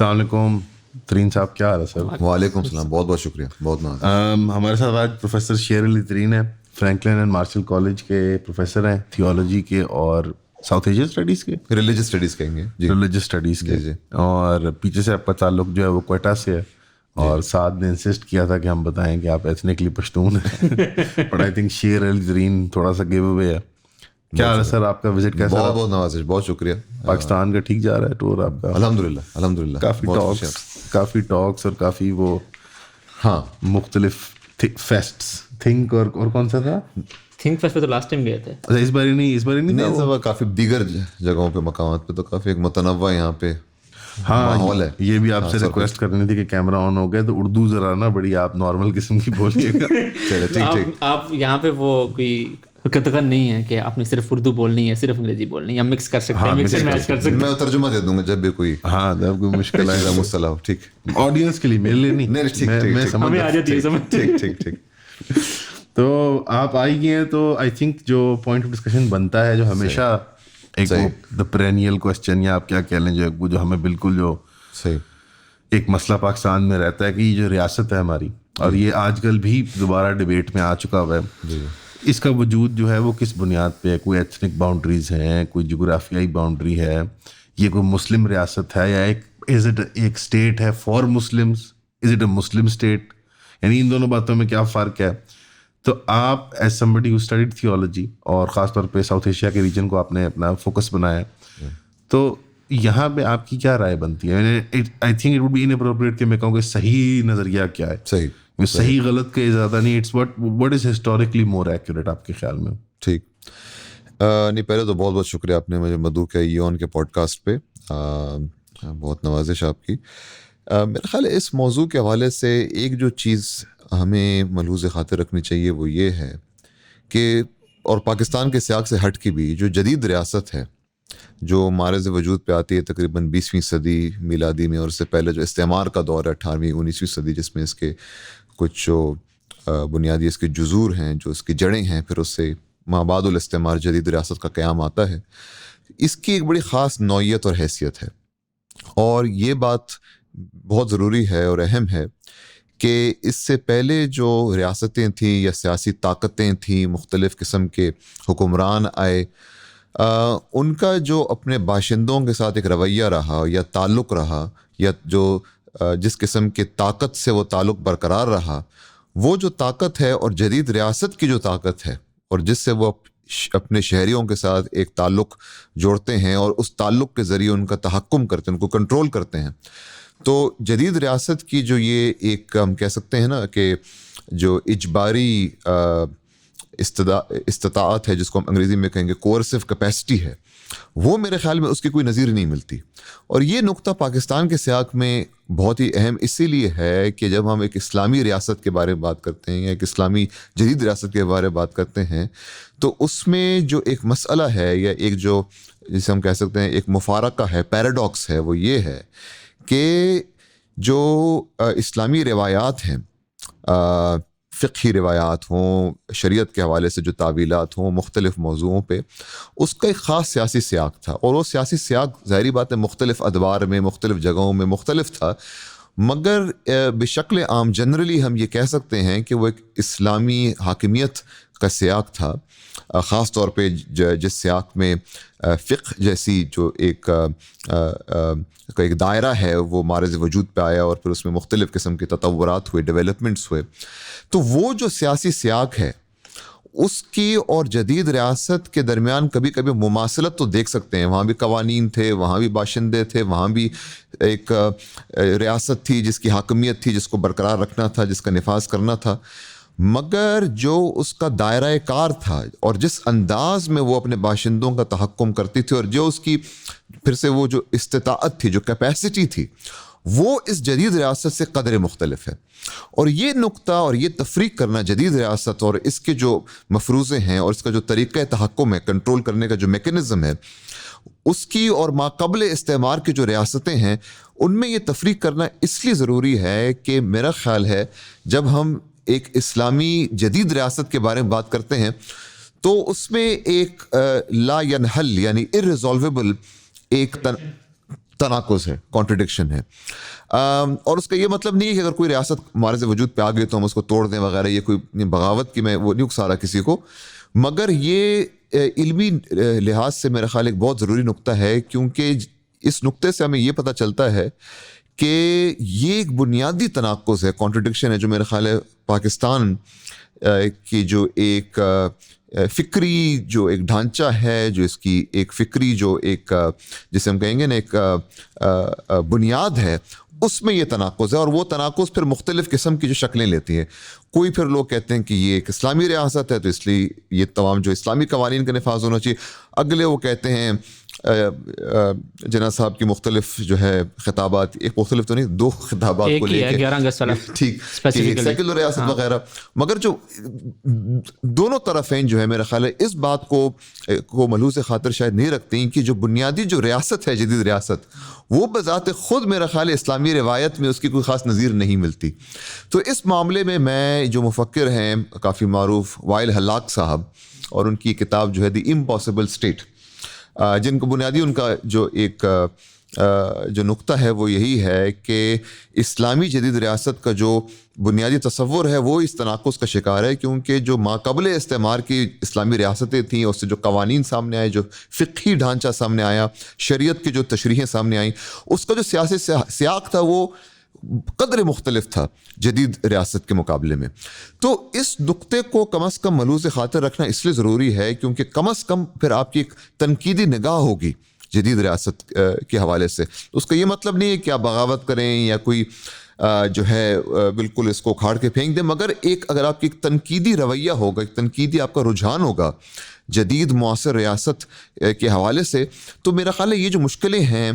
السلام علیکم ترین صاحب، کیا حال ہے سر؟ وعلیکم السلام، بہت بہت شکریہ، بہت نوازش. ہمارے ساتھ آج پروفیسر شیر علی ترین ہیں، فرینکلن اینڈ مارشل کالج کے پروفیسر ہیں، تھیولوجی کے اور ساؤتھ ایشین اسٹڈیز کے، ریلیجس اسٹڈیز کہیں گے جی، ریلیجس اسٹڈیز کے. اور پیچھے سے آپ کا تعلق جو ہے وہ کوئٹہ سے ہے، اور ساتھ نے انسسٹ کیا تھا کہ ہم بتائیں کہ آپ ایتھنکلی پشتون ہیں. بٹ آئی تھنک شیر علی ترین تھوڑا سا گیو اوے ہے. کیا حال ہے سر؟ آپ کا وزٹ کیسا؟ بہت بہت نوازش، بہت شکریہ. پاکستان کا ٹھیک جا رہا ہے ٹور آپ کا؟ الحمدللہ الحمدللہ. کافی ٹاکس اور کافی وہ ہاں مختلف فیسٹس. تھنک اور کون سا تھا؟ تھنک فیسٹ پہ تو لاسٹ ٹائم گئے تھے. اس بار نہیں کافی دیگر جگہوں پہ، مقامات پہ تو کافی ایک متنوع یہاں پہ ماحول ہے. یہ بھی آپ سے ریکویسٹ کرنی تھی کہ کیمرہ آن ہو گئے تو اردو ذرا نا بڑی آپ نارمل قسم کی بولیے گا. آپ یہاں پہ وہ کوئی قطعن نہیں ہے کہ آپ نے صرف اردو بولنی ہے، صرف انگریزی بولنی ہے، ہم مکس کر سکتے ہیں، مکس اینڈ میچ کر سکتے ہیں. میں ترجمہ دے دوں گا جب بھی کوئی جب کوئی مشکل آئے گا. مصطلح ٹھیک آڈینس کے لیے، میرے لیے نہیں. ہمیں آ جاتی ہے سمجھ. ٹھیک. تو آپ آئی گئے ہیں تو آئی تھنک جو پوائنٹ آف ڈسکشن بنتا ہے، جو ہمیشہ ایک دا پرینیل کوسچن، یا آپ کیا کہہ لیں، جو ہمیں بالکل جو صحیح ایک مسئلہ پاکستان میں رہتا ہے کہ یہ جو ریاست ہے ہماری، اور یہ آج کل بھی دوبارہ ڈبیٹ میں آ چکا ہوا ہے، اس کا وجود جو ہے وہ کس بنیاد پہ ہے؟ کوئی ایتھنک باؤنڈریز ہیں، کوئی جغرافیائی باؤنڈری ہے، یہ کوئی مسلم ریاست ہے، یا ایک اسٹیٹ ہے for Muslims, is it a Muslim state? یعنی ان دونوں باتوں میں کیا فرق ہے؟ تو آپ as somebody who studied theology, اور خاص طور پہ ساؤتھ ایشیا کے ریجن کو آپ نے اپنا فوکس بنایا، تو یہاں پہ آپ کی کیا رائے بنتی ہے؟ I think it would be inappropriate کہ میں کہوں کہ صحیح نظریہ کیا ہے. صحیح غلط کے زیادہ نہیں، it's what is historically more accurate آپ کے خیال میں؟ ٹھیک. نہیں، پہلے تو بہت بہت شکریہ آپ نے مجھے مدعو کیا ایون کے پوڈ کاسٹ پہ. بہت نوازش آپ کی. میرا خیال ہے اس موضوع کے حوالے سے ایک جو چیز ہمیں ملحوظ خاطر رکھنی چاہیے وہ یہ ہے کہ، اور پاکستان کے سیاق سے ہٹ کے بھی، جو جدید ریاست ہے جو معرض وجود پہ آتی ہے تقریباً 20ویں صدی میلادی میں، اور اس سے پہلے جو استعمار کا دور ہے 18ویں 19ویں صدی، جس میں اس کے کچھ جو بنیادی اس کے جذور ہیں، جو اس کی جڑیں ہیں، پھر اس سے مابعد الاستعمار جدید ریاست کا قیام آتا ہے. اس کی ایک بڑی خاص نوعیت اور حیثیت ہے، اور یہ بات بہت ضروری ہے اور اہم ہے کہ اس سے پہلے جو ریاستیں تھیں یا سیاسی طاقتیں تھیں، مختلف قسم کے حکمران آئے، ان کا جو اپنے باشندوں کے ساتھ ایک رویہ رہا یا تعلق رہا، یا جو جس قسم کے طاقت سے وہ تعلق برقرار رہا، وہ جو طاقت ہے اور جدید ریاست کی جو طاقت ہے، اور جس سے وہ اپنے شہریوں کے ساتھ ایک تعلق جوڑتے ہیں اور اس تعلق کے ذریعے ان کا تحکم کرتے ہیں، ان کو کنٹرول کرتے ہیں. تو جدید ریاست کی جو یہ ایک ہم کہہ سکتے ہیں نا کہ جو اجباری استطاعت ہے، جس کو ہم انگریزی میں کہیں گے کوئرسو کیپیسٹی ہے، وہ میرے خیال میں اس کی کوئی نظیر نہیں ملتی. اور یہ نقطہ پاکستان کے سیاق میں بہت ہی اہم اسی لیے ہے کہ جب ہم ایک اسلامی ریاست کے بارے میں بات کرتے ہیں، یا ایک اسلامی جدید ریاست کے بارے میں بات کرتے ہیں، تو اس میں جو ایک مسئلہ ہے، یا ایک جو جسے ہم کہہ سکتے ہیں ایک مفارقہ ہے، پیراڈاکس ہے، وہ یہ ہے کہ جو اسلامی روایات ہیں، فقہی روایات ہوں، شریعت کے حوالے سے جو تعویلات ہوں مختلف موضوعوں پہ، اس کا ایک خاص سیاسی سیاق تھا، اور وہ سیاسی سیاق ظاہری بات ہے مختلف ادوار میں، مختلف جگہوں میں مختلف تھا، مگر بشکل عام جنرلی ہم یہ کہہ سکتے ہیں کہ وہ ایک اسلامی حاکمیت کا سیاق تھا، خاص طور پہ جس سیاق میں فقہ جیسی جو ایک دائرہ ہے وہ معرض وجود پہ آیا، اور پھر اس میں مختلف قسم کے تطورات ہوئے، ڈیولپمنٹس ہوئے. تو وہ جو سیاسی سیاق ہے اس کی اور جدید ریاست کے درمیان کبھی کبھی مماثلت تو دیکھ سکتے ہیں. وہاں بھی قوانین تھے، وہاں بھی باشندے تھے، وہاں بھی ایک ریاست تھی جس کی حاکمیت تھی، جس کو برقرار رکھنا تھا، جس کا نفاذ کرنا تھا. مگر جو اس کا دائرہ کار تھا، اور جس انداز میں وہ اپنے باشندوں کا تحکم کرتی تھی، اور جو اس کی پھر سے وہ جو استطاعت تھی، جو کیپیسٹی تھی، وہ اس جدید ریاست سے قدر مختلف ہے. اور یہ نقطہ اور یہ تفریق کرنا جدید ریاست اور اس کے جو مفروضے ہیں، اور اس کا جو طریقہ تحکم ہے، کنٹرول کرنے کا جو میکینزم ہے، اس کی اور ماقبل استعمار کی جو ریاستیں ہیں، ان میں یہ تفریق کرنا اس لیے ضروری ہے کہ میرا خیال ہے جب ہم ایک اسلامی جدید ریاست کے بارے میں بات کرتے ہیں تو اس میں ایک لا ینحل یعنی irresolvable ایک تناقض ہے, کانٹرڈکشن ہے. اور اس کا یہ مطلب نہیں ہے کہ اگر کوئی ریاست ہمارے سے وجود پہ آ گئی تو ہم اس کو توڑ دیں وغیرہ, یہ کوئی بغاوت کی میں وہ نہیں اکسا رہا کسی کو, مگر یہ علمی لحاظ سے میرا خیال ایک بہت ضروری نقطہ ہے, کیونکہ اس نقطے سے ہمیں یہ پتہ چلتا ہے کہ یہ ایک بنیادی تناقض ہے, کانٹرڈکشن ہے, جو میرا خیال ہے پاکستان کی جو ایک فکری جو ایک ڈھانچہ ہے, جو اس کی ایک فکری جو ایک جسے ہم کہیں گے نا ایک بنیاد ہے, اس میں یہ تناقض ہے. اور وہ تناقض پھر مختلف قسم کی جو شکلیں لیتی ہیں. کوئی پھر لوگ کہتے ہیں کہ یہ ایک اسلامی ریاست ہے تو اس لیے یہ تمام جو اسلامی قوانین کا نفاذ ہونا چاہیے. اگلے وہ کہتے ہیں جناح صاحب کی مختلف جو ہے خطابات, ایک مختلف تو نہیں, 2 خطابات کو لے کے 11 اگست والا ٹھیک سیکولر ریاست وغیرہ, مگر جو دونوں طرفین جو ہے میرا خیال ہے اس بات کو ملحوظ خاطر شاید نہیں رکھتے کہ جو بنیادی جو ریاست ہے, جدید ریاست, وہ بذات خود میرا خیال ہے اسلامی روایت میں اس کی کوئی خاص نظیر نہیں ملتی. تو اس معاملے میں جو مفکر ہیں کافی معروف وائل حلاق صاحب, اور ان کی کتاب جو ہے دی امپاسبل اسٹیٹ, جن کو بنیادی ان کا جو ایک جو نقطہ ہے وہ یہی ہے کہ اسلامی جدید ریاست کا جو بنیادی تصور ہے وہ اس تناقض کا شکار ہے, کیونکہ جو ماقبل استعمار کی اسلامی ریاستیں تھیں, اس سے جو قوانین سامنے آئے, جو فقہی ڈھانچہ سامنے آیا, شریعت کی جو تشریحیں سامنے آئیں, اس کا جو سیاسی سیاق تھا وہ قدر مختلف تھا جدید ریاست کے مقابلے میں. تو اس نقطے کو کم از کم ملحوظ خاطر رکھنا اس لیے ضروری ہے کیونکہ کم از کم پھر آپ کی ایک تنقیدی نگاہ ہوگی جدید ریاست کے حوالے سے. اس کا یہ مطلب نہیں ہے کہ آپ بغاوت کریں یا کوئی جو ہے بالکل اس کو اکھاڑ کے پھینک دیں, مگر ایک اگر آپ کی ایک تنقیدی رویہ ہوگا, ایک تنقیدی آپ کا رجحان ہوگا جدید معاصر ریاست کے حوالے سے, تو میرا خیال ہے یہ جو مشکلیں ہیں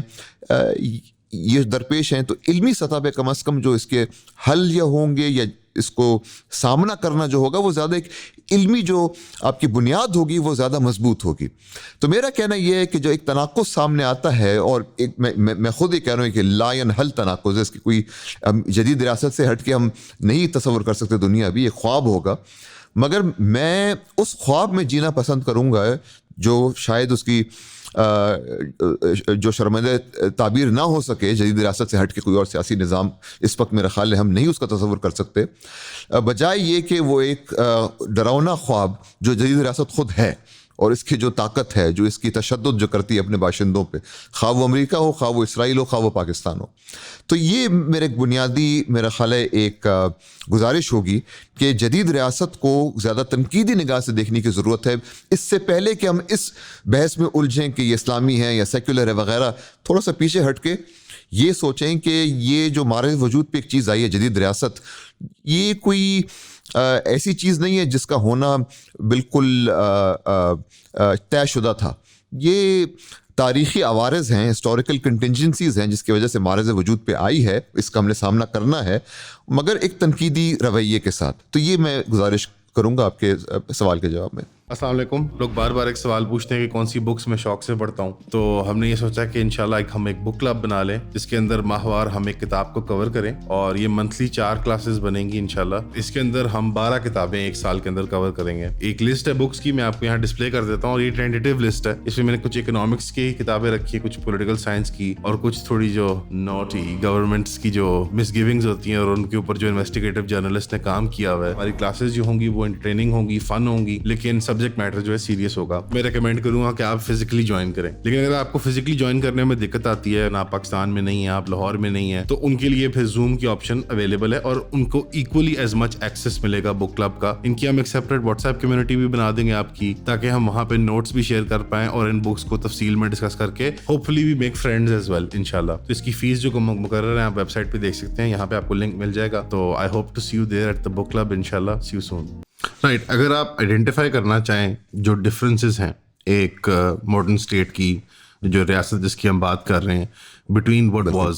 یہ درپیش ہیں, تو علمی سطح پہ کم از کم جو اس کے حل یا ہوں گے یا اس کو سامنا کرنا جو ہوگا وہ زیادہ ایک علمی جو آپ کی بنیاد ہوگی وہ زیادہ مضبوط ہوگی. تو میرا کہنا یہ ہے کہ جو ایک تناقض سامنے آتا ہے, اور ایک میں خود ہی کہہ رہا ہوں کہ لا ينحل تناقض ہے, اس کی کوئی جدید ریاست سے ہٹ کے ہم نہیں تصور کر سکتے دنیا ابھی, ایک خواب ہوگا, مگر میں اس خواب میں جینا پسند کروں گا جو شاید اس کی جو شرمندہ تعبیر نہ ہو سکے جدید ریاست سے ہٹ کے کوئی اور سیاسی نظام اس وقت میرا خیال ہے ہم نہیں اس کا تصور کر سکتے, بجائے یہ کہ وہ ایک ڈراؤنا خواب جو جدید ریاست خود ہے اور اس کی جو طاقت ہے, جو اس کی تشدد جو کرتی ہے اپنے باشندوں پہ, خواہ وہ امریکہ ہو, خواہ وہ اسرائیل ہو, خواہ وہ پاکستان ہو. تو یہ میرے بنیادی میرا خیال ہے ایک گزارش ہوگی کہ جدید ریاست کو زیادہ تنقیدی نگاہ سے دیکھنے کی ضرورت ہے, اس سے پہلے کہ ہم اس بحث میں الجھیں کہ یہ اسلامی ہے یا سیکولر ہے وغیرہ. تھوڑا سا پیچھے ہٹ کے یہ سوچیں کہ یہ جو ہمارے وجود پہ ایک چیز آئی ہے جدید ریاست, یہ کوئی ایسی چیز نہیں ہے جس کا ہونا بالکل طے شدہ تھا. یہ تاریخی عوارض ہیں, ہسٹوریکل کنٹینجنسیز ہیں جس کی وجہ سے معرض وجود پہ آئی ہے, اس کا ہم نے سامنا کرنا ہے, مگر ایک تنقیدی رویے کے ساتھ. تو یہ میں گزارش کروں گا آپ کے سوال کے جواب میں. السلام علیکم. لوگ بار بار ایک سوال پوچھتے ہیں کہ کون سی بکس میں شوق سے پڑھتا ہوں, تو ہم نے یہ سوچا کہ انشاءاللہ ہم ایک بک کلب بنا لیں جس کے اندر ماہوار ہم ایک کتاب کو کور کریں, اور یہ منتھلی 4 کلاسز بنیں گی انشاءاللہ. اس کے اندر ہم 12 کتابیں ایک سال کے اندر کور کریں گے. ایک لسٹ ہے بکس کی, میں آپ کو یہاں ڈسپلے کر دیتا ہوں, اور یہ ٹینٹیٹیو لسٹ ہے. اس میں میں نے کچھ اکنامکس کی کتابیں رکھی ہیں, کچھ پولیٹیکل سائنس کی, اور کچھ تھوڑی جو نوٹی گورنمنٹس کی جو مس گیونگز ہوتی ہیں اور ان کے اوپر جو انویسٹیگیٹو جرنلسٹ نے کام کیا ہوا ہے. ہماری کلاسز جو ہوں گی وہ انٹرٹیننگ ہوں گی, فن ہوں گی, لیکن سبجیکٹ میٹر جو ہے سیریس ہوگا. میں ریکمینڈ کروں گا کہ آپ فزیکلی جوائن کریں, لیکن اگر آپ کو فزیکلی جوائن کرنے میں دقت آتی ہے, آپ پاکستان میں نہیں ہیں, آپ لاہور میں نہیں ہیں, تو ان کے لیے پھر زوم کی آپشن اویلیبل ہے, اور ان کو ایکولی ایز مچ ایکسیس ملے گا بک کلب کا. ان کی ہم ایک سیپریٹ واٹس ایپ کمیونٹی بھی بنا دیں گے آپ کی, تاکہ ہم وہاں پہ نوٹس بھی شیئر کر پائیں اور ان بکس کو تفصیل میں ڈسکس کر کے hopefully we make friends as well انشاءاللہ. تو اس کی فیس جو مقرر ہے آپ ویب سائٹ پہ دیکھ سکتے ہیں, یہاں پہ آپ کو لنک مل جائے گا. تو I hope to see you there at the book club انشاءاللہ. See you soon. رائٹ, اگر آپ آئیڈینٹیفائی کرنا چاہیں جو ڈفرینسز ہیں ایک ماڈرن اسٹیٹ کی جو ریاست جس کی ہم بات کر رہے ہیں, بٹوین وٹ واز,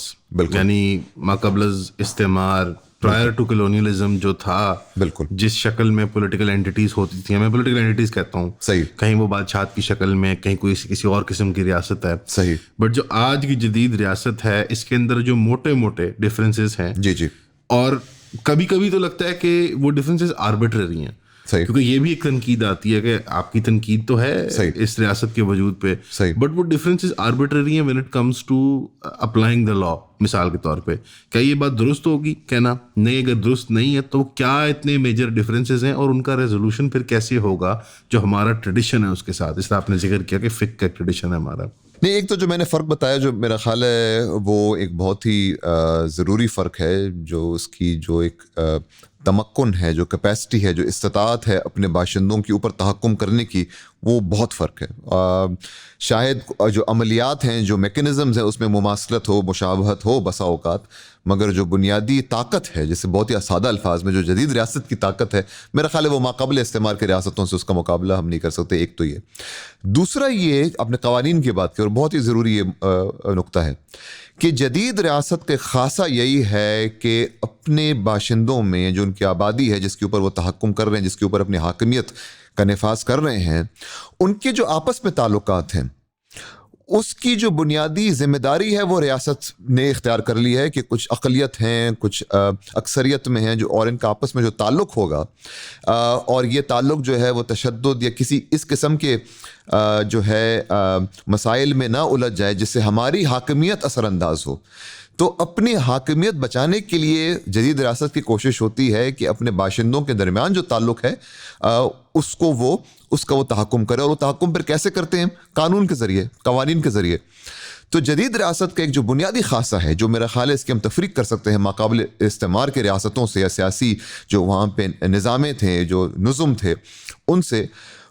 یعنی ماقبل استعمار, پرائر ٹو کلونیلزم جو تھا, بالکل جس شکل میں پولیٹیکل اینٹیز ہوتی تھیں, میں پولیٹیکل اینٹیز کہتا ہوں, صحیح, کہیں وہ بادشاہت کی شکل میں, کہیں کوئی کسی اور قسم کی ریاست ہے, صحیح. بٹ جو آج کی جدید ریاست ہے اس کے اندر جو موٹے موٹے ڈفرینسز ہیں, جی جی, اور کبھی کبھی تو لگتا ہے کہ وہ ڈفرینسز آربیٹری ہیں, کیونکہ یہ بھی ایک تنقید آتی ہے کہ آپ کی تنقید تو ہے اس ریاست کے وجود پہ, بٹ وہ ڈفرینسز آربیٹری ہیں when it comes to applying the law. مثال کے طور پہ کیا یہ بات درست ہوگی کہنا؟ نہیں, اگر درست نہیں ہے تو کیا اتنے میجر ڈفرینسز ہیں اور ان کا ریزولوشن پھر کیسے ہوگا جو ہمارا ٹریڈیشن ہے اس کے ساتھ. اس طرح آپ نے ذکر کیا کہ فقہ کا ٹریڈیشن ہے ہمارا. نہیں, ایک تو جو میں نے فرق بتایا جو میرا خیال ہے وہ ایک بہت ہی ضروری فرق ہے, جو اس کی جو ایک تمکن ہے, جو کیپیسٹی ہے, جو استطاعت ہے اپنے باشندوں کے اوپر تحکم کرنے کی, وہ بہت فرق ہے. شاید جو عملیات ہیں, جو میکنزمز ہیں, اس میں مماثلت ہو, مشابہت ہو بسا اوقات, مگر جو بنیادی طاقت ہے, جیسے بہت ہی سادہ الفاظ میں جو جدید ریاست کی طاقت ہے, میرا خیال ہے وہ ماقبل استعمار کے ریاستوں سے اس کا مقابلہ ہم نہیں کر سکتے. ایک تو یہ. دوسرا یہ اپنے قوانین کی بات کی, اور بہت ہی ضروری یہ نقطہ ہے کہ جدید ریاست کے خاصہ یہی ہے کہ اپنے باشندوں میں جو ان کی آبادی ہے, جس کے اوپر وہ تحکم کر رہے ہیں, جس کے اوپر اپنی حاکمیت کا نفاذ کر رہے ہیں, ان کے جو آپس میں تعلقات ہیں, اس کی جو بنیادی ذمہ داری ہے وہ ریاست نے اختیار کر لی ہے کہ کچھ اقلیت ہیں, کچھ اکثریت میں ہیں, جو اور ان کا آپس میں جو تعلق ہوگا, اور یہ تعلق جو ہے وہ تشدد یا کسی اس قسم کے جو ہے مسائل میں نہ الجھ جائے جس سے ہماری حاکمیت اثر انداز ہو. تو اپنی حاکمیت بچانے کے لیے جدید ریاست کی کوشش ہوتی ہے کہ اپنے باشندوں کے درمیان جو تعلق ہے اس کا وہ تحکم کرے, اور وہ تحکم پھر کیسے کرتے ہیں؟ قانون کے ذریعے, قوانین کے ذریعے. تو جدید ریاست کا ایک جو بنیادی خاصہ ہے, جو میرا خیال ہے اس کی ہم تفریق کر سکتے ہیں ماقابل استعمار کے ریاستوں سے, یا سیاسی جو وہاں پہ نظامیں تھے, جو نظم تھے, ان سے,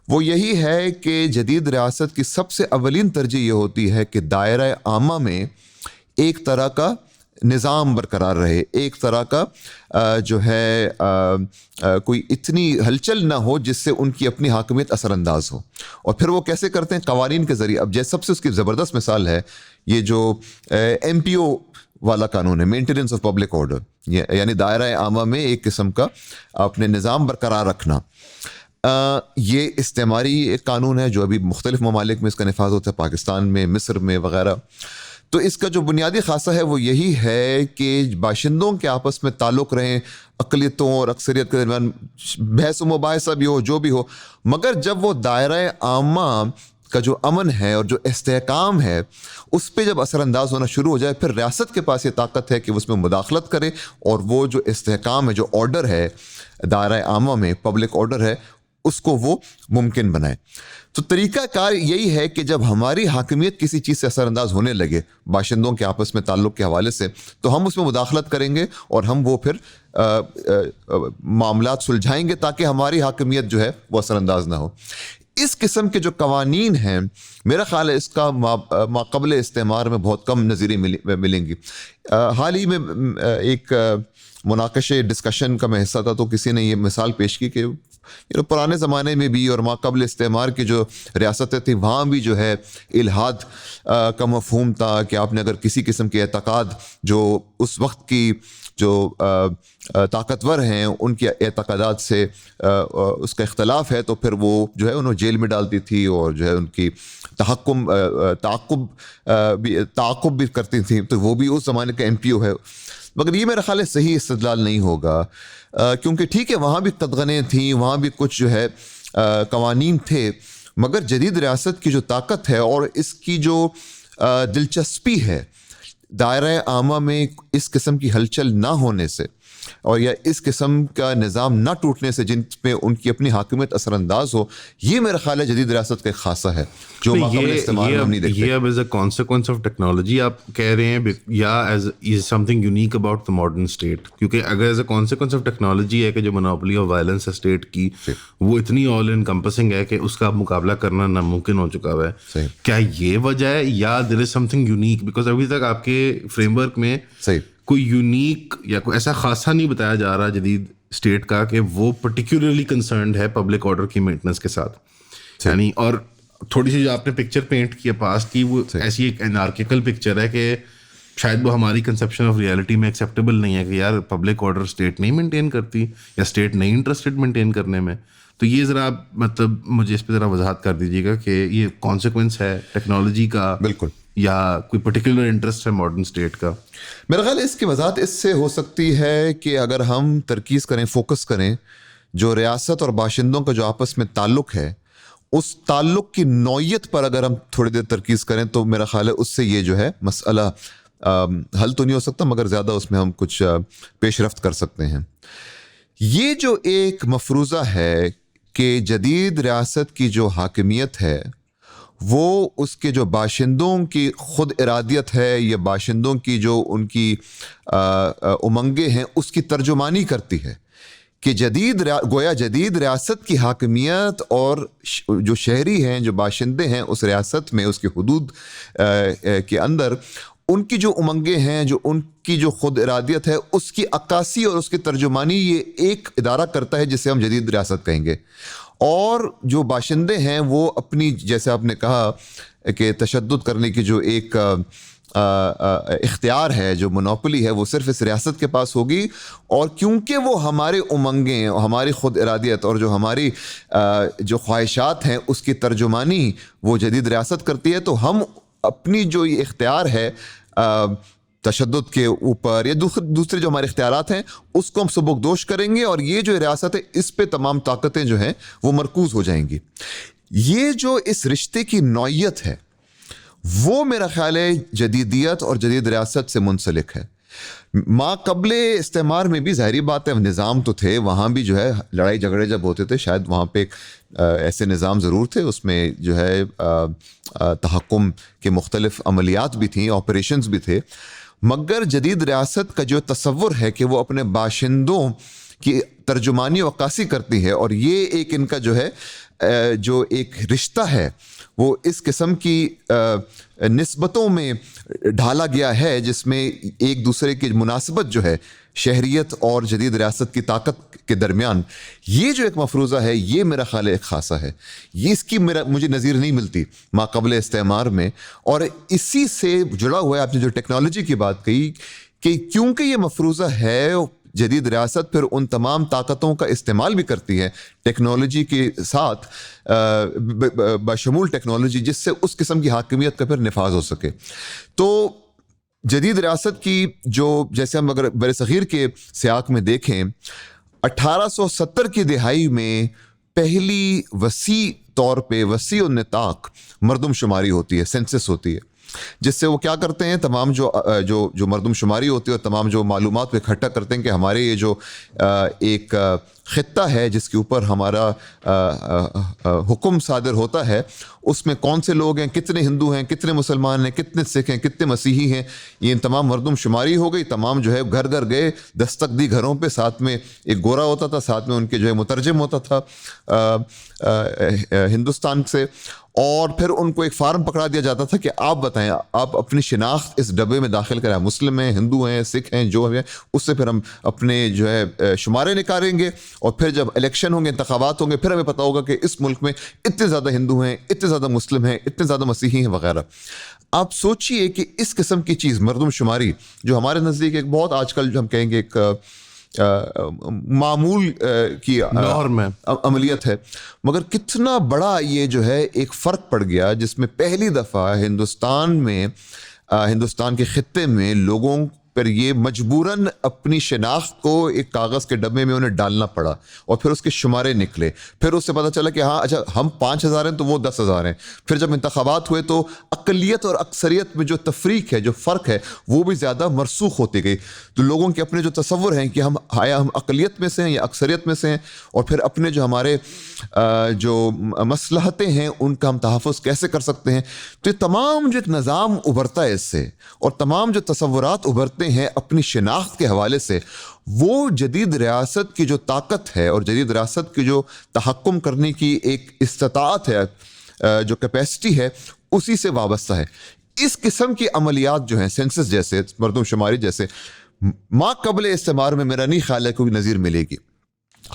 وہ یہی ہے کہ جدید ریاست کی سب سے اولین ترجیح یہ ہوتی ہے کہ دائرہ عامہ میں ایک طرح کا نظام برقرار رہے, ایک طرح کا جو ہے کوئی اتنی ہلچل نہ ہو جس سے ان کی اپنی حاکمیت اثر انداز ہو. اور پھر وہ کیسے کرتے ہیں؟ قوانین کے ذریعے. اب جیسے سب سے اس کی زبردست مثال ہے یہ جو MPO والا قانون ہے, مینٹیننس آف پبلک آرڈر, یعنی دائرہ عامہ میں ایک قسم کا اپنے نظام برقرار رکھنا. یہ استعماری ایک قانون ہے جو ابھی مختلف ممالک میں اس کا نفاذ ہوتا ہے, پاکستان میں, مصر میں وغیرہ. تو اس کا جو بنیادی خاصہ ہے وہ یہی ہے کہ باشندوں کے آپس میں تعلق رہیں, اقلیتوں اور اکثریت کے درمیان بحث و مباحثہ بھی ہو, جو بھی ہو, مگر جب وہ دائرہ عامہ کا جو امن ہے اور جو استحکام ہے اس پہ جب اثر انداز ہونا شروع ہو جائے, پھر ریاست کے پاس یہ طاقت ہے کہ اس میں مداخلت کرے اور وہ جو استحکام ہے, جو آرڈر ہے دائرہ عامہ میں, پبلک آرڈر ہے, اس کو وہ ممکن بنائے. تو طریقہ کار یہی ہے کہ جب ہماری حاکمیت کسی چیز سے اثر انداز ہونے لگے باشندوں کے آپس میں تعلق کے حوالے سے, تو ہم اس میں مداخلت کریں گے اور ہم وہ پھر معاملات سلجھائیں گے تاکہ ہماری حاکمیت جو ہے وہ اثر انداز نہ ہو. اس قسم کے جو قوانین ہیں, میرا خیال ہے اس کا ماقبل استعمار میں بہت کم نظیریں ملیں گی. حال ہی میں ایک مناقشے ڈسکشن کا میں حصہ تھا, تو کسی نے یہ مثال پیش کی کہ پرانے زمانے میں بھی اور ماقبل استعمار کی جو ریاستیں تھیں وہاں بھی جو ہے الحاد کا مفہوم تھا کہ آپ نے اگر کسی قسم کے اعتقاد جو اس وقت کی جو طاقتور ہیں ان کے اعتقادات سے اس کا اختلاف ہے, تو پھر وہ جو ہے انہوں جیل میں ڈالتی تھی اور جو ہے ان کی تعاقب بھی کرتی تھیں. تو وہ بھی اس زمانے کا MPO ہے. مگر یہ میرا خیال ہے صحیح استدلال نہیں ہوگا, کیونکہ ٹھیک ہے وہاں بھی قدغنیں تھیں, وہاں بھی کچھ جو ہے قوانین تھے, مگر جدید ریاست کی جو طاقت ہے اور اس کی جو دلچسپی ہے دائرہ عامہ میں اس قسم کی ہلچل نہ ہونے سے اور یا اس قسم کا نظام نہ ٹوٹنے سے جن میں ان کی اپنی حاکمیت اثر انداز ہو, یہ میرا خیال ہے جدید ریاست کا ایک خاصہ ہے جو ماقبل استعمال ہم نہیں دیکھتے. یہ اب as a consequence of technology آپ کہہ رہے ہیں یا as some thing unique about the modern state? کیونکہ اگر as a consequence of technology ہے کہ جو منوپلی آف وائلنس ہے اسٹیٹ کی, وہ اتنی آل انکمپسنگ ہے کہ اس کا مقابلہ کرنا ناممکن ہو چکا ہے. کیا یہ وجہ ہے یا دیر از سم تھنگ یونیک؟ بیکاز ابھی تک آپ کے فریم ورک میں کوئی یونیک یا کوئی ایسا خاصا نہیں بتایا جا رہا جدید اسٹیٹ کا کہ وہ پرٹیکولرلی کنسرنڈ ہے پبلک آرڈر کی مینٹننس کے ساتھ. یعنی اور تھوڑی سی جو آپ نے پکچر پینٹ کی ہے پاسٹ کی, وہ ایسی ایک انارکیکل پکچر ہے کہ شاید وہ ہماری کنسیپشن آف ریئلٹی میں ایکسیپٹیبل نہیں ہے کہ یار پبلک آرڈر اسٹیٹ نہیں مینٹین کرتی یا اسٹیٹ نہیں انٹرسٹڈ مینٹین کرنے میں. تو یہ ذرا مطلب مجھے اس پہ ذرا وضاحت کر دیجیے گا کہ یہ کانسیکوینس ہے ٹیکنالوجی کا بالکل یا کوئی پرٹیکولر انٹرسٹ ہے ماڈرن اسٹیٹ کا؟ میرا خیال ہے اس کی وضاحت اس سے ہو سکتی ہے کہ اگر ہم ترکیز کریں, فوکس کریں جو ریاست اور باشندوں کا جو آپس میں تعلق ہے اس تعلق کی نوعیت پر اگر ہم تھوڑی دیر ترکیز کریں تو میرا خیال ہے اس سے یہ جو ہے مسئلہ حل تو نہیں ہو سکتا مگر زیادہ اس میں ہم کچھ پیش رفت کر سکتے ہیں. یہ جو ایک مفروضہ ہے کہ جدید ریاست کی جو حاکمیت ہے وہ اس کے جو باشندوں کی خود ارادیت ہے یا باشندوں کی جو ان کی امنگیں ہیں اس کی ترجمانی کرتی ہے کہ گویا جدید ریاست کی حاکمیت اور جو شہری ہیں جو باشندے ہیں اس ریاست میں اس کے حدود کے اندر ان کی جو امنگیں ہیں جو ان کی جو خود ارادیت ہے اس کی عکاسی اور اس کی ترجمانی یہ ایک ادارہ کرتا ہے جسے ہم جدید ریاست کہیں گے. اور جو باشندے ہیں وہ اپنی جیسے آپ نے کہا کہ تشدد کرنے کی جو ایک اختیار ہے جو منوپلی ہے وہ صرف اس ریاست کے پاس ہوگی. اور کیونکہ وہ ہمارے امنگیں ہماری خود ارادیت اور جو ہماری جو خواہشات ہیں اس کی ترجمانی وہ جدید ریاست کرتی ہے تو ہم اپنی جو یہ اختیار ہے تشدد کے اوپر یا دوسرے جو ہمارے اختیارات ہیں اس کو ہم سبکدوش کریں گے اور یہ جو ریاست ہے اس پہ تمام طاقتیں جو ہیں وہ مرکوز ہو جائیں گی. یہ جو اس رشتے کی نوعیت ہے وہ میرا خیال ہے جدیدیت اور جدید ریاست سے منسلک ہے. ما قبل استعمار میں بھی ظاہری بات ہے نظام تو تھے وہاں بھی جو ہے لڑائی جھگڑے جب ہوتے تھے شاید وہاں پہ ایسے نظام ضرور تھے اس میں جو ہے تحکم کے مختلف عملیات بھی تھیں آپریشنز بھی تھے مگر جدید ریاست کا جو تصور ہے کہ وہ اپنے باشندوں کی ترجمانی و عکاسی کرتی ہے اور یہ ایک ان کا جو ہے جو ایک رشتہ ہے وہ اس قسم کی نسبتوں میں ڈھالا گیا ہے جس میں ایک دوسرے کی مناسبت جو ہے شہریت اور جدید ریاست کی طاقت کے درمیان یہ جو ایک مفروضہ ہے یہ میرا خیال ایک خاصہ ہے. یہ اس کی مجھے نظیر نہیں ملتی ما قبل استعمار میں. اور اسی سے جڑا ہوا ہے آپ نے جو ٹیکنالوجی کی بات کہی کہ کیونکہ یہ مفروضہ ہے جدید ریاست پھر ان تمام طاقتوں کا استعمال بھی کرتی ہے ٹیکنالوجی کے ساتھ بشمول ٹیکنالوجی جس سے اس قسم کی حاکمیت کا پھر نفاذ ہو سکے. تو جدید ریاست کی جو جیسے ہم اگر بر صغیر کے سیاق میں دیکھیں 1870 کی دہائی میں پہلی وسیع طور پہ وسیع النطاق مردم شماری ہوتی ہے سینسس ہوتی ہے جس سے وہ کیا کرتے ہیں تمام جو مردم شماری ہوتی ہے اور تمام جو معلومات کو اکٹھا کرتے ہیں کہ ہمارے یہ جو ایک خطہ ہے جس کے اوپر ہمارا حکم صادر ہوتا ہے اس میں کون سے لوگ ہیں کتنے ہندو ہیں کتنے مسلمان ہیں کتنے سکھ ہیں کتنے مسیحی ہیں یہ ان تمام مردم شماری ہو گئی. تمام جو ہے گھر گھر گئے دستک دی گھروں پہ ساتھ میں ایک گورا ہوتا تھا ساتھ میں ان کے جو ہے مترجم ہوتا تھا ہندوستان سے اور پھر ان کو ایک فارم پکڑا دیا جاتا تھا کہ آپ بتائیں آپ اپنی شناخت اس ڈبے میں داخل کریں مسلم ہیں ہندو ہیں سکھ ہیں جو ہیں اس سے پھر ہم اپنے جو ہے شمارے نکالیں گے اور پھر جب الیکشن ہوں گے انتخابات ہوں گے پھر ہمیں پتہ ہوگا کہ اس ملک میں اتنے زیادہ ہندو ہیں اتنے زیادہ مسلم ہیں اتنے زیادہ مسیحی ہیں وغیرہ. آپ سوچئے کہ اس قسم کی چیز مردم شماری جو ہمارے نزدیک ایک بہت آج کل جو ہم کہیں گے ایک معمول کی عملیت ہے مگر کتنا بڑا یہ جو ہے ایک فرق پڑ گیا جس میں پہلی دفعہ ہندوستان کے خطے میں لوگوں پر یہ مجبوراً اپنی شناخت کو ایک کاغذ کے ڈبے میں انہیں ڈالنا پڑا اور پھر اس کے شمارے نکلے پھر اس سے پتہ چلا کہ ہاں اچھا ہم 5000 ہیں تو وہ 10,000 ہیں. پھر جب انتخابات ہوئے تو اقلیت اور اکثریت میں جو تفریق ہے جو فرق ہے وہ بھی زیادہ مرسوخ ہوتی گئی. تو لوگوں کے اپنے جو تصور ہیں کہ ہم اقلیت میں سے ہیں یا اکثریت میں سے ہیں اور پھر اپنے جو ہمارے جو مصلحتیں ہیں ان کا ہم تحفظ کیسے کر سکتے ہیں. تو یہ تمام جو ایک نظام ابھرتا ہے اس سے اور تمام جو تصورات ابھرتے ہیں اپنی شناخت کے حوالے سے وہ جدید ریاست کی جو طاقت ہے اور جدید ریاست کی جو تحکم کرنے کی ایک استطاعت ہے جو کیپیسٹی ہے اسی سے وابستہ ہے. اس قسم کی عملیات جو ہیں سینسس جیسے مردم شماری جیسے ما قبل استعمار میں میرا نہیں خیال ہے کوئی نظیر ملے گی.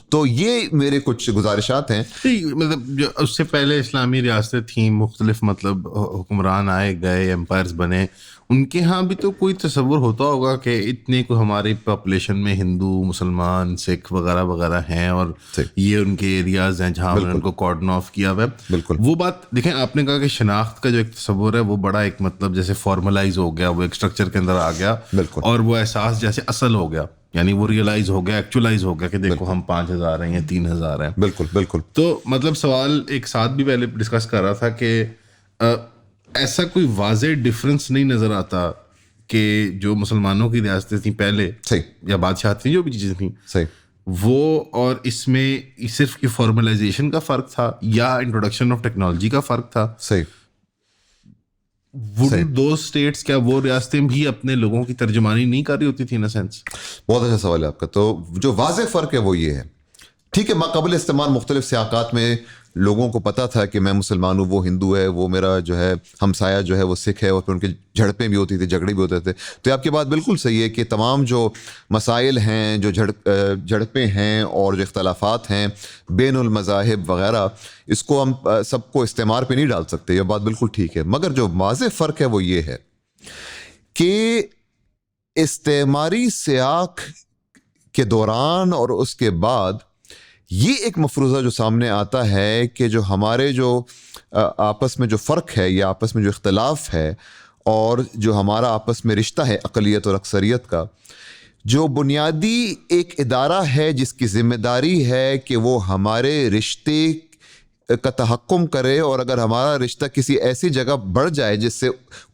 تو یہ میرے کچھ گزارشات ہیں. مطلب جو اس سے پہلے اسلامی ریاستیں تھیں مختلف مطلب حکمران آئے گئے ایمپائرز بنے ان کے ہاں بھی تو کوئی تصور ہوتا ہوگا کہ اتنے کو ہماری پاپولیشن میں ہندو مسلمان سکھ وغیرہ وغیرہ ہیں اور یہ ان کے ایریاز ہیں جہاں انہوں نے ان کو کارڈن آف کیا ہوا ہے. بالکل وہ بات دیکھیں آپ نے کہا کہ شناخت کا جو ایک تصور ہے وہ بڑا ایک مطلب جیسے فارملائز ہو گیا وہ ایک اسٹرکچر کے اندر آ گیا بالکل اور وہ احساس جیسے اصل ہو گیا. یعنی وہ ریئلائز ہو گیا, ایکچولائز ہو گیا کہ دیکھو ہم 5,000 ہیں یا 3,000 ہیں. بالکل بالکل. تو مطلب سوال ایک ساتھ بھی پہلے ڈسکس کر رہا تھا کہ ایسا کوئی واضح ڈفرینس نہیں نظر آتا کہ جو مسلمانوں کی ریاستیں تھیں پہلے صحیح یا بادشاہ تھیں جو بھی چیزیں تھیں صحیح وہ, اور اس میں صرف کی فارملائزیشن کا فرق تھا یا انٹروڈکشن آف ٹیکنالوجی کا فرق تھا. صحیح. دو اسٹیٹس کیا وہ ریاستیں بھی اپنے لوگوں کی ترجمانی نہیں کر رہی ہوتی تھی ان سینس؟ بہت اچھا سوال ہے آپ کا. تو جو واضح فرق ہے وہ یہ ہے, ٹھیک ہے ماقبل استعمال مختلف سیاقات میں لوگوں کو پتا تھا کہ میں مسلمان ہوں, وہ ہندو ہے, وہ میرا جو ہے ہمسایہ جو ہے وہ سکھ ہے, اور پھر ان کی جھڑپیں بھی ہوتی تھی, جھگڑے بھی ہوتے تھے. تو آپ کی بات بالکل صحیح ہے کہ تمام جو مسائل ہیں, جو جھڑپیں ہیں اور جو اختلافات ہیں بین المذاہب وغیرہ, اس کو ہم سب کو استعمار پہ نہیں ڈال سکتے, یہ بات بالکل ٹھیک ہے. مگر جو واضح فرق ہے وہ یہ ہے کہ استعماری سیاق کے دوران اور اس کے بعد یہ ایک مفروضہ جو سامنے آتا ہے کہ جو ہمارے جو آپس میں جو فرق ہے یا آپس میں جو اختلاف ہے اور جو ہمارا آپس میں رشتہ ہے اقلیت اور اکثریت کا, جو بنیادی ایک ادارہ ہے جس کی ذمہ داری ہے کہ وہ ہمارے رشتے کا تحکم کرے, اور اگر ہمارا رشتہ کسی ایسی جگہ بڑھ جائے جس سے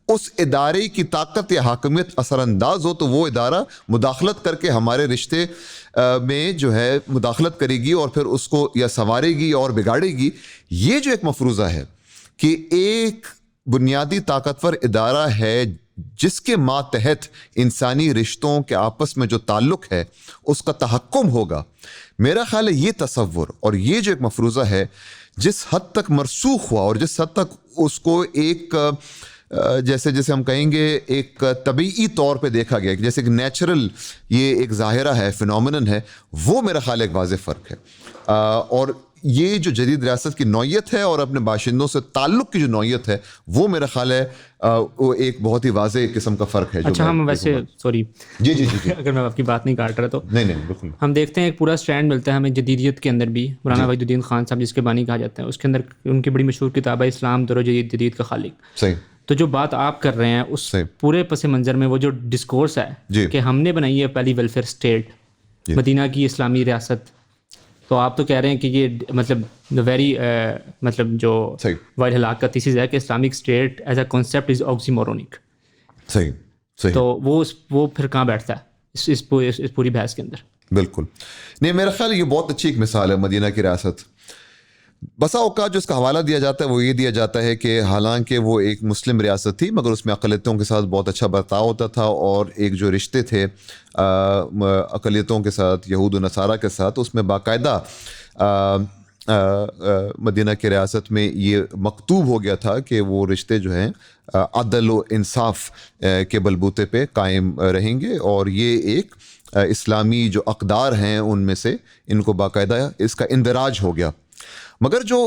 اس ادارے کی طاقت یا حاکمیت اثر انداز ہو, تو وہ ادارہ مداخلت کر کے ہمارے رشتے میں جو ہے مداخلت کرے گی اور پھر اس کو یا سنوارے گی اور بگاڑے گی. یہ جو ایک مفروضہ ہے کہ ایک بنیادی طاقتور ادارہ ہے جس کے ماتحت انسانی رشتوں کے آپس میں جو تعلق ہے اس کا تحکم ہوگا, میرا خیال ہے یہ تصور اور یہ جو ایک مفروضہ ہے جس حد تک مرسوخ ہوا اور جس حد تک اس کو ایک جیسے ہم کہیں گے ایک طبیعی طور پہ دیکھا گیا, جیسے کہ نیچرل یہ ایک ظاہرہ ہے, فینومینن ہے, وہ میرا خیال ایک واضح فرق ہے. اور یہ جو جدید ریاست کی نوعیت ہے اور اپنے باشندوں سے تعلق کی جو نوعیت ہے وہ میرا خیال ہے وہ ایک بہت ہی واضح قسم کا فرق ہے. اچھا ہم ویسے سوری جی اگر میں آپ کی بات نہیں کاٹ رہا تو نہیں بالکل, ہم دیکھتے ہیں ایک پورا اسٹینڈ ملتا ہے ہمیں جدیدیت کے اندر بھی. مولانا وحید الدین خان صاحب جس کے بانی کہا جاتا ہے, اس کے اندر ان کی بڑی مشہور کتاب ہے اسلام در جدید کا خالق. صحیح. تو جو بات آپ کر رہے ہیں اس پورے پس منظر میں وہ جو ڈسکورس ہے کہ ہم نے بنائی ہے پہلی ویلفیئر اسٹیٹ, مدینہ کی اسلامی ریاست, تو آپ تو کہہ رہے ہیں کہ یہ مطلب ویری مطلب جو وائڈ ہلاک کا تھیسس ہے کہ Islamic state as a concept is oxymoronic. صحیح. تو وہ پھر کہاں بیٹھتا ہے اس پوری بحث کے اندر؟ بالکل نہیں, میرا خیال یہ بہت اچھی ایک مثال ہے مدینہ کی ریاست. بسا اوقات جو اس کا حوالہ دیا جاتا ہے وہ یہ دیا جاتا ہے کہ حالانکہ وہ ایک مسلم ریاست تھی مگر اس میں اقلیتوں کے ساتھ بہت اچھا برتاؤ ہوتا تھا, اور ایک جو رشتے تھے اقلیتوں کے ساتھ, یہود و نصارہ کے ساتھ, اس میں باقاعدہ مدینہ کی ریاست میں یہ مکتوب ہو گیا تھا کہ وہ رشتے جو ہیں عدل و انصاف کے بلبوتے پہ قائم رہیں گے, اور یہ ایک اسلامی جو اقدار ہیں ان میں سے ان کو باقاعدہ اس کا اندراج ہو گیا. مگر جو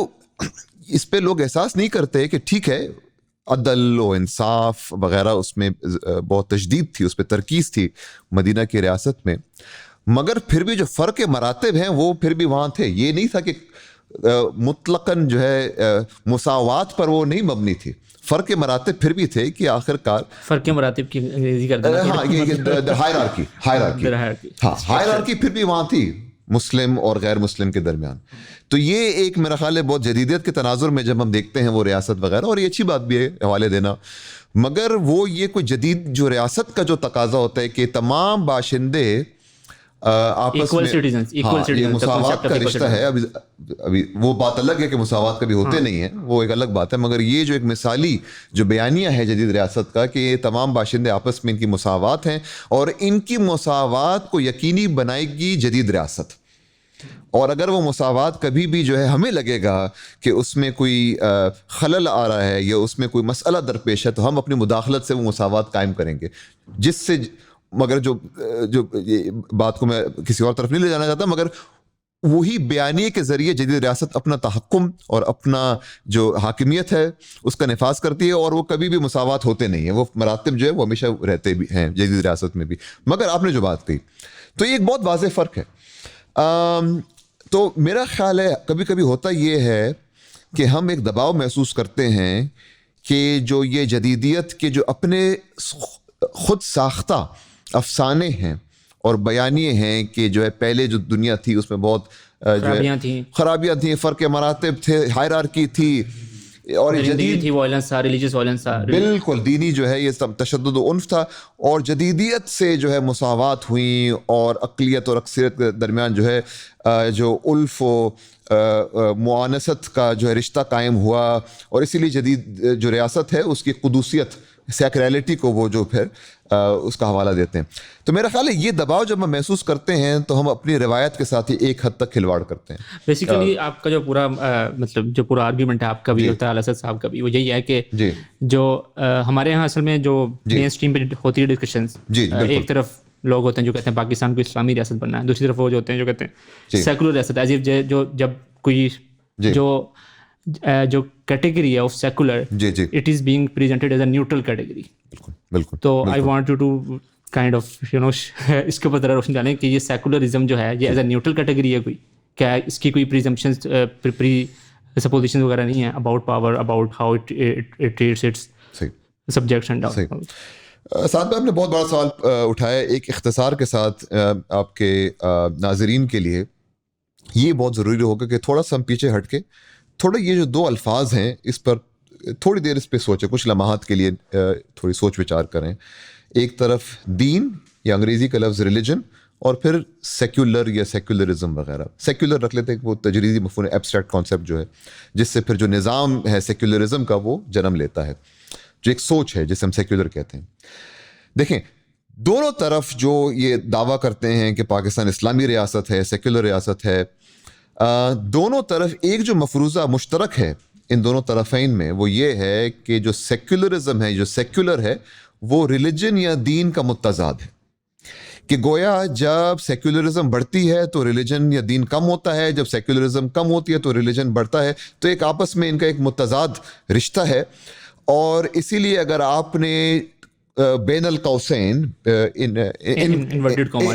اس پہ لوگ احساس نہیں کرتے کہ ٹھیک ہے عدل و انصاف وغیرہ اس میں بہت تشدید تھی, اس پہ ترکیز تھی مدینہ کی ریاست میں, مگر پھر بھی جو فرق مراتب ہیں وہ پھر بھی وہاں تھے. یہ نہیں تھا کہ مطلقاً جو ہے مساوات پر وہ نہیں مبنی تھی, فرق مراتب پھر بھی تھے کہ آخر کار فرق مراتب کی انگریزی کر دینا, ہائرارکی پھر بھی وہاں تھی مسلم اور غیر مسلم کے درمیان. تو یہ ایک میرا خیال ہے بہت جدیدیت کے تناظر میں جب ہم دیکھتے ہیں وہ ریاست وغیرہ, اور یہ اچھی بات بھی ہے حوالے دینا, مگر وہ یہ کوئی جدید جو ریاست کا جو تقاضا ہوتا ہے کہ تمام باشندے آپس میں مساوات کا رشتہ ہے. ابھی وہ بات الگ ہے کہ مساوات کبھی ہوتے نہیں ہیں, وہ ایک الگ بات ہے, مگر یہ جو ایک مثالی جو بیانیہ ہے جدید ریاست کا کہ یہ تمام باشندے آپس میں ان کی مساوات ہیں, اور ان کی مساوات کو یقینی بنائے گی جدید ریاست. اور اگر وہ مساوات کبھی بھی جو ہے ہمیں لگے گا کہ اس میں کوئی خلل آ رہا ہے یا اس میں کوئی مسئلہ درپیش ہے, تو ہم اپنی مداخلت سے وہ مساوات قائم کریں گے, جس سے مگر جو بات کو میں کسی اور طرف نہیں لے جانا چاہتا, مگر وہی بیانیے کے ذریعے جدید ریاست اپنا تحکم اور اپنا جو حاکمیت ہے اس کا نفاذ کرتی ہے, اور وہ کبھی بھی مساوات ہوتے نہیں ہیں, وہ مراتب جو ہے وہ ہمیشہ رہتے بھی ہیں جدید ریاست میں بھی. مگر آپ نے جو بات کہی تو یہ ایک بہت واضح فرق ہے. تو میرا خیال ہے کبھی کبھی ہوتا یہ ہے کہ ہم ایک دباؤ محسوس کرتے ہیں کہ جو یہ جدیدیت کے جو اپنے خود ساختہ افسانے ہیں اور بیانیے ہیں کہ جو ہے پہلے جو دنیا تھی اس میں بہت خرابیاں تھیں, فرق مراتب تھے, ہائرارکی تھی, اور جدید تھی, وائلنس تھا, ریلیجیس وائلنس تھا, بالکل دینی جو ہے یہ تشدد و عنف تھا, اور جدیدیت سے جو ہے مساوات ہوئیں, اور اقلیت اور اکثریت کے درمیان جو ہے جو الف و معانست کا جو ہے رشتہ قائم ہوا, اور اسی لیے جدید جو ریاست ہے اس کی قدوسیت, سیکریلٹی کو وہ جو پھر اس کا حوالہ دیتے ہیں. تو میرا خیال ہے یہ دباؤ جب ہم محسوس کرتے ہیں تو ہم اپنی روایت کے ساتھ ہی ایک حد تک کھلواڑ کرتے ہیں. بیسیکلی آپ کا جو پورا مطلب جو پورا آرگیومنٹ ہے آپ کا بھی ہوتا ہے, اسد صاحب کا بھی, وہ یہی ہے کہ جو ہمارے یہاں اصل میں جو مین اسٹریم پہ ہوتی ہے ڈسکشنز, ایک طرف لوگ ہوتے ہیں جو کہتے ہیں پاکستان کو اسلامی ریاست بننا ہے, دوسری طرف وہ جو ہوتے ہیں جو کہتے ہیں سیکولر ریاست, ایز اف جو جب کوئی جو کیٹیگری ہے of secular, it is being presented as a neutral category. بالکل. تو I want you to kind of اس کے اوپر ذرا روشنی ڈالیں کہ یہ سیکولرزم جو ہے یہ ایز اے نیوٹرل کیٹیگری ہے کوئی, کیا اس کی کوئی پریزمپشنز پری سپوزیشن وغیرہ نہیں ہے about power, about how it treats its subjects and all. ساتھ میں آپ نے بہت بڑا سوال اٹھایا. ایک اختصار کے ساتھ آپ کے ناظرین کے لیے یہ بہت ضروری ہوگا کہ تھوڑا سا ہم پیچھے ہٹ کے تھوڑا یہ جو دو الفاظ ہیں اس پر تھوڑی دیر اس پہ سوچیں, کچھ لمحات کے لیے تھوڑی سوچ وچار کریں. ایک طرف دین یا انگریزی کا لفظ ریلیجن, اور پھر سیکولر یا سیکولرزم وغیرہ. سیکولر رکھ لیتے ہیں وہ تجریدی مفہوم, ایبسٹریکٹ کانسیپٹ جو ہے جس سے پھر جو نظام ہے سیکولرزم کا وہ جنم لیتا ہے, جو ایک سوچ ہے جسے ہم سیکولر کہتے ہیں. دیکھیں دونوں طرف جو یہ دعویٰ کرتے ہیں کہ پاکستان اسلامی ریاست ہے, سیکولر ریاست ہے, دونوں طرف ایک جو مفروضہ مشترک ہے ان دونوں طرفین میں وہ یہ ہے کہ جو سیکولرزم ہے, جو سیکولر ہے, وہ ریلیجن یا دین کا متضاد ہے. کہ گویا جب سیکولرزم بڑھتی ہے تو ریلیجن یا دین کم ہوتا ہے, جب سیکولرزم کم ہوتی ہے تو ریلیجن بڑھتا ہے. تو ایک آپس میں ان کا ایک متضاد رشتہ ہے. اور اسی لیے اگر آپ نے بین القوسین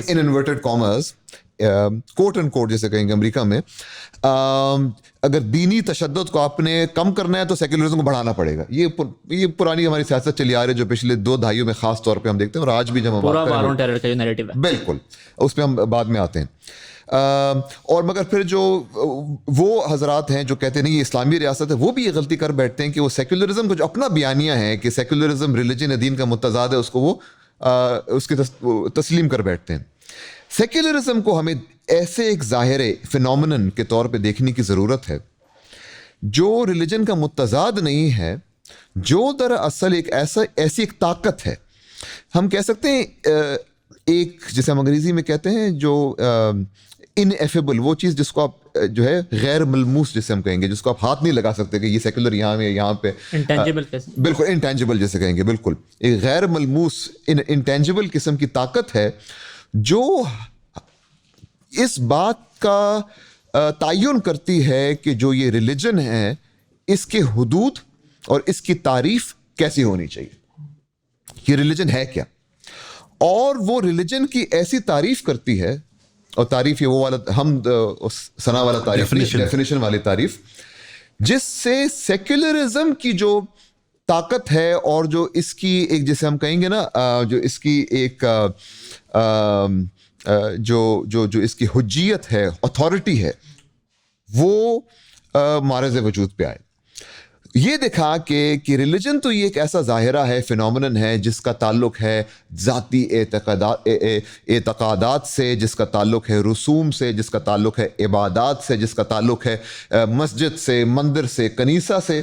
inverted commas quote and quote جیسے کہیں گے امریکہ میں, اگر دینی تشدد کو آپ نے کم کرنا ہے تو سیکولرزم کو بڑھانا پڑے گا. یہ پرانی ہماری سیاست چلی آ رہی ہے جو پچھلے 2 دہائیوں میں خاص طور پہ ہم دیکھتے ہیں, اور آج بھی جب ہم بات کریں بالکل اس پہ ہم بعد میں آتے ہیں. اور مگر پھر جو وہ حضرات ہیں جو کہتے ہیں نہیں یہ اسلامی ریاست ہے, وہ بھی یہ غلطی کر بیٹھتے ہیں کہ وہ سیکولرزم کو جو اپنا بیانیہ ہے کہ سیکولرزم ریلیجن یا دین کا متضاد ہے اس کو وہ اس کی تسلیم کر بیٹھتے ہیں. سیکولرزم کو ہمیں ایسے ایک ظاہر فینومینن کے طور پہ دیکھنے کی ضرورت ہے جو ریلیجن کا متضاد نہیں ہے, جو دراصل ایک ایسی ایک طاقت ہے. ہم کہہ سکتے ہیں ایک جسے ہم انگریزی میں کہتے ہیں جو انیفیبل, وہ چیز جس کو آپ جو ہے غیر ملموس جسے ہم کہیں گے, جس کو آپ ہاتھ نہیں لگا سکتے کہ یہ سیکولر یہاں پہ بالکل انٹینجیبل جیسے کہیں گے, بالکل ایک غیر ملموس انٹینجیبل قسم کی طاقت ہے جو اس بات کا تعین کرتی ہے کہ جو یہ ریلیجن ہے اس کے حدود اور اس کی تعریف کیسی ہونی چاہیے, یہ ریلیجن ہے کیا. اور وہ ریلیجن کی ایسی تعریف کرتی ہے, اور تعریف یہ وہ والا حمد ثنا والا تعریف, ڈیفینیشن والی تعریف, جس سے سیکولرزم کی جو طاقت ہے اور جو اس کی ایک جیسے ہم کہیں گے نا جو اس کی ایک جو اس کی حجیت ہے, اتھارٹی ہے, وہ معرض وجود پہ آئے. یہ دکھا کہ ریلیجن تو یہ ایک ایسا ظاہرہ ہے, فینومینن ہے جس کا تعلق ہے ذاتی اعتقادات سے, جس کا تعلق ہے رسوم سے, جس کا تعلق ہے عبادات سے, جس کا تعلق ہے مسجد سے, مندر سے, کنیسہ سے.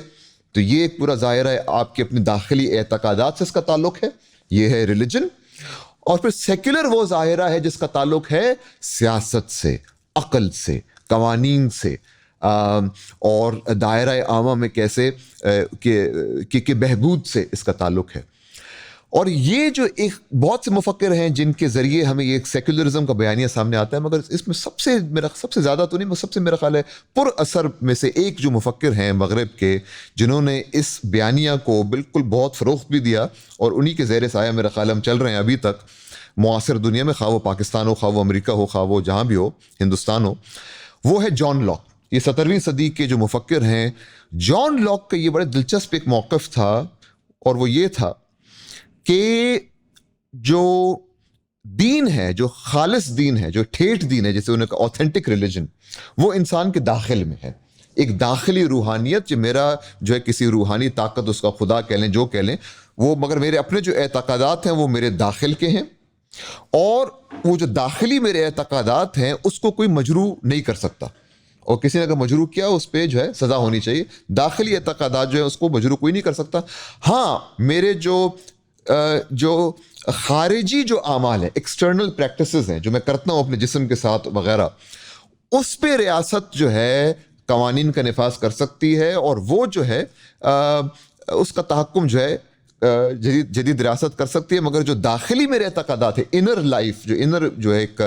تو یہ ایک پورا ظاہرہ ہے آپ کے اپنے داخلی اعتقادات سے اس کا تعلق ہے, یہ ہے ریلیجن. اور پھر سیکولر وہ ظاہرہ ہے جس کا تعلق ہے سیاست سے, عقل سے, قوانین سے, اور دائرہ عامہ میں کیسے کہ بہبود سے اس کا تعلق ہے. اور یہ جو ایک بہت سے مفکر ہیں جن کے ذریعے ہمیں یہ سیکولرزم کا بیانیہ سامنے آتا ہے, مگر اس میں سب سے زیادہ تو نہیں, سب سے میرا خیال ہے پر اثر میں سے ایک جو مفکر ہیں مغرب کے جنہوں نے اس بیانیہ کو بالکل بہت فروخت بھی دیا, اور انہی کے زیر سایہ میرا خیال ہم چل رہے ہیں ابھی تک معاصر دنیا میں, خواہ وہ پاکستان ہو, خواہ وہ امریکہ ہو, خواہ وہ جہاں بھی ہو, ہندوستان ہو, وہ ہے جان لاک. یہ 17ویں صدی کے جو مفکر ہیں, جان لاک کا یہ بڑے دلچسپ ایک موقف تھا, اور وہ یہ تھا کہ جو دین ہے جو خالص دین ہے, جو ٹھیٹ دین ہے, جیسے انہوں نے کہا آتھینٹک ریلیجن, وہ انسان کے داخل میں ہے. ایک داخلی روحانیت جو میرا جو ہے کسی روحانی طاقت, اس کا خدا کہہ لیں جو کہہ لیں, وہ مگر میرے اپنے جو اعتقادات ہیں وہ میرے داخل کے ہیں, اور وہ جو داخلی میرے اعتقادات ہیں اس کو کوئی مجروح نہیں کر سکتا, اور کسی نے اگر مجروح کیا اس پہ جو ہے سزا ہونی چاہیے. داخلی اعتقادات جو ہے اس کو مجروح کوئی نہیں کر سکتا. ہاں میرے جو خارجی جو اعمال ہیں, ایکسٹرنل پریکٹسز ہیں جو میں کرتا ہوں اپنے جسم کے ساتھ وغیرہ, اس پہ ریاست جو ہے قوانین کا نفاذ کر سکتی ہے, اور وہ جو ہے اس کا تحکم جو ہے جدید ریاست کر سکتی ہے. مگر جو داخلی میرے اعتقادات ہیں, انر لائف, جو انر جو ہے ایک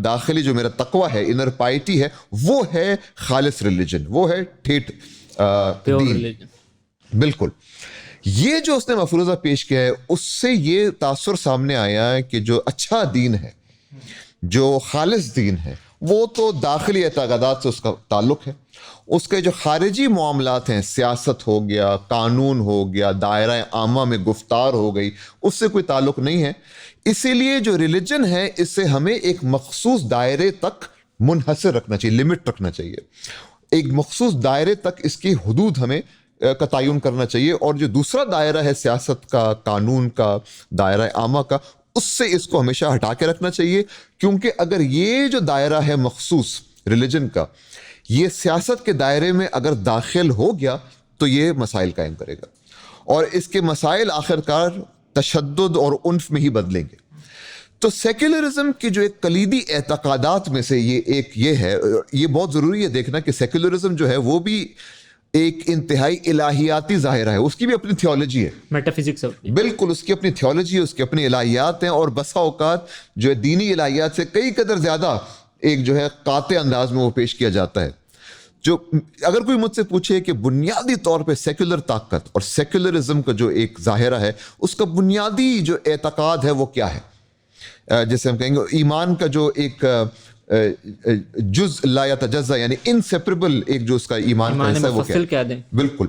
داخلی جو میرا تقوی ہے, انر پائٹی ہے, وہ ہے خالص ریلیجن, وہ ہے ٹھیٹ دین. بالکل. یہ جو اس نے مفروضہ پیش کیا ہے اس سے یہ تاثر سامنے آیا ہے کہ جو اچھا دین ہے, جو خالص دین ہے, وہ تو داخلی اعتقادات سے اس کا تعلق ہے. اس کے جو خارجی معاملات ہیں, سیاست ہو گیا, قانون ہو گیا, دائرہ عامہ میں گفتار ہو گئی, اس سے کوئی تعلق نہیں ہے. اسی لیے جو ریلیجن ہے اس سے ہمیں ایک مخصوص دائرے تک منحصر رکھنا چاہیے, لمٹ رکھنا چاہیے. ایک مخصوص دائرے تک اس کی حدود ہمیں کا تعین کرنا چاہیے, اور جو دوسرا دائرہ ہے سیاست کا, قانون کا, دائرہ عامہ کا, اس سے اس کو ہمیشہ ہٹا کے رکھنا چاہیے. کیونکہ اگر یہ جو دائرہ ہے مخصوص ریلیجن کا, یہ سیاست کے دائرے میں اگر داخل ہو گیا تو یہ مسائل قائم کرے گا, اور اس کے مسائل آخرکار تشدد اور عنف میں ہی بدلیں گے. تو سیکولرزم کی جو ایک کلیدی اعتقادات میں سے یہ ہے, یہ بہت ضروری ہے دیکھنا کہ سیکولرزم جو ہے وہ بھی ایک انتہائی الہیاتی ظاہرہ ہے, اس کی بھی اپنی تھیولوجی ہے, میٹافزکس. بالکل, اس کی اپنی تھیولوجی ہے, اس کی اپنی الہیات ہیں, اور بسا اوقات جو ہے دینی الہیات سے کئی قدر زیادہ ایک جو ہے قاطع انداز میں وہ پیش کیا جاتا ہے. جو اگر کوئی مجھ سے پوچھے کہ بنیادی طور پہ سیکولر طاقت اور سیکولرزم کا جو ایک ظاہرہ ہے اس کا بنیادی جو اعتقاد ہے وہ کیا ہے, جیسے ہم کہیں گے ایمان کا جو ایک جز لا یتجزا, یعنی انسیپریبل ایک جو اس کا ایمان کا حصہ ہے وہ کیا ہے, بالکل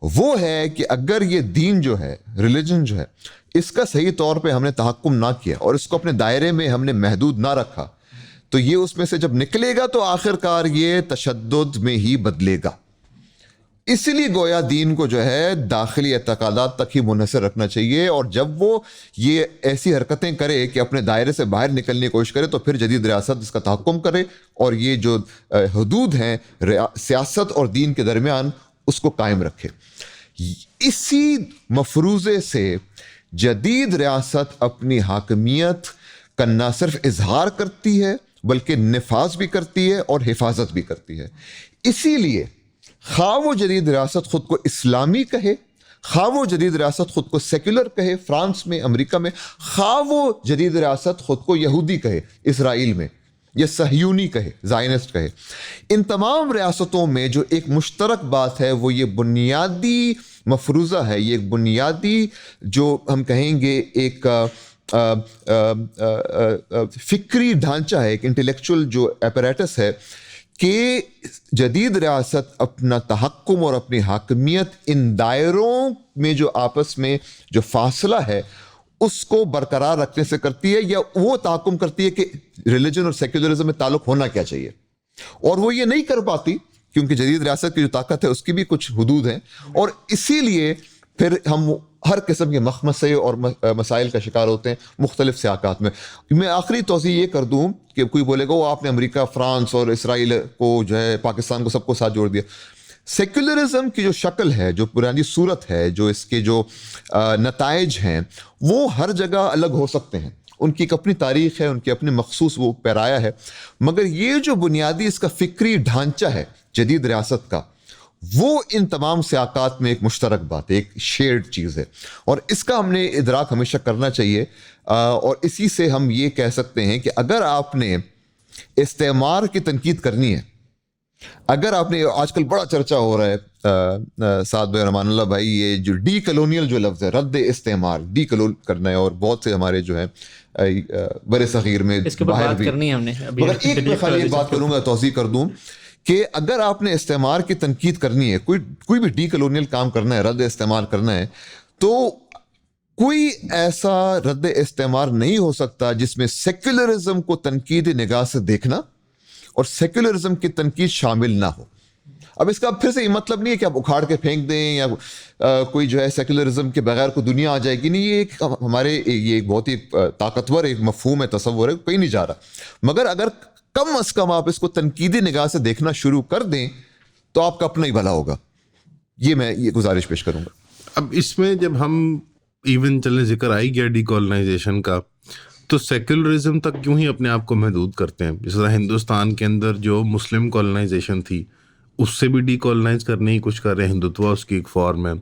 وہ ہے کہ اگر یہ دین جو ہے, ریلیجن جو ہے, اس کا صحیح طور پہ ہم نے تحکم نہ کیا اور اس کو اپنے دائرے میں ہم نے محدود نہ رکھا, تو یہ اس میں سے جب نکلے گا تو آخرکار یہ تشدد میں ہی بدلے گا. اسی لیے گویا دین کو جو ہے داخلی اعتقادات تک ہی منحصر رکھنا چاہیے, اور جب وہ یہ ایسی حرکتیں کرے کہ اپنے دائرے سے باہر نکلنے کی کوشش کرے تو پھر جدید ریاست اس کا تحکم کرے, اور یہ جو حدود ہیں سیاست اور دین کے درمیان اس کو قائم رکھے. اسی مفروضے سے جدید ریاست اپنی حاکمیت کا نہ صرف اظہار کرتی ہے بلکہ نفاذ بھی کرتی ہے اور حفاظت بھی کرتی ہے. اسی لیے خواہ وہ جدید ریاست خود کو اسلامی کہے, خواہ وہ جدید ریاست خود کو سیکولر کہے فرانس میں, امریکہ میں, خواہ وہ جدید ریاست خود کو یہودی کہے اسرائیل میں, یا صہیونی کہے, زائنسٹ کہے, ان تمام ریاستوں میں جو ایک مشترک بات ہے وہ یہ بنیادی مفروضہ ہے, یہ ایک بنیادی جو ہم کہیں گے ایک فکری ڈھانچہ ہے, ایک انٹلیکچوئل جو ایپریٹس ہے کہ جدید ریاست اپنا تحکم اور اپنی حاکمیت ان دائروں میں جو آپس میں جو فاصلہ ہے اس کو برقرار رکھنے سے کرتی ہے, یا وہ تحکم کرتی ہے کہ ریلیجن اور سیکولرزم میں تعلق ہونا کیا چاہیے, اور وہ یہ نہیں کر پاتی کیونکہ جدید ریاست کی جو طاقت ہے اس کی بھی کچھ حدود ہیں, اور اسی لیے پھر ہم ہر قسم کے مخمصے اور مسائل کا شکار ہوتے ہیں مختلف سیاقات میں. میں آخری توضیح یہ کر دوں کہ کوئی بولے گا وہ آپ نے امریکہ, فرانس اور اسرائیل کو جو ہے پاکستان کو سب کو ساتھ جوڑ دیا. سیکولرزم کی جو شکل ہے, جو پرانی صورت ہے, جو اس کے جو نتائج ہیں وہ ہر جگہ الگ ہو سکتے ہیں, ان کی ایک اپنی تاریخ ہے, ان کی اپنی مخصوص وہ پیرایا ہے, مگر یہ جو بنیادی اس کا فکری ڈھانچہ ہے جدید ریاست کا وہ ان تمام سیاقات میں ایک مشترک بات ہے, ایک شیئرڈ چیز ہے, اور اس کا ہم نے ادراک ہمیشہ کرنا چاہیے. اور اسی سے ہم یہ کہہ سکتے ہیں کہ اگر آپ نے استعمار کی تنقید کرنی ہے, اگر آپ نے, آج کل بڑا چرچا ہو رہا ہے سعد بھائی, رحمان اللہ بھائی, یہ جو ڈی کلونیل جو لفظ ہے, رد استعمار, ڈی کلون کرنا ہے, اور بہت سے ہمارے جو ہے بر صغیر میں باہر بھی, مگر ایک میں خالی ایک بات کروں گا, توضیح کر دوں کہ اگر آپ نے استعمار کی تنقید کرنی ہے, کوئی بھی ڈی کلونیل کام کرنا ہے, رد استعمار کرنا ہے, تو کوئی ایسا رد استعمار نہیں ہو سکتا جس میں سیکولرزم کو تنقیدی نگاہ سے دیکھنا اور سیکولرزم کی تنقید شامل نہ ہو. اب اس کا پھر سے یہ مطلب نہیں ہے کہ آپ اکھاڑ کے پھینک دیں یا کوئی جو ہے سیکولرزم کے بغیر کو دنیا آ جائے گی. نہیں, یہ ایک ہمارے یہ ایک بہت ہی طاقتور ایک مفہوم ہے, تصور ہے, کہیں نہیں جا رہا. مگر اگر کم از کم آپ اس کو تنقیدی نگاہ سے دیکھنا شروع کر دیں تو آپ کا اپنا ہی بھلا ہوگا. یہ میں یہ گزارش پیش کروں گا. اب اس میں جب ہم ایون چلے ذکر آئی گیا ڈی کالونائزیشن کا, تو سیکولرزم تک کیوں ہی اپنے آپ کو محدود کرتے ہیں؟ جس طرح ہندوستان کے اندر جو مسلم کالونائزیشن تھی اس سے بھی ڈی کالونائز کرنے کی کوشش کر رہے ہیں, ہندوتوا اس کی ایک فارم ہے.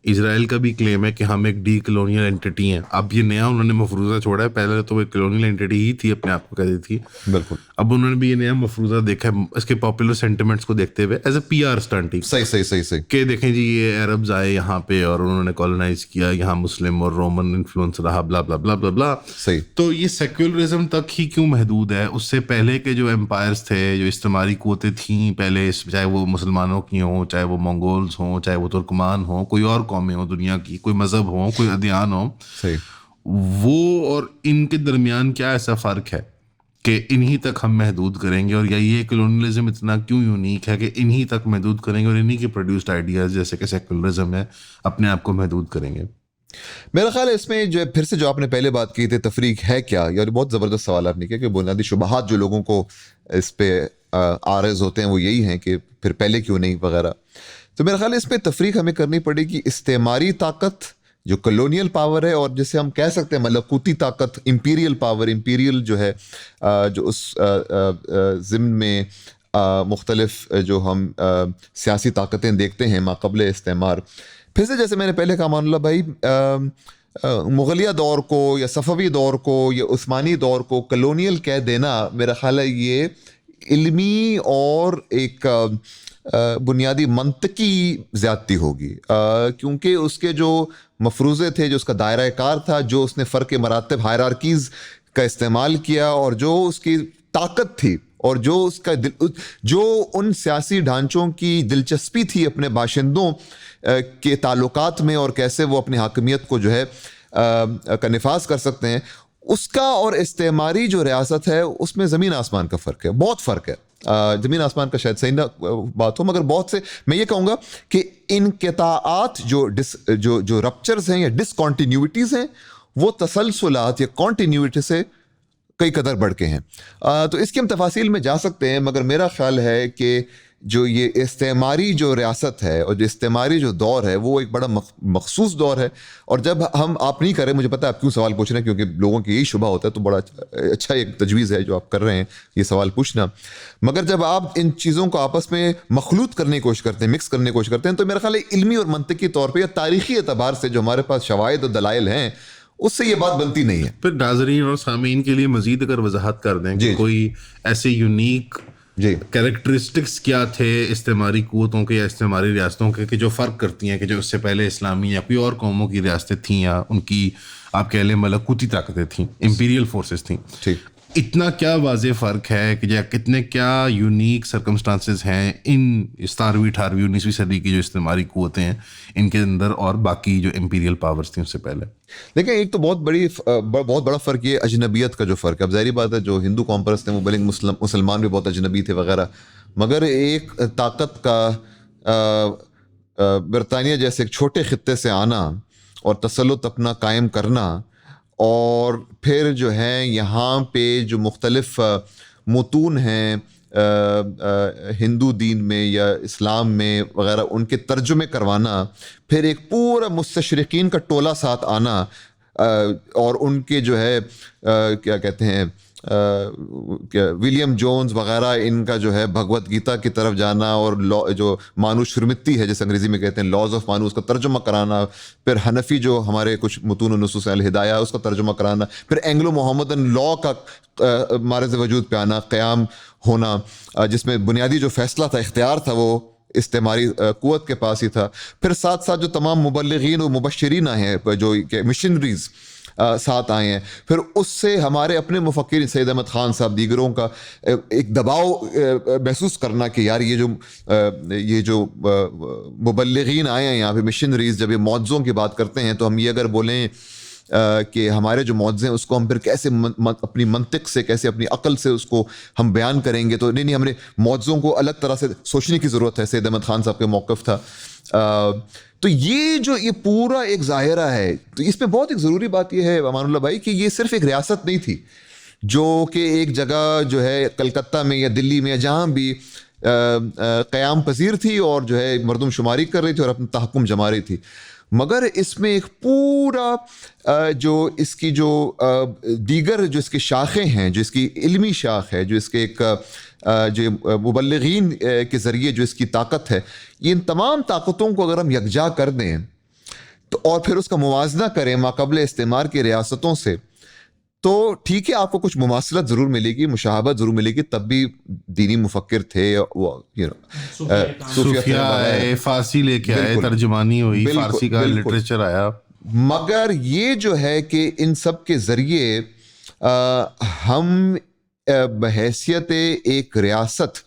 اسرائیل کا بھی کلیم ہے کہ ہم ایک ڈی کلونیل اینٹی ہیں. اب یہ نیا انہوں نے مفروضہ چھوڑا ہے, پہلے تو وہ کلونیل اینٹی ہی تھی, اپنے آپ کو کہتی تھی. بالکل. اب انہوں نے بھی یہ نیا مفروضہ دیکھا ہے اس کے پاپولر سینٹیمنٹس کو دیکھتے ہوئے ایز اے پی آر اسٹنٹ ہی. صحیح کہ دیکھیں جی یہ عربز آئے یہاں پہ اور انہوں نے کالونائز کیا, یہاں مسلم اور رومن انفلوئنس رہا, بلا بلا بلا بلا بلا. صحیح. تو یہ سیکولرزم تک ہی کیوں محدود ہے؟ اس سے پہلے کے جو امپائرس تھے, جو استعماری قوتیں تھیں پہلے, چاہے وہ مسلمانوں کی ہوں, چاہے وہ منگولز ہوں, چاہے وہ ترکمان ہوں, کوئی اور قومیں ہوں دنیا کی, کوئی مذہب ہو, کوئی ادیان ہو, وہ اور ان کے درمیان کیا ایسا فرق ہے کہ انہی تک ہم محدود کریں گے؟ اور یا یہ کلونیلزم اتنا کیوں یونیک ہے کہ انہی تک محدود کریں گے اور انہی کے پروڈیوسڈ آئیڈیاز جیسے کہ سیکولرزم ہے اپنے آپ کو محدود کریں گے؟ میرا خیال ہے اس میں جو پھر سے جو آپ نے پہلے بات کی تھی تفریق ہے کیا, یار بہت زبردست سوال آپ نے کیا کہ بنیادی شبہات جو لوگوں کو اس پہ عارض ہوتے ہیں وہ یہی ہیں کہ پھر پہلے کیوں نہیں وغیرہ. تو میرا خیال ہے اس پہ تفریق ہمیں کرنی پڑے گی استعماری طاقت جو کلونیل پاور ہے, اور جسے ہم کہہ سکتے ہیں ملکوتی طاقت, امپیریل پاور, امپیریل جو ہے جو اس ضمن میں مختلف جو ہم سیاسی طاقتیں دیکھتے ہیں ما قبل استعمار. پھر سے جیسے میں نے پہلے کہا مان اللہ بھائی, مغلیہ دور کو یا صفوی دور کو یا عثمانی دور کو کلونیل کہہ دینا میرا خیال ہے یہ علمی اور ایک بنیادی منطقی زیادتی ہوگی, کیونکہ اس کے جو مفروضے تھے, جو اس کا دائرہ کار تھا, جو اس نے فرق مراتب ہائرارکیز کا استعمال کیا, اور جو اس کی طاقت تھی, اور جو اس کا جو ان سیاسی ڈھانچوں کی دلچسپی تھی اپنے باشندوں کے تعلقات میں اور کیسے وہ اپنی حاکمیت کو جو ہے کا نفاذ کر سکتے ہیں, اس کا اور استعماری جو ریاست ہے اس میں زمین آسمان کا فرق ہے, بہت فرق ہے. زمین آسمان کا شاید صحیح نہ بات ہو, مگر بہت سے میں یہ کہوں گا کہ انقطاعات جو رپچرز ہیں یا ڈسکنٹینیوٹیز ہیں وہ تسلسلات یا کنٹینیوٹی سے کئی قدر بڑھ کے ہیں. تو اس کی ہم تفاصیل میں جا سکتے ہیں, مگر میرا خیال ہے کہ جو یہ استعماری جو ریاست ہے اور جو استعماری جو دور ہے وہ ایک بڑا مخصوص دور ہے. اور جب ہم آپ نہیں کریں, مجھے پتا ہے آپ کیوں سوال پوچھ رہے ہیں, کیونکہ لوگوں کی یہی شبہ ہوتا ہے, تو بڑا اچھا ایک تجویز ہے جو آپ کر رہے ہیں یہ سوال پوچھنا. مگر جب آپ ان چیزوں کو آپس میں مخلوط کرنے کی کوشش کرتے ہیں, مکس کرنے کی کوشش کرتے ہیں, تو میرا خیال ہے علمی اور منطقی طور پہ یا تاریخی اعتبار سے جو ہمارے پاس شواہد اور دلائل ہیں اس سے یہ بات بنتی نہیں ہے. پھر ناظرین اور سامعین کے لیے مزید اگر وضاحت کر دیں کہ کوئی ایسے یونیک کیریکٹرسٹکس کیا تھے استعماری قوتوں کے یا استعماری ریاستوں کے کہ جو فرق کرتی ہیں کہ جو اس سے پہلے اسلامی یا کوئی اور قوموں کی ریاستیں تھیں یا ان کی آپ کہہ لیں ملکوتی طاقتیں تھیں, امپیریل فورسز تھیں, اتنا کیا واضح فرق ہے کہ کتنے کیا یونیک سرکمسٹانسز ہیں ان 17ویں 18ویں 19ویں صدی کی جو استعماری قوتیں ہیں ان کے اندر اور باقی جو امپیریل پاورز تھیں اس سے پہلے؟ دیکھیں ایک تو بہت بڑا فرق یہ اجنبیت کا جو فرق ہے. اب ظاہری بات ہے جو ہندو قوم پرست ہیں وہ بلکہ مسلمان بھی بہت اجنبی تھے وغیرہ, مگر ایک طاقت کا برطانیہ جیسے ایک چھوٹے خطے سے آنا اور تسلط اپنا قائم کرنا, اور پھر جو ہے یہاں پہ جو مختلف متون ہیں ہندو دین میں یا اسلام میں وغیرہ ان کے ترجمے کروانا, پھر ایک پورا مستشرقین کا ٹولہ ساتھ آنا, اور ان کے جو ہے کیا کہتے ہیں ولیم جونز وغیرہ ان کا جو ہے بھگوت گیتا کی طرف جانا, اور جو مانو شرمتی ہے جیسے انگریزی میں کہتے ہیں لاز آف مانو, اس کا ترجمہ کرانا, پھر حنفی جو ہمارے کچھ متون و نصوص الہدایہ اس کا ترجمہ کرانا, پھر اینگلو محمدن لا کا مارز وجود پہ آنا, قیام ہونا, جس میں بنیادی جو فیصلہ تھا اختیار تھا وہ استعماری قوت کے پاس ہی تھا. پھر ساتھ ساتھ جو تمام مبلغین و مبشرین ہیں جو کہ مشنریز ساتھ آئے ہیں, پھر اس سے ہمارے اپنے مفکرین سید احمد خان صاحب دیگروں کا ایک دباؤ محسوس کرنا کہ یار یہ جو مبلغین آئے ہیں یہاں پہ مشنریز, جب یہ معجزوں کی بات کرتے ہیں تو ہم یہ اگر بولیں کہ ہمارے جو معجزے ہیں اس کو ہم پھر کیسے اپنی منطق سے, کیسے اپنی عقل سے اس کو ہم بیان کریں گے. تو نہیں, ہم نے معجزوں کو الگ طرح سے سوچنے کی ضرورت ہے. سید احمد خان صاحب کا موقف تھا. تو یہ پورا ایک ظاہرہ ہے. تو اس میں بہت ایک ضروری بات یہ ہے امان اللہ بھائی کہ یہ صرف ایک ریاست نہیں تھی جو کہ ایک جگہ جو ہے کلکتہ میں یا دلی میں یا جہاں بھی قیام پذیر تھی اور جو ہے مردم شماری کر رہی تھی اور اپنا تحکم جما رہی تھی, مگر اس میں ایک پورا جو اس کی جو دیگر جو اس کی شاخیں ہیں, جو اس کی علمی شاخ ہے, جو اس کے ایک جو مبلغین کے ذریعے جو اس کی طاقت ہے, یہ ان تمام طاقتوں کو اگر ہم یکجا کر دیں تو اور پھر اس کا موازنہ کریں ماقبل استعمار کی ریاستوں سے, تو ٹھیک ہے آپ کو کچھ مماثلت ضرور ملے گی, مشابہت ضرور ملے گی. تب بھی دینی مفکر تھے, وہ صوفیہ آئے, فارسی لے کے آئے, ترجمانی ہوئی, فارسی کا لٹریچر آیا. مگر یہ جو ہے کہ ان سب کے ذریعے ہم بحیثیت ایک ریاست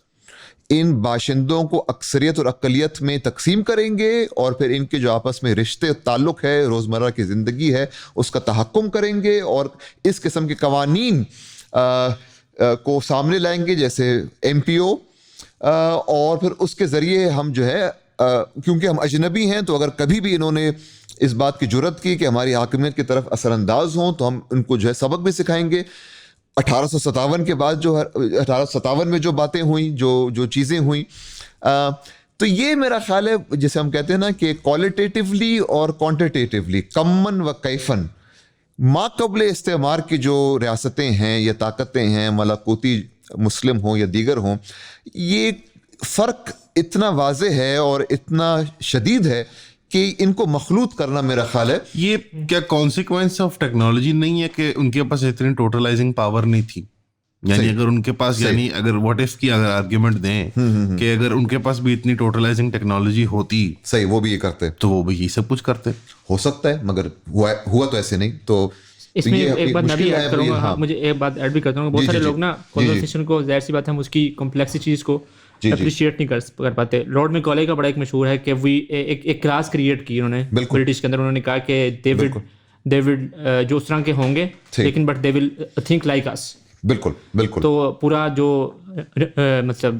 ان باشندوں کو اکثریت اور اقلیت میں تقسیم کریں گے, اور پھر ان کے جو آپس میں رشتے تعلق ہے, روزمرہ کی زندگی ہے, اس کا تحکم کریں گے, اور اس قسم کے قوانین کو سامنے لائیں گے جیسے MPO, اور پھر اس کے ذریعے ہم جو ہے کیونکہ ہم اجنبی ہیں تو اگر کبھی بھی انہوں نے اس بات کی جرت کی کہ ہماری حاکمیت کی طرف اثر انداز ہوں تو ہم ان کو جو ہے سبق بھی سکھائیں گے. 1857 کے بعد جو 1857 میں جو باتیں ہوئیں, جو چیزیں ہوئیں, تو یہ میرا خیال ہے جسے ہم کہتے ہیں نا کہ کوالٹیٹیولی اور کوانٹیٹیولی, کمن و کیفن, ما قبل استعمار کی جو ریاستیں ہیں یا طاقتیں ہیں, ملکوتی مسلم ہوں یا دیگر ہوں, یہ فرق اتنا واضح ہے اور اتنا شدید ہے کہ ان کو مخلوط کرنا میرا خیال ہے. یہ کیا کانسیکوینس آف ٹیکنالوجی نہیں ہے کہ ان کے پاس اتنی ٹوٹلائزنگ پاور نہیں تھی؟ یعنی اگر ان کے پاس, یعنی اگر واٹ ایف کی اگر آرگیومنٹ دیں کہ اگر ان کے پاس بھی اتنی ٹوٹلائزنگ ٹیکنالوجی ہوتی, صحیح, وہ بھی یہ کرتے تو وہ بھی یہ سب کچھ کرتے. ہو سکتا ہے, مگر ہوا تو ایسے نہیں. تو اس میں ایک بات میں بھی ایڈ کروں گا, مجھے ایک بات ایڈ بھی کرتا ہوں. بہت سارے لوگ نا کنورسیشن کو, ظاہر سی بات ہے, ہم اس کی کمپلیکس چیز کو اپریشیٹ نہیں کر پاتے. لارڈ میکالے کا بڑا ایک مشہور ہے کہ ایک کلاس کریٹ کی انہوں نے برٹش کے اندر. انہوں نے کہا کہ ڈیوڈ جو اس طرح کے ہوں گے لیکن but they will think like us. بالکل بالکل. تو پورا جو مطلب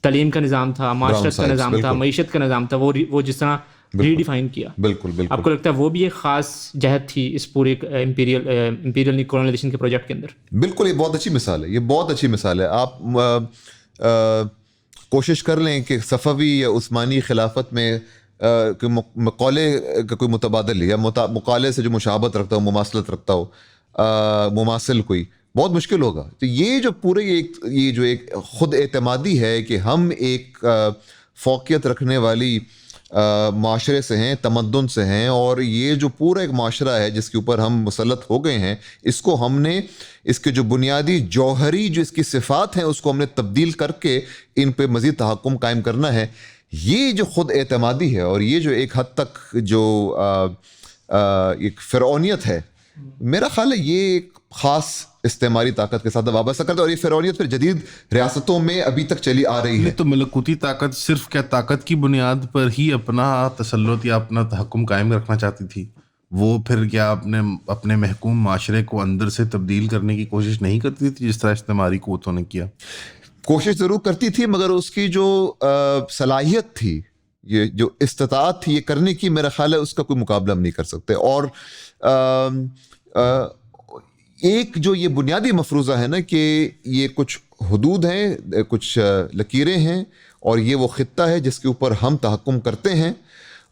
تعلیم کا نظام تھا, معاشرت کا نظام تھا, معیشت کا نظام تھا, وہ جس طرح ری ڈیفائن کیا. بالکل بالکل. آپ کو لگتا ہے وہ بھی ایک خاص جہت تھی اس پورے امپیریل کولونائزیشن کے پروجیکٹ کے اندر؟ بالکل, یہ بہت اچھی مثال ہے, یہ بہت اچھی مثال ہے. آپ کوشش کر لیں کہ صفوی یا عثمانی خلافت میں مقالے کا کوئی متبادل یا مقالے سے جو مشابہت رکھتا ہو, مماثلت رکھتا ہو, مماثل کوئی, بہت مشکل ہوگا. تو یہ جو پورے یہ جو ایک خود اعتمادی ہے کہ ہم ایک فوقیت رکھنے والی معاشرے سے ہیں, تمدن سے ہیں, اور یہ جو پورا ایک معاشرہ ہے جس کے اوپر ہم مسلط ہو گئے ہیں, اس کو ہم نے اس کے جو بنیادی جوہری جو اس کی صفات ہیں اس کو ہم نے تبدیل کر کے ان پہ مزید تحکم قائم کرنا ہے. یہ جو خود اعتمادی ہے اور یہ جو ایک حد تک جو ایک فرعونیت ہے, میرا خیال ہے یہ ایک خاص استعماری طاقت کے ساتھ وابستہ کرتا ہے, اور یہ فرعونیت پھر جدید ریاستوں میں ابھی تک چلی آ رہی ہے. تو ملکوتی طاقت صرف کیا طاقت کی بنیاد پر ہی اپنا تسلط یا اپنا تحکم قائم رکھنا چاہتی تھی؟ وہ پھر کیا اپنے محکوم معاشرے کو اندر سے تبدیل کرنے کی کوشش نہیں کرتی تھی جس طرح استعماری قوتوں نے کیا؟ کوشش ضرور کرتی تھی, مگر اس کی جو صلاحیت تھی, یہ جو استطاعت تھی یہ کرنے کی, میرا خیال ہے اس کا کوئی مقابلہ ہم نہیں کر سکتے. اور ایک جو یہ بنیادی مفروضہ ہے نا کہ یہ کچھ حدود ہیں, کچھ لکیریں ہیں, اور یہ وہ خطہ ہے جس کے اوپر ہم تحکم کرتے ہیں,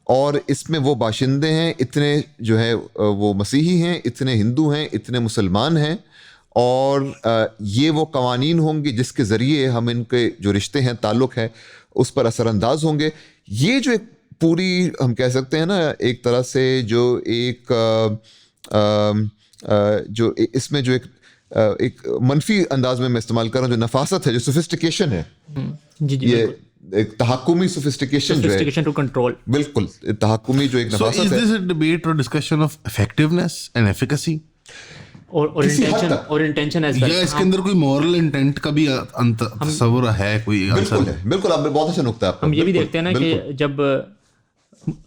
اور اس میں وہ باشندے ہیں, اتنے جو ہے وہ مسیحی ہیں, اتنے ہندو ہیں, اتنے مسلمان ہیں, اور یہ وہ قوانین ہوں گے جس کے ذریعے ہم ان کے جو رشتے ہیں, تعلق ہے, اس پر اثر انداز ہوں گے. یہ جو ایک پوری ہم کہہ سکتے ہیں نا ایک طرح سے جو ایک جو اس میں جو ایک منفی انداز میں استعمال کر رہا ہوں, جو نفاست ہے, جو سوفسٹیکیشن ہے, یہ ایک تحکمی سوفسٹیکیشن جو ہے, ٹو کنٹرول, بالکل تحکمی جو ایک نفاست ہے. So is this a debate or discussion of effectiveness and efficacy? اور انٹینشن ایز ویل, یا اس کے اندر کوئی مورل انٹینٹ کا بھی تصور ہے کوئی؟ بالکل ہے, بالکل, آپ نے بہت اچھا نقطہ ہے. ہم یہ بھی دیکھتے ہیں نا کہ جب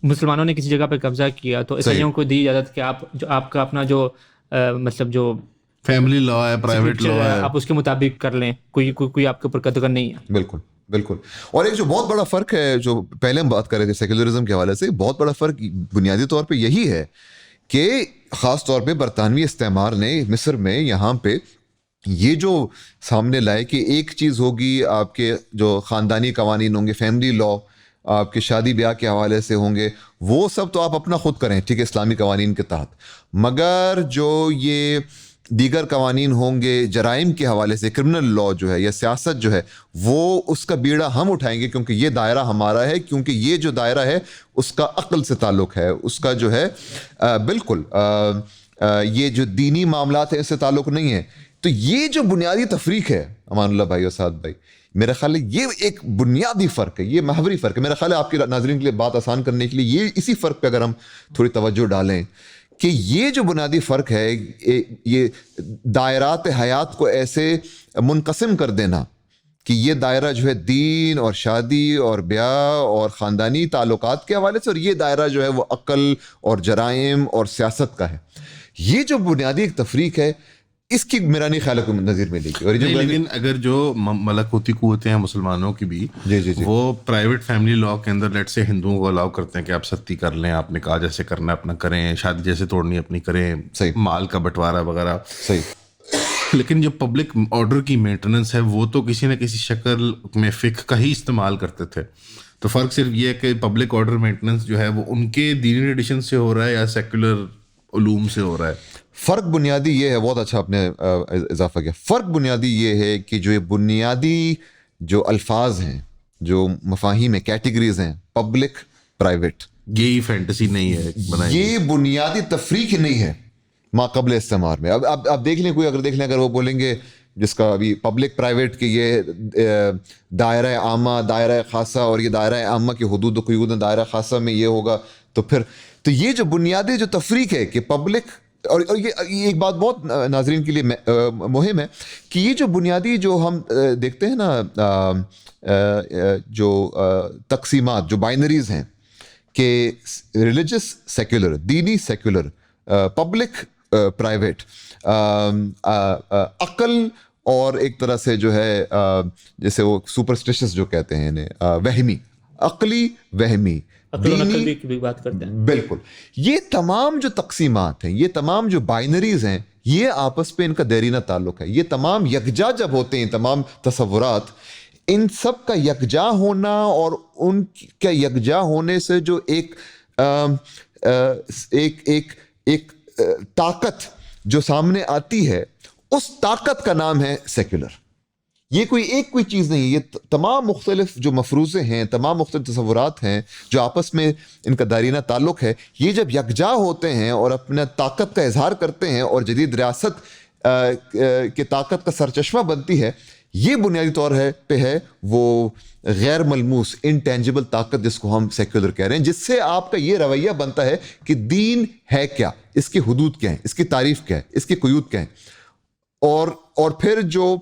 مسلمانوں نے کسی جگہ پہ قبضہ کیا تو عیسائیوں کو دی اجازت کہ آپ کا اپنا جو مطلب جو فیملی لا ہے, پرائیویٹ لا ہے, آپ اس کے مطابق کر لیں, کوئی آپ کے اوپر قدغن نہیں ہے. بالکل بالکل. اور ایک جو بہت بڑا فرق ہے, جو پہلے ہم بات کر رہے تھے سیکولرزم کے حوالے سے, بہت بڑا فرق بنیادی طور پہ یہی ہے کہ خاص طور پہ برطانوی استعمار نے مصر میں یہاں پہ یہ جو سامنے لائے کہ ایک چیز ہوگی آپ کے جو خاندانی قوانین ہوں گے, فیملی لا, آپ کے شادی بیاہ کے حوالے سے ہوں گے, وہ سب تو آپ اپنا خود کریں, ٹھیک ہے, اسلامی قوانین کے تحت, مگر جو یہ دیگر قوانین ہوں گے جرائم کے حوالے سے, کرمنل لا جو ہے یا سیاست جو ہے, وہ اس کا بیڑا ہم اٹھائیں گے کیونکہ یہ دائرہ ہمارا ہے, کیونکہ یہ جو دائرہ ہے اس کا عقل سے تعلق ہے, اس کا جو ہے بالکل یہ جو دینی معاملات ہیں اس سے تعلق نہیں ہے. تو یہ جو بنیادی تفریق ہے امان اللہ بھائی اور سعد بھائی, میرا خیال ہے یہ ایک بنیادی فرق ہے, یہ محوری فرق ہے. میرا خیال ہے آپ کے ناظرین کے لیے بات آسان کرنے کے لیے یہ اسی فرق پہ اگر ہم تھوڑی توجہ ڈالیں کہ یہ جو بنیادی فرق ہے, یہ دائرات حیات کو ایسے منقسم کر دینا کہ یہ دائرہ جو ہے دین اور شادی اور بیاہ اور خاندانی تعلقات کے حوالے سے, اور یہ دائرہ جو ہے وہ عقل اور جرائم اور سیاست کا ہے, یہ جو بنیادی ایک تفریق ہے اس کی میرا نہیں خیال کو نظیر میں لے گی. لیکن اگر جو ملکوتی قوتیں ہیں مسلمانوں کی بھی, وہ پرائیویٹ فیملی لا کے اندر لیٹ سے ہندوؤں کو الاؤ کرتے ہیں کہ آپ ستی کر لیں, آپ نکاح جیسے کرنا ہے اپنا کریں, شادی جیسے توڑنی اپنی کریں, مال کا بٹوارا وغیرہ, صحیح. لیکن جو پبلک آرڈر کی مینٹیننس ہے وہ تو کسی نہ کسی شکل میں فقہ کا ہی استعمال کرتے تھے. تو فرق صرف یہ ہے کہ پبلک آرڈر مینٹیننس جو ہے وہ ان کے دینی ٹریڈیشن سے ہو رہا ہے یا سیکولر علوم سے ہو رہا ہے. فرق بنیادی یہ ہے, بہت اچھا آپ نے اضافہ کیا, فرق بنیادی یہ ہے کہ جو یہ بنیادی جو الفاظ ہیں, جو مفاہیم ہیں, کیٹیگریز ہیں, پبلک پرائیویٹ, یہ فینٹیسی نہیں ہے, یہ بنیادی تفریق نہیں ہے ما قبل استعمار میں. اب آپ دیکھ لیں, کوئی اگر دیکھ لیں, اگر وہ بولیں گے جس کا ابھی پبلک پرائیویٹ کے یہ دائرہ عامہ, دائرہ خاصہ, اور یہ دائرہ عامہ کی حدود و قیود, دائرہ خاصہ میں یہ ہوگا, تو یہ جو بنیادی جو تفریق ہے کہ پبلک, اور یہ ایک بات بہت ناظرین کے لیے مہم ہے کہ یہ جو بنیادی جو ہم دیکھتے ہیں نا, جو تقسیمات, جو بائنریز ہیں کہ ریلیجس سیکولر, دینی سیکولر, پبلک پرائیویٹ, عقل اور ایک طرح سے جو ہے جیسے وہ سپرسٹیشس جو کہتے ہیں انہیں, وہمی, عقلی وہمی, بھی بات کرتے ہیں. بالکل. یہ تمام جو تقسیمات ہیں, یہ تمام جو بائنریز ہیں, یہ آپس پہ ان کا دیرینہ تعلق ہے. یہ تمام یکجا جب ہوتے ہیں, تمام تصورات, ان سب کا یکجا ہونا اور ان کے یکجا ہونے سے جو ایک طاقت جو سامنے آتی ہے, اس طاقت کا نام ہے سیکولر. یہ کوئی چیز نہیں, یہ تمام مختلف جو مفروضے ہیں, تمام مختلف تصورات ہیں جو آپس میں ان کا دائرینہ تعلق ہے, یہ جب یکجا ہوتے ہیں اور اپنا طاقت کا اظہار کرتے ہیں اور جدید ریاست کے طاقت کا سرچشمہ بنتی ہے, یہ بنیادی طور پہ ہے وہ غیر ملموس, انٹینجبل طاقت جس کو ہم سیکولر کہہ رہے ہیں, جس سے آپ کا یہ رویہ بنتا ہے کہ دین ہے کیا, اس کی حدود کیا ہیں, اس کی تعریف کیا ہے, اس کی قیود کیا ہیں, اور پھر جو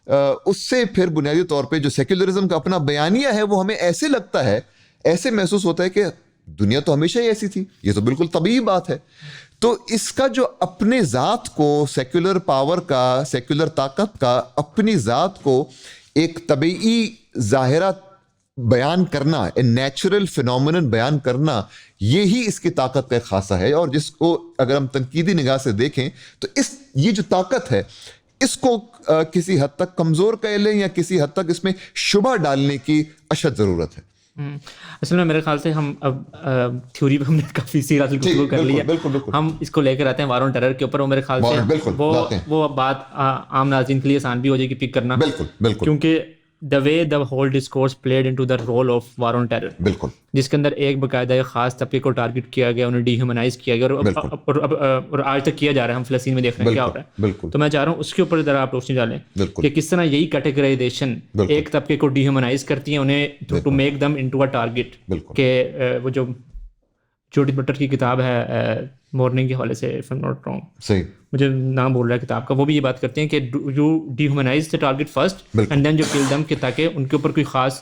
اس سے پھر بنیادی طور پہ جو سیکولرزم کا اپنا بیانیہ ہے وہ ہمیں ایسے لگتا ہے, ایسے محسوس ہوتا ہے کہ دنیا تو ہمیشہ ہی ایسی تھی, یہ تو بالکل طبیعی بات ہے. تو اس کا جو اپنے ذات کو, سیکولر پاور کا, سیکولر طاقت کا اپنی ذات کو ایک طبیعی ظاہرہ بیان کرنا, ایک نیچرل فینومینن بیان کرنا, یہی اس کی طاقت کا ایک خاصہ ہے. اور جس کو اگر ہم تنقیدی نگاہ سے دیکھیں تو یہ جو طاقت ہے اس کو کسی حد تک کمزور کہہ لیں یا کسی حد تک اس میں شبہ ڈالنے کی اشد ضرورت ہے. اصل میں میرے خیال سے ہم اب تھیوری پہ ہم نے کافی سیرت گفتگو کر لی ہے, ہم اس کو لے کر آتے ہیں وار آن ٹیرر کے اوپر, اور میرے خیال سے وہ بات عام ناظرین کے لیے آسان بھی ہو جائے گی پک کرنا, کیونکہ the way the whole discourse played into the role of war on terror, بالکل, جس کے اندر ایک باقاعدہ ایک خاص طبقے کو ٹارگٹ کیا گیا, انہیں ڈی ہیومنائز کیا گیا, اور آج تک کیا جا رہا ہے. ہم فلسطین میں دیکھ رہے ہیں کیا ہو رہا ہے. تو میں چاہ رہا ہوں اس کے اوپر ذرا آپ روشنی ڈالیں کہ کس طرح یہی کیٹیگرائزیشن ایک طبقے کو ڈی ہیومنائز کرتی ہیں, انہیں to make them into a target. کہ وہ جو جوڈتھ بٹلر کی کتاب ہے مورننگ کے حوالے سے, if I'm not wrong, صحیح مجھے نام بول رہا ہے کتاب کا, وہ بھی یہ بات کرتے ہیں کہ you dehumanize the target first and then you kill them, کہ تاکہ ان کے اوپر کوئی خاص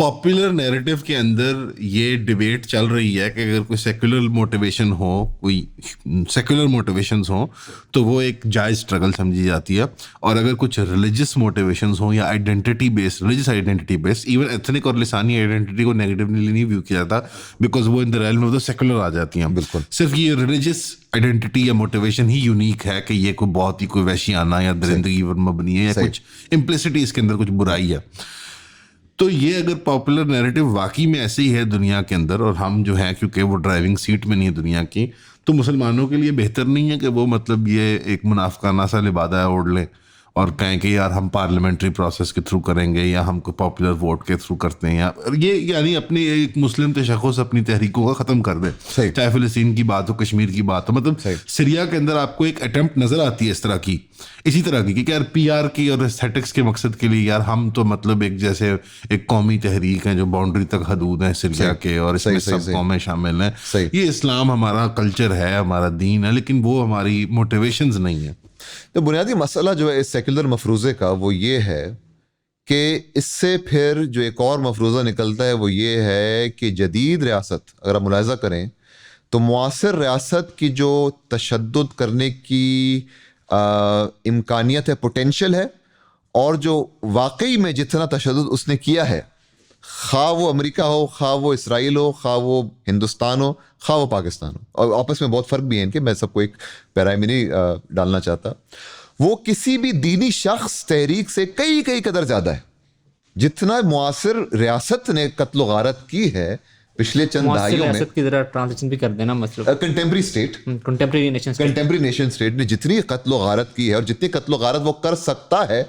پاپولر نیریٹو کے اندر یہ ڈبیٹ چل رہی ہے کہ اگر کوئی سیکولر موٹیویشن ہو, کوئی سیکولر موٹیویشنز ہوں تو وہ ایک جائز اسٹرگل سمجھی جاتی ہے, اور اگر کچھ ریلیجس موٹیویشنز ہوں یا آئیڈینٹی بیس, ریلیجس آئیڈینٹی بیس, ایون ایتھنک اور لسانی آئیڈینٹی کو نیگیٹیولی نہیں ویو کیا جاتا بیکاز وہ in the realm of the secular آ جاتی ہیں. بالکل, صرف یہ ریلیجس آئیڈینٹی یا موٹیویشن ہی یونیک ہے کہ یہ کوئی بہت ہی کوئی وحشیانہ یا درندگی پر مبنی ہے یا کچھ امپلیسٹی اس کے اندر کچھ برائی ہے. تو یہ اگر پاپولر نیریٹو واقعی میں ایسے ہی ہے دنیا کے اندر, اور ہم جو ہے کیونکہ وہ ڈرائیونگ سیٹ میں نہیں ہے دنیا کی, تو مسلمانوں کے لیے بہتر نہیں ہے کہ وہ مطلب یہ ایک منافقانہ سا لبادہ اوڑھ لیں اور کہیں کہ یار ہم پارلیمنٹری پروسیس کے تھرو کریں گے یا ہم کو پاپولر ووٹ کے تھرو کرتے ہیں, یا یہ یعنی اپنی ایک مسلم تشخص اپنی تحریکوں کا ختم کر دیں, چاہے فلسطین کی بات ہو, کشمیر کی بات ہو. مطلب سریا کے اندر آپ کو ایک اٹیمپٹ نظر آتی ہے اس طرح کی, اسی طرح کی کہ یار پی آر کی اور ایستھیٹکس کے مقصد کے لیے یار ہم تو مطلب ایک جیسے ایک قومی تحریک ہیں جو باؤنڈری تک حدود ہیں سریا کے, اور اس میں سب قومیں شامل ہیں. یہ اسلام ہمارا کلچر ہے, ہمارا دین ہے, لیکن وہ ہماری موٹیویشنز نہیں ہیں. تو بنیادی مسئلہ جو ہے اس سیکولر مفروضے کا وہ یہ ہے کہ اس سے پھر جو ایک اور مفروضہ نکلتا ہے وہ یہ ہے کہ جدید ریاست اگر آپ ملاحظہ کریں تو معاصر ریاست کی جو تشدد کرنے کی امکانیت ہے, پوٹینشیل ہے, اور جو واقعی میں جتنا تشدد اس نے کیا ہے, خواہ وہ امریکہ ہو, خواہ وہ اسرائیل ہو, خواہ وہ ہندوستان ہو, خواہ وہ پاکستان ہو, اور آپس میں بہت فرق بھی ہے ان کے, میں سب کو ایک پیرا میں نہیں ڈالنا چاہتا, وہ کسی بھی دینی شخص تحریک سے کئی قدر زیادہ ہے. جتنا معاصر ریاست نے قتل و غارت کی ہے پچھلے چند دہائیوں میں, ریاست کی ذرا ٹرانزیشن بھی کر دینا, مطلب contemporary state, contemporary nation state نے جتنی قتل و غارت کی ہے اور جتنی قتل و غارت وہ کر سکتا ہے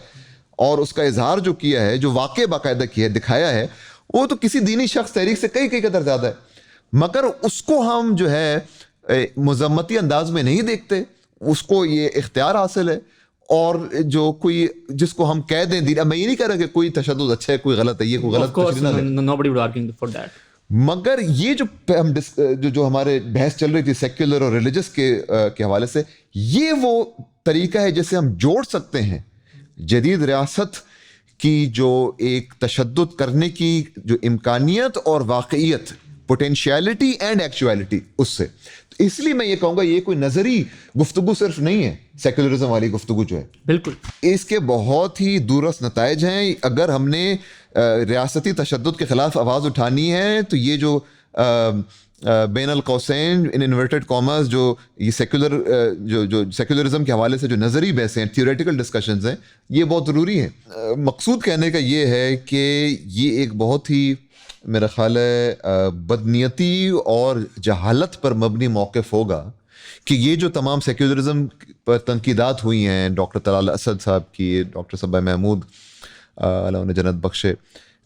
اور اس کا اظہار جو کیا ہے, جو واقع باقاعدہ کیا ہے, دکھایا ہے, وہ تو کسی دینی شخص تحریک سے کئی قدر زیادہ ہے. مگر اس کو ہم جو ہے مذمتی انداز میں نہیں دیکھتے, اس کو یہ اختیار حاصل ہے, اور جو کوئی جس کو ہم کہہ دیں دین, میں یہ نہیں کہہ رہا کہ کوئی تشدد اچھا ہے کوئی غلط ہے, یہ کوئی غلط مگر یہ جو ہمارے بحث چل رہی تھی سیکولر اور ریلیجس کے حوالے سے, یہ وہ طریقہ ہے جسے ہم جوڑ سکتے ہیں جدید ریاست کی جو ایک تشدد کرنے کی جو امکانیت اور واقعیت, پوٹینشیلٹی اینڈ ایکچویلٹی, اس سے. اس لیے میں یہ کہوں گا یہ کوئی نظری گفتگو صرف نہیں ہے, سیکولرزم والی گفتگو جو ہے, بالکل اس کے بہت ہی دورس نتائج ہیں. اگر ہم نے ریاستی تشدد کے خلاف آواز اٹھانی ہے تو یہ جو بین القوسین ان انورٹڈ کامرس جو یہ سیکولر جو سیکولرزم کے حوالے سے جو نظری بحثیں ہیں, تھیوریٹیکل ڈسکشنز ہیں, یہ بہت ضروری ہیں. مقصود کہنے کا یہ ہے کہ یہ ایک بہت ہی میرا خیال ہے بدنیتی اور جہالت پر مبنی موقف ہوگا کہ یہ جو تمام سیکولرزم پر تنقیدات ہوئی ہیں, ڈاکٹر طلال اسد صاحب کی, ڈاکٹر صبا محمود اللہ انہیں جنت بخشے,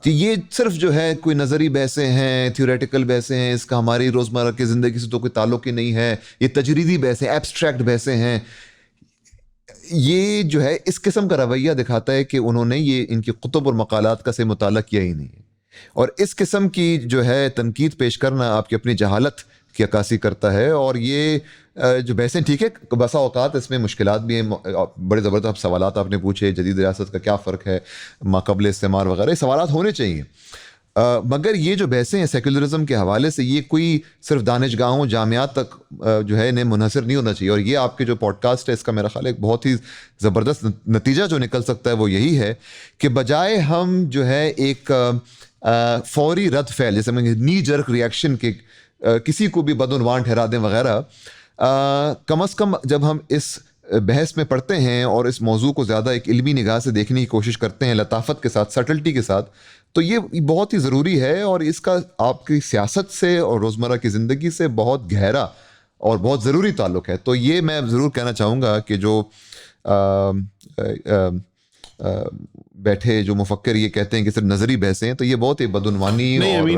کہ یہ صرف جو ہے کوئی نظری بحثیں ہیں, تھیوریٹیکل بحثیں ہیں, اس کا ہماری روزمرہ کی زندگی سے تو کوئی تعلق ہی نہیں ہے, یہ تجریدی بحثیں, ایبسٹریکٹ بحثیں ہیں. یہ جو ہے اس قسم کا رویہ دکھاتا ہے کہ انہوں نے یہ ان کی کتب اور مقالات کا سے مطالعہ کیا ہی نہیں ہے, اور اس قسم کی جو ہے تنقید پیش کرنا آپ کی اپنی جہالت کی عکاسی کرتا ہے. اور یہ جو بحثیں ٹھیک ہے, بسا اوقات اس میں مشکلات بھی ہیں, بڑے زبردست سوالات آپ نے پوچھے, جدید ریاست کا کیا فرق ہے ماقبل استعمار وغیرہ, یہ سوالات ہونے چاہیے. مگر یہ جو بحثیں ہیں سیکولرزم کے حوالے سے, یہ کوئی صرف دانشگاہوں جامعات تک جو ہے انہیں منحصر نہیں ہونا چاہیے. اور یہ آپ کے جو پوڈ کاسٹ ہے اس کا میرا خیال ہے ایک بہت ہی زبردست نتیجہ جو نکل سکتا ہے وہ یہی ہے کہ بجائے ہم جو ہے ایک فوری رد فعل, جیسے میں نی جرک ریئیکشن کے کسی کو بھی بدعنوان ٹھہرا دیں وغیرہ, کم از کم جب ہم اس بحث میں پڑھتے ہیں اور اس موضوع کو زیادہ ایک علمی نگاہ سے دیکھنے کی کوشش کرتے ہیں, لطافت کے ساتھ, سٹلٹی کے ساتھ, تو یہ بہت ہی ضروری ہے. اور اس کا آپ کی سیاست سے اور روزمرہ کی زندگی سے بہت گہرا اور بہت ضروری تعلق ہے. تو یہ میں ضرور کہنا چاہوں گا کہ جو بیٹھے جو مفکر یہ کہتے ہیں کہ صرف نظری بحثیں ہیں, تو یہ بہت ہی بدعنوانی.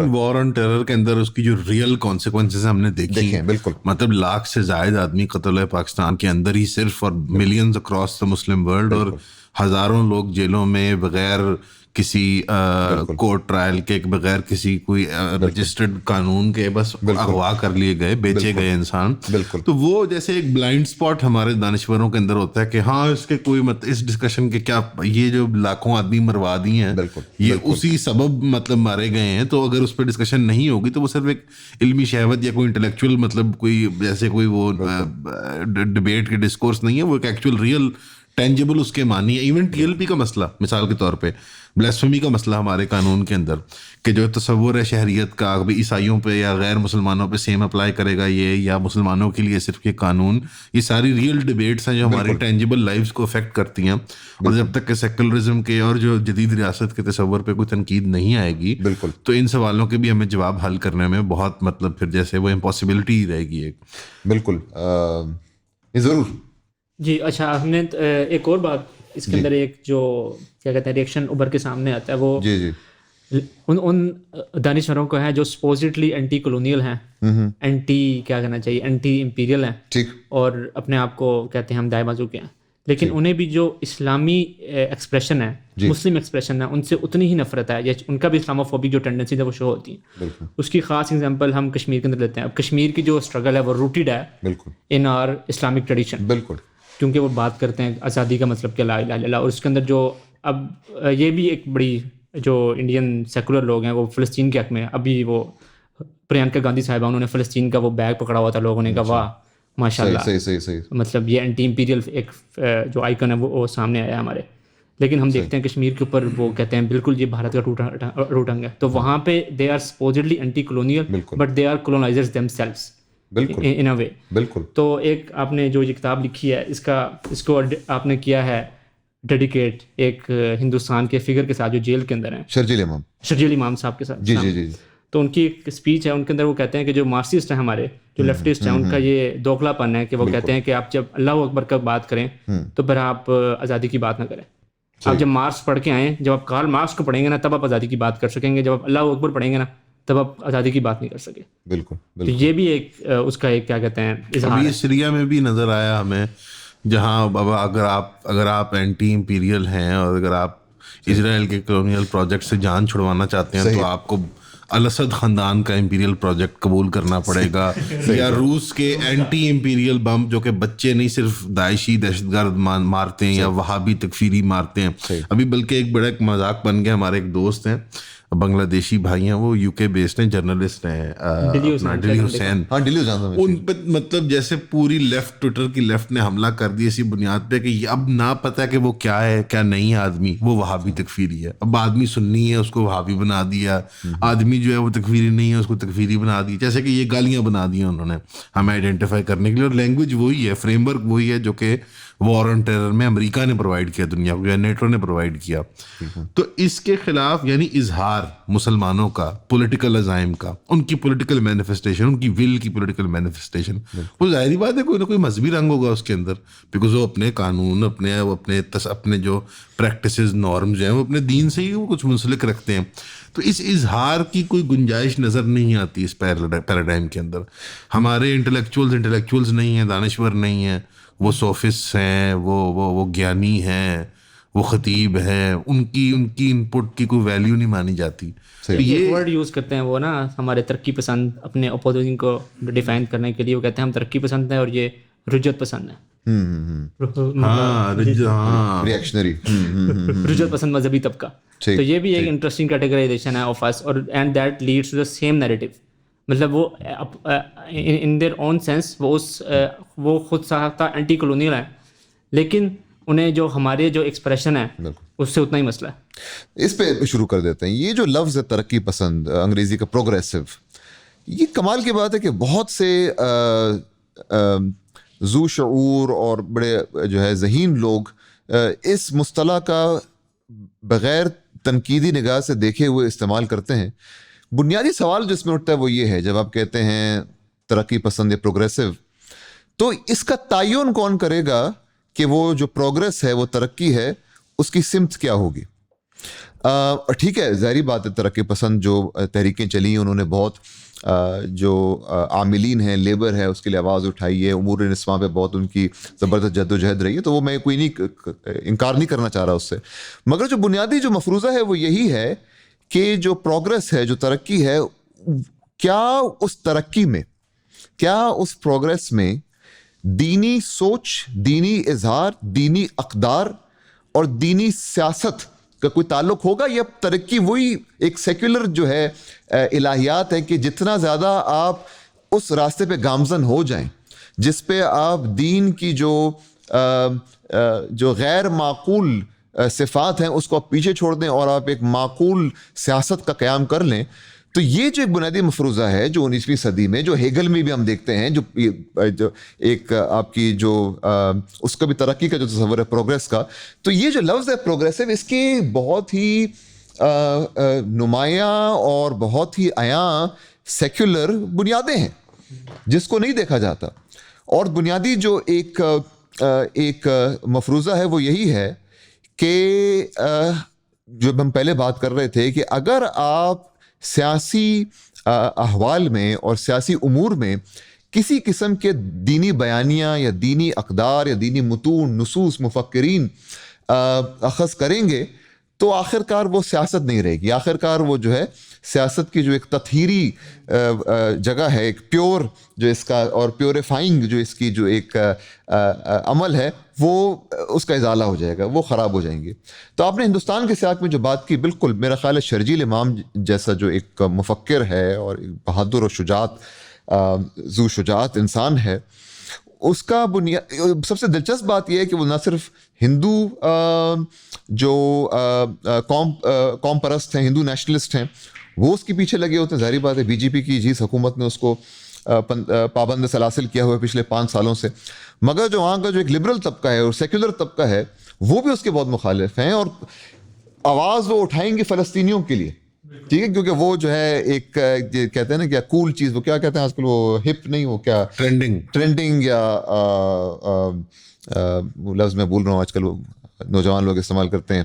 وار آن ٹیرر کے اندر اس کی جو ریئل کانسیکوینسز ہم نے دیکھی ہیں, بالکل, مطلب 1 لاکھ سے زائد آدمی قتل ہے پاکستان کے اندر ہی صرف, اور millions across the Muslim world, اور ہزاروں لوگ جیلوں میں بغیر کسی کورٹ ٹرائل کے, بغیر کسی کوئی رجسٹرڈ قانون کے بس اغوا کر لیے گئے, بیچے گئے انسان. تو وہ جیسے ایک بلائنڈ اسپاٹ ہمارے دانشوروں کے اندر ہوتا ہے کہ ہاں اس کے کوئی اس ڈسکشن کے کیا, یہ جو لاکھوں آدمی مروا دی ہیں یہ اسی سبب مطلب مارے گئے ہیں, تو اگر اس پہ ڈسکشن نہیں ہوگی تو وہ صرف ایک علمی شہوت یا کوئی انٹلیکچوئل مطلب کوئی جیسے کوئی وہ ڈبیٹ کے ڈسکورس نہیں ہے, وہ ایک ایکچوئل ریئل ٹینجیبل اس کے معنی ہے. ایون ٹی ایل پی کا مسئلہ مثال کے طور پہ, بلیسفیمی کا مسئلہ ہمارے قانون کے اندر کہ جو تصور ہے شہریت کا بھی عیسائیوں پہ یا غیر مسلمانوں پہ سیم اپلائی کرے گا یہ, یا مسلمانوں کے لیے صرف یہ قانون, یہ ساری ریئل ڈبیٹس ہیں جو ہماری ٹینجیبل لائفز کو افیکٹ کرتی ہیں. اور جب تک کہ سیکولرزم کے اور جو جدید ریاست کے تصور پہ کوئی تنقید نہیں آئے گی تو ان سوالوں کے بھی ہمیں جواب حل کرنے میں بہت مطلب پھر جیسے وہ امپاسبلٹی ہی رہے گی ایک. بالکل ضرور. جی اچھا, ہم نے ایک اور بات اس کے اندر ایک جو کیا کہتے ہیں ریئیکشن ابھر کے سامنے آتا ہے وہ ان دانشوروں کو ہے جو سپوزٹلی اینٹی کولونیل ہیں, اینٹی کیا کہنا چاہیے اینٹی امپیریل ہیں, اور اپنے آپ کو کہتے ہیں ہم دائیں بازو کے ہیں, لیکن انہیں بھی جو اسلامی ایکسپریشن ہے, مسلم ایکسپریشن ہے, ان سے اتنی ہی نفرت ہے, یا ان کا بھی اسلاموفوبک جو ٹینڈنسیز ہے وہ شو ہوتی ہیں. اس کی خاص اگزامپل ہم کشمیر کے اندر لیتے ہیں. اب کشمیر کی جو اسٹرگل ہے وہ روٹیڈ ہے ان آر اسلامک ٹریڈیشن, بالکل, کیونکہ وہ بات کرتے ہیں آزادی کا مطلب کیا, لا الہ الا اللہ. اور اس کے اندر جو اب یہ بھی ایک بڑی جو انڈین سیکولر لوگ ہیں وہ فلسطین کے حق میں, ابھی وہ پرینکا گاندھی صاحبہ انہوں نے فلسطین کا وہ بیگ پکڑا ہوا تھا, لوگوں نے کہا واہ ماشاء اللہ, مطلب یہ اینٹی امپیریل ایک جو آئیکن ہے وہ سامنے آیا ہمارے. لیکن ہم دیکھتے ہیں کشمیر کے اوپر وہ کہتے ہیں بالکل یہ بھارت کا روٹنگ ہے. تو وہاں پہ they are supposedly anti colonial but they are colonisers themselves in a way. بالکل. تو ایک آپ نے جو یہ کتاب لکھی ہے اس کو آپ نے کیا ہے ڈیڈیکیٹ ایک ہندوستان کے فگر کے ساتھ جو جیل کے اندر ہیں, شرجیل امام صاحب کے ساتھ. جی جی جی. تو ان کی ایک اسپیچ ہے, ان کے اندر وہ کہتے ہیں کہ جو مارکسسٹ ہیں ہمارے, جو لیفٹسٹ ہیں, ان کا یہ دوکھلا پن ہے کہ وہ کہتے ہیں کہ آپ جب اللہ اکبر کا بات کریں تو پھر آپ آزادی کی بات نہ کریں. آپ جب مارکس پڑھ کے آئیں, جب آپ کارل مارکس کو پڑھیں گے نا تب آپ آزادی کی بات کر سکیں گے, جب آپ اللہ اکبر پڑھیں گے نا تب آپ آزادی کی بات نہیں کر سکے. بالکل. تو یہ بھی ایک اس کا ایک کیا کہتے ہیں اظہار ہے. سیریا میں بھی نظر آیا ہمیں, جہاں بابا اگر آپ اینٹی امپیریل ہیں اور اگر آپ اسرائیل کے کولونیل پروجیکٹ سے جان چھڑوانا چاہتے ہیں تو آپ کو الاسد خاندان کا امپیریل پروجیکٹ قبول کرنا پڑے گا, یا روس کے اینٹی امپیریل بم جو کہ بچے نہیں صرف داعشی دہشت گرد مارتے ہیں یا وہابی تکفیری مارتے ہیں. ابھی بلکہ ایک بڑا ایک مذاق بن گیا, ہمارے ایک دوست ہیں بنگلہ دیشی بھائی ہیں, وہ یو کے بیسڈ ہیں, جرنلسٹ ہیں, ڈلی حسین. ان پہ مطلب جیسے پوری لیفٹ, ٹویٹر کی لیفٹ نے حملہ کر دیا اسی بنیاد پہ کہ اب نہ پتہ کہ وہ کیا ہے کیا نہیں ہے آدمی, وہ وہابی تکفیری ہے. اب آدمی سنی ہے اس کو وہابی بنا دیا, آدمی جو ہے وہ تکفیری نہیں ہے اس کو تکفیری بنا دی, جیسے کہ یہ گالیاں بنا دی ہیں انہوں نے ہمیں آئیڈینٹیفائی کرنے کے لیے. اور لینگویج وہی ہے, فریم ورک وہی ہے جو کہ وار آن ٹیرر میں امریکہ نے پرووائڈ کیا دنیا کو, یا نیٹو نے پرووائڈ کیا. تو اس کے خلاف یعنی اظہار مسلمانوں کا پولیٹیکل عزائم کا, ان کی پولیٹیکل مینیفیسٹیشن, ان کی ول کی پولیٹیکل مینیفیسٹیشن, وہ ظاہری بات ہے کوئی نہ کوئی مذہبی رنگ ہوگا اس کے اندر, بیکاز وہ اپنے قانون اپنے جو پریکٹسز نارمز ہیں وہ اپنے دین سے ہی وہ کچھ منسلک رکھتے ہیں. تو اس اظہار کی کوئی گنجائش نظر نہیں آتی اس پیراڈائم کے اندر. ہمارے انٹلیکچوئلز نہیں ہیں, دانشور نہیں ہیں, وہ صوفسٹ ہیں, وہ گیانی ہیں, وہ خطیب ہیں, ان کی ان پٹ کی کوئی ویلیو نہیں مانی جاتی. یہ ورڈ یوز کرتے ہیں وہ نا ہمارے ترقی پسند, اپنے اپوزیشن کو ڈیفائن کرنے کے لیے وہ کہتے ہیں ہم ترقی پسند ہیں اور یہ رجت پسند ہے, رجت پسند مذہبی طبقہ. تو یہ بھی ایک انٹرسٹنگ کیٹیگرائزیشن ہے آف اس, اور and that leads to the same narrative. مطلب وہ ان دیئر اون سینس وہ خود ساختہ اینٹی کولونیل ہیں, لیکن انہیں جو ہمارے جو ایکسپریشن ہے اس سے اتنا ہی مسئلہ ہے. اس پہ شروع کر دیتے ہیں. یہ جو لفظ ہے ترقی پسند, انگریزی کا پروگریسو, یہ کمال کی بات ہے کہ بہت سے ذو شعور اور بڑے جو ہے ذہین لوگ اس مصطلح کا بغیر تنقیدی نگاہ سے دیکھے ہوئے استعمال کرتے ہیں. بنیادی سوال جو اس میں اٹھتا ہے وہ یہ ہے, جب آپ کہتے ہیں ترقی پسند یا پروگریسو, تو اس کا تعین کون کرے گا کہ وہ جو پروگرس ہے وہ ترقی ہے, اس کی سمت کیا ہوگی؟ ٹھیک ہے، ظاہری بات ہے ترقی پسند جو تحریکیں چلی ہیں انہوں نے بہت جو عاملین ہیں، لیبر ہے، اس کے لیے آواز اٹھائی ہے، امور نسواں پہ بہت ان کی زبردست جد و جہد رہی ہے، تو وہ میں کوئی نہیں انکار نہیں کرنا چاہ رہا اس سے، مگر جو بنیادی جو مفروضہ ہے وہ یہی ہے کہ جو پروگرس ہے، جو ترقی ہے، کیا اس ترقی میں، کیا اس پروگرس میں دینی سوچ، دینی اظہار، دینی اقدار اور دینی سیاست کا کوئی تعلق ہوگا، یا ترقی وہی ایک سیکولر جو ہے الہیات ہے کہ جتنا زیادہ آپ اس راستے پہ گامزن ہو جائیں جس پہ آپ دین کی جو غیر معقول صفات ہیں اس کو آپ پیچھے چھوڑ دیں اور آپ ایک معقول سیاست کا قیام کر لیں، تو یہ جو ایک بنیادی مفروضہ ہے جو 19ویں صدی میں، جو ہیگل میں بھی ہم دیکھتے ہیں، جو ایک آپ کی جو اس کا بھی ترقی کا جو تصور ہے پروگریس کا، تو یہ جو لفظ ہے پروگریسو، اس کی بہت ہی نمایاں اور بہت ہی عیاں سیکولر بنیادیں ہیں جس کو نہیں دیکھا جاتا، اور بنیادی جو ایک مفروضہ ہے وہ یہی ہے کہ جو ہم پہلے بات کر رہے تھے کہ اگر آپ سیاسی احوال میں اور سیاسی امور میں کسی قسم کے دینی بیانیاں یا دینی اقدار یا دینی متون، نصوص، مفکرین اخذ کریں گے تو آخرکار وہ سیاست نہیں رہے گی، آخرکار وہ جو ہے سیاست کی جو ایک تطہیری جگہ ہے، ایک پیور جو اس کا اور پیوریفائنگ جو اس کی جو ایک عمل ہے، وہ اس کا ازالہ ہو جائے گا، وہ خراب ہو جائیں گے۔ تو آپ نے ہندوستان کے سیاق میں جو بات کی، بالکل میرا خیال ہے شرجیل امام جیسا جو ایک مفکر ہے اور ایک بہادر اور ذو شجاعت انسان ہے، اس کا سب سے دلچسپ بات یہ ہے کہ وہ نہ صرف ہندو جو قوم پرست ہیں، ہندو نیشنلسٹ ہیں، وہ اس کے پیچھے لگے ہوتے ہیں، ظاہری بات ہے بی جے پی کی جس حکومت نے اس کو پابند سلاسل کیا ہوا ہے پچھلے 5 سالوں سے، مگر جو وہاں کا جو ایک لبرل طبقہ ہے اور سیکولر طبقہ ہے وہ بھی اس کے بہت مخالف ہیں، اور آواز وہ اٹھائیں گے فلسطینیوں کے لیے، ٹھیک ہے، کیونکہ وہ جو ہے ایک کہتے ہیں نا کیا کول چیز، وہ کیا کہتے ہیں آج کل، وہ ہپ نہیں، وہ کیا ٹرینڈنگ یا لفظ میں بول رہا ہوں آج کل وہ نوجوان لوگ استعمال کرتے ہیں،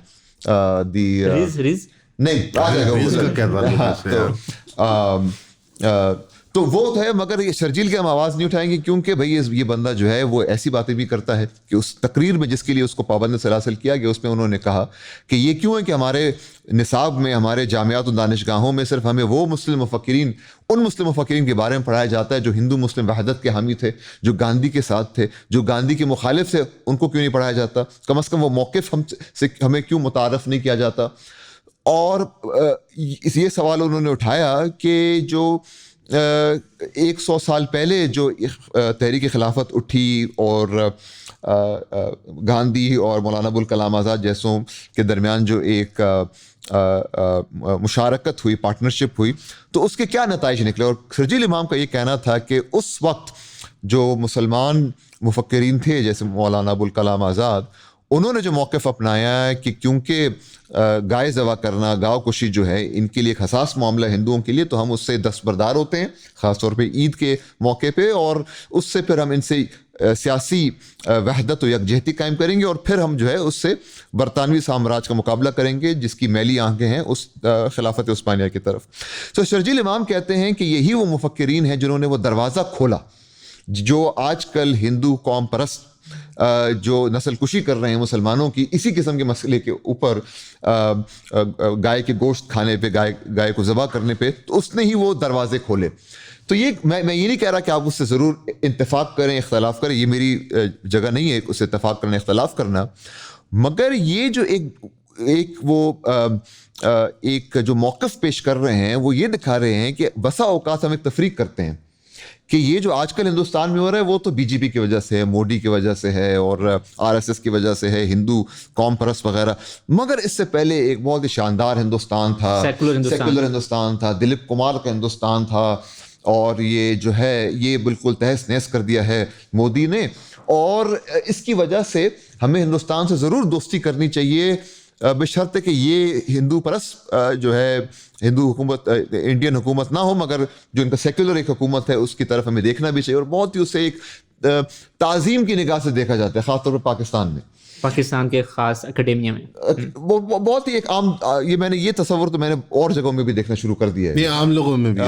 تو وہ ہے، مگر یہ شرجیل کے ہم آواز نہیں اٹھائیں گے کیونکہ بھئی یہ بندہ جو ہے وہ ایسی باتیں بھی کرتا ہے کہ اس تقریر میں جس کے لیے اس کو پابند سلاسل کیا گیا، اس میں انہوں نے کہا کہ یہ کیوں ہے کہ ہمارے نصاب میں، ہمارے جامعات و دانشگاہوں میں صرف ہمیں وہ مسلم مفکرین، ان مسلم مفکرین کے بارے میں پڑھایا جاتا ہے جو ہندو مسلم وحدت کے حامی تھے، جو گاندھی کے ساتھ تھے، جو گاندھی کے مخالف تھے، ان کو کیوں نہیں پڑھایا جاتا؟ کم از کم وہ موقف ہمیں کیوں متعارف نہیں کیا جاتا؟ اور یہ سوال انہوں نے اٹھایا کہ جو 100 سال پہلے جو تحریک خلافت اٹھی اور گاندھی اور مولانا ابوالکلام آزاد جیسوں کے درمیان جو ایک مشارکت ہوئی، پارٹنرشپ ہوئی، تو اس کے کیا نتائج نکلے؟ اور شرجیل امام کا یہ کہنا تھا کہ اس وقت جو مسلمان مفکرین تھے جیسے مولانا ابوالکلام آزاد، انہوں نے جو موقف اپنایا ہے کہ کیونکہ گائے ذبح کرنا، گاؤ کشی جو ہے ان کے لیے ایک حساس معاملہ ہے ہندوؤں کے لیے، تو ہم اس سے دستبردار ہوتے ہیں، خاص طور پہ عید کے موقع پہ، اور اس سے پھر ہم ان سے سیاسی وحدت و یکجہتی قائم کریں گے، اور پھر ہم جو ہے اس سے برطانوی سامراج کا مقابلہ کریں گے جس کی میلی آنکھیں ہیں اس خلافت عثمانیہ کی طرف۔ تو شرجیل امام کہتے ہیں کہ یہی وہ مفکرین ہیں جنہوں نے وہ دروازہ کھولا جو آج کل ہندو قوم پرست جو نسل کشی کر رہے ہیں مسلمانوں کی اسی قسم کے مسئلے کے اوپر، گائے کے گوشت کھانے پہ، گائے کو ذبح کرنے پہ، تو اس نے ہی وہ دروازے کھولے۔ تو یہ میں یہ نہیں کہہ رہا کہ آپ اس سے ضرور اتفاق کریں، اختلاف کریں، یہ میری جگہ نہیں ہے اس سے اتفاق کرنا، اختلاف کرنا، مگر یہ جو ایک جو موقف پیش کر رہے ہیں وہ یہ دکھا رہے ہیں کہ بسا اوقات ہم ایک تفریق کرتے ہیں کہ یہ جو آج کل ہندوستان میں ہو رہا ہے وہ تو بی جے پی کی وجہ سے ہے، مودی کی وجہ سے ہے، اور RSS کی وجہ سے ہے، ہندو قوم پرست وغیرہ، مگر اس سے پہلے ایک بہت ہی شاندار ہندوستان تھا، سیکولر ہندوستان تھا، دلیپ کمار کا ہندوستان تھا، اور یہ جو ہے یہ بالکل تہس نہس کر دیا ہے مودی نے، اور اس کی وجہ سے ہمیں ہندوستان سے ضرور دوستی کرنی چاہیے، بشرط کہ یہ ہندو پرست جو ہے ہندو حکومت، انڈین حکومت نہ ہو، مگر جو ان کا سیکولر ایک حکومت ہے اس کی طرف ہمیں دیکھنا بھی چاہیے، اور بہت ہی اسے ایک تعظیم کی نگاہ سے دیکھا جاتا ہے، خاص طور پر پاکستان میں۔ پاکستان کے خاص اکیڈیمیا میں بہت ہی ایک عام, یہ میں نے یہ تصور تو میں نے اور جگہوں میں بھی دیکھنا شروع کر دیا ہے, یہ عام لوگوں میں بھی,